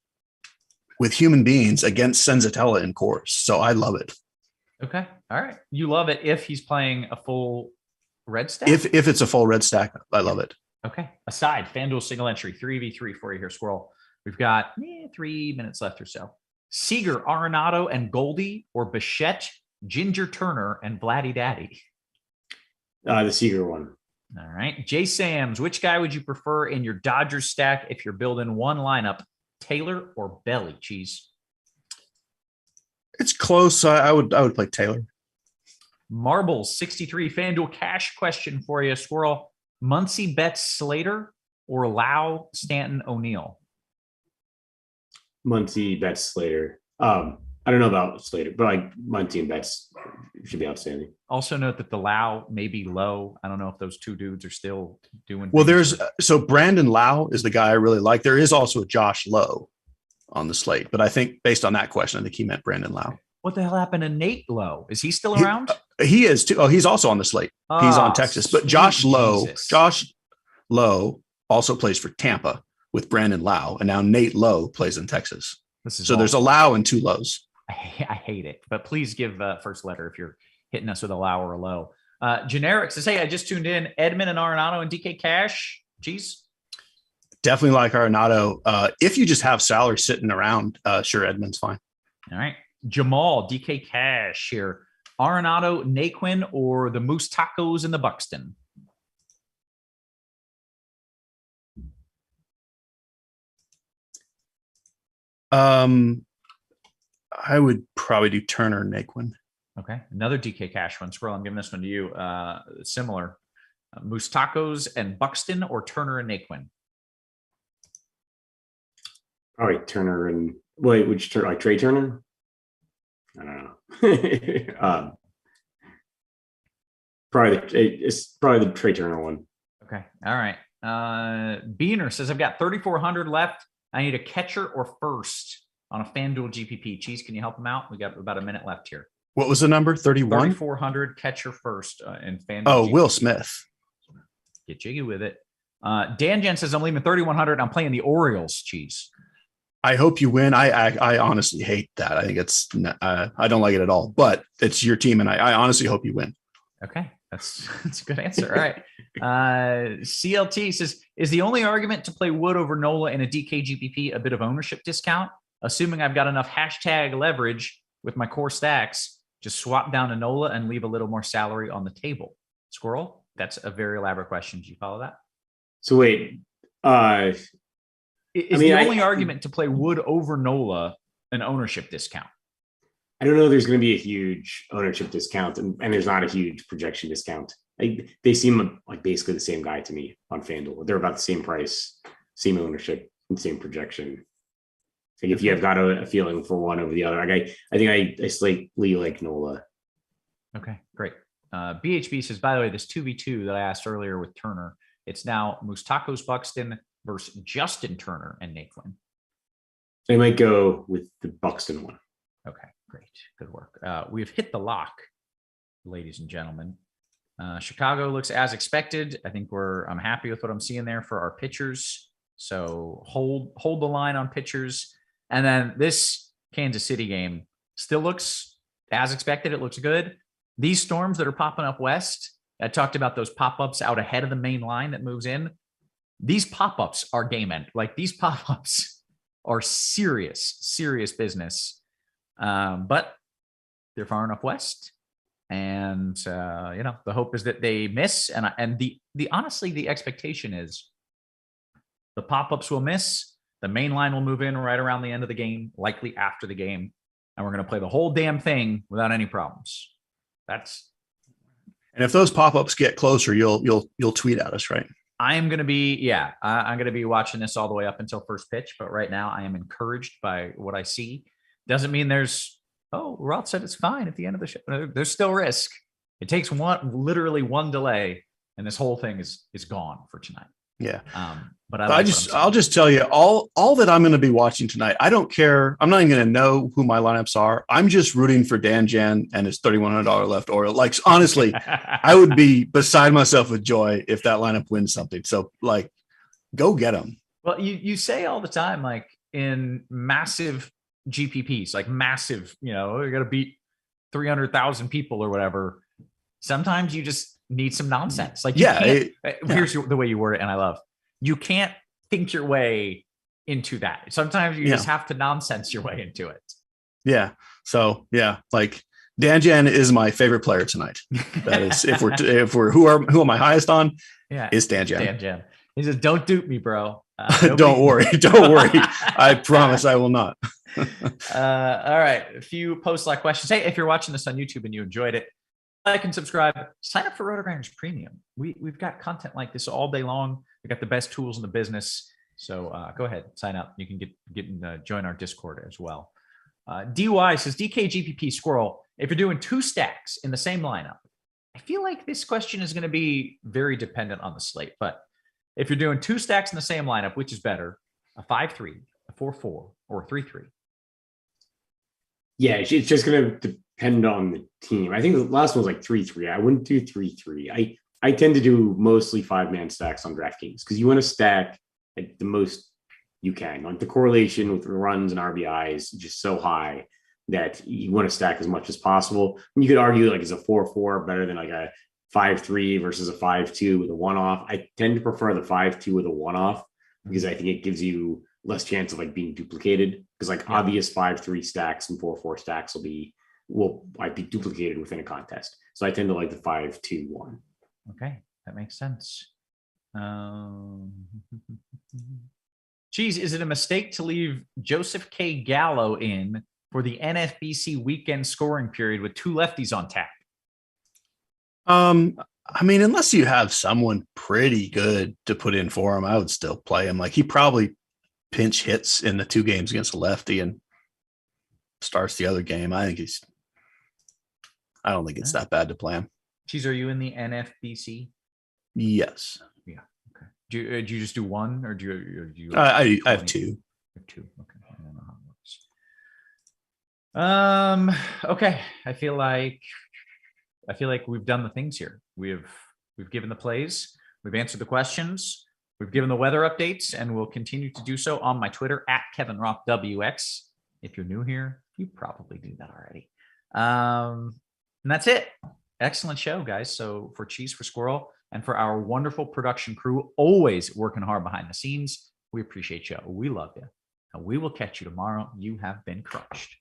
with human beings against Senzatella in course. So I love it. Okay. All right. You love it if he's playing a full red stack? If it's a full red stack, I love it. Okay. Aside, FanDuel single entry, 3v3 for you here, Squirrel. We've got 3 minutes left or so. Seager, Arenado, and Goldie, or Bichette, Ginger Turner, and Vladdy Daddy? The Seager one. All right. Jay Sams, which guy would you prefer in your Dodgers stack if you're building one lineup, Taylor or Belly? Cheese. It's close. I would play Taylor. Marbles 63 FanDuel cash question for you, Squirrel. Muncy bets Slater or Lau, Stanton, O'Neill? Muncy bets Slater. I don't know about Slater, but like Muncy and bets should be outstanding. Also note that the Lau may be low. I don't know if those two dudes are still doing. Well, so Brandon Lau is the guy I really like. There is also a Josh Lowe on the slate, but I think based on that question, I think he meant Brandon Lau. What the hell happened to Nate Lowe? Is he still around? He is too. Oh, he's also on the slate. He's on Texas, but Josh Lowe also plays for Tampa with Brandon Lau, and now Nate Lowe plays in Texas. So there's a Lau and two Lows. I hate it, but please give first letter if you're hitting us with a Lau or a Low. Generic says, hey, I just tuned in. Edmund and Arenado and DK Cash. Jeez. Definitely like Arenado. If you just have salary sitting around, sure, Edmund's fine. All right. Jamal, DK Cash here. Arenado, Naquin, or the Moose Tacos in the Buxton? I would probably do Turner and Naquin. Okay. Another DK Cash one. Squirrel, I'm giving this one to you. Similar. Moose Tacos and Buxton or Turner and Naquin? All right. Turner and wait, which Turner? Like Trey Turner? I don't know. It's probably the Trey Turner one. Okay. All right. Beaner says, I've got 3,400 left. I need a catcher or first on a FanDuel GPP. Cheese, can you help him out? We got about a minute left here. What was the number? 31? 3,400 catcher first in FanDuel. Oh, GPP. Will Smith. Get jiggy with it. Dan Jen says, I'm leaving 3,100. I'm playing the Orioles. Cheese. I hope you win. I honestly hate that. I think it's I don't like it at all, but it's your team. And I honestly hope you win. Okay. That's a good answer. All right. CLT says, is the only argument to play Wood over Nola in a DK GPP a bit of ownership discount? Assuming I've got enough hashtag leverage with my core stacks, just swap down to Nola and leave a little more salary on the table. Squirrel, that's a very elaborate question. Do you follow that? So wait, Is the only argument to play Wood over Nola an ownership discount? I don't know. There's going to be a huge ownership discount, and there's not a huge projection discount. They seem like basically the same guy to me on FanDuel. They're about the same price, same ownership, and same projection. Like if you have got a feeling for one over the other, I think I slightly like Nola. Okay, great. BHB says, by the way, this 2v2 that I asked earlier with Turner, it's now Moustakas Buxton versus Justin Turner and Nate Flynn. I might go with the Buxton one. Okay, great. Good work. We've hit the lock, ladies and gentlemen. Chicago looks as expected. I think I'm happy with what I'm seeing there for our pitchers. So hold the line on pitchers. And then this Kansas City game still looks as expected. It looks good. These storms that are popping up west, I talked about those pop-ups out ahead of the main line that moves in. These pop-ups are game end. Like these pop-ups are serious business. But they're far enough west. And, the hope is that they miss. And the honestly, the expectation is the pop-ups will miss. The main line will move in right around the end of the game, likely after the game. And we're going to play the whole damn thing without any problems. And if those pop-ups get closer, you'll tweet at us, right? I'm going to be, I'm going to be watching this all the way up until first pitch. But right now I am encouraged by what I see. Doesn't mean Roth said it's fine at the end of the show. There's still risk. It takes literally one delay, and this whole thing is gone for tonight. Yeah. But I'll just tell you all that I'm going to be watching tonight. I don't care. I'm not even going to know who my lineups are. I'm just rooting for Dan Jan and his $3,100 left Oriole. Like, honestly, I would be beside myself with joy if that lineup wins something. So like, go get them. Well, you say all the time, like in massive GPPs, like massive, you got to beat 300,000 people or whatever. Sometimes you just need some nonsense. Like, here's the way you word it. And I love, you can't think your way into that. Sometimes you just have to nonsense your way into it. Yeah. So like Dan Jan is my favorite player tonight. That is, if we're who am I highest on? Yeah. It's Dan Jan. Dan Jan. He says, don't dupe me, bro. Don't worry. I promise I will not. All right. A few post-like questions. Hey, if you're watching this on YouTube and you enjoyed it, like and subscribe. Sign up for Rotogrinders Premium. We've got content like this all day long. We got the best tools in the business. So go ahead, sign up. You can get and join our Discord as well. DY says, DKGPP Squirrel, if you're doing 2 stacks in the same lineup, I feel like this question is going to be very dependent on the slate. But if you're doing 2 stacks in the same lineup, which is better, a 5-3, a 4-4, or a 3-3? Yeah, it's just going to depend on the team. I think the last one was like 3-3. I wouldn't do 3-3. I tend to do mostly 5-man stacks on DraftKings because you want to stack like the most you can. Like the correlation with runs and RBIs is just so high that you want to stack as much as possible. And you could argue like is a 4-4 better than like a 5-3 versus a 5-2 with a one-off. I tend to prefer the 5-2 with a one-off because I think it gives you less chance of like being duplicated because like obvious 5-3 stacks and 4-4 stacks might be duplicated within a contest. So I tend to like the 5-2-1. Okay, that makes sense. Geez, is it a mistake to leave Joseph K. Gallo in for the NFBC weekend scoring period with 2 lefties on tap? I mean, unless you have someone pretty good to put in for him, I would still play him. Like he probably pinch hits in the 2 games against a lefty and starts the other game. I don't think it's that bad to play him. Geez, are you in the NFBC? Yes. Yeah. Okay. Do you just do 1 or do you? I have 2. You have 2. Okay. I don't know how it works. Okay. I feel like we've done the things here. We've given the plays. We've answered the questions. We've given the weather updates, and we'll continue to do so on my Twitter at KevinRothWx. If you're new here, you probably do that already. And that's it. Excellent show, guys. So for Cheese, for Squirrel, and for our wonderful production crew, always working hard behind the scenes, we appreciate you. We love you. And we will catch you tomorrow. You have been crushed.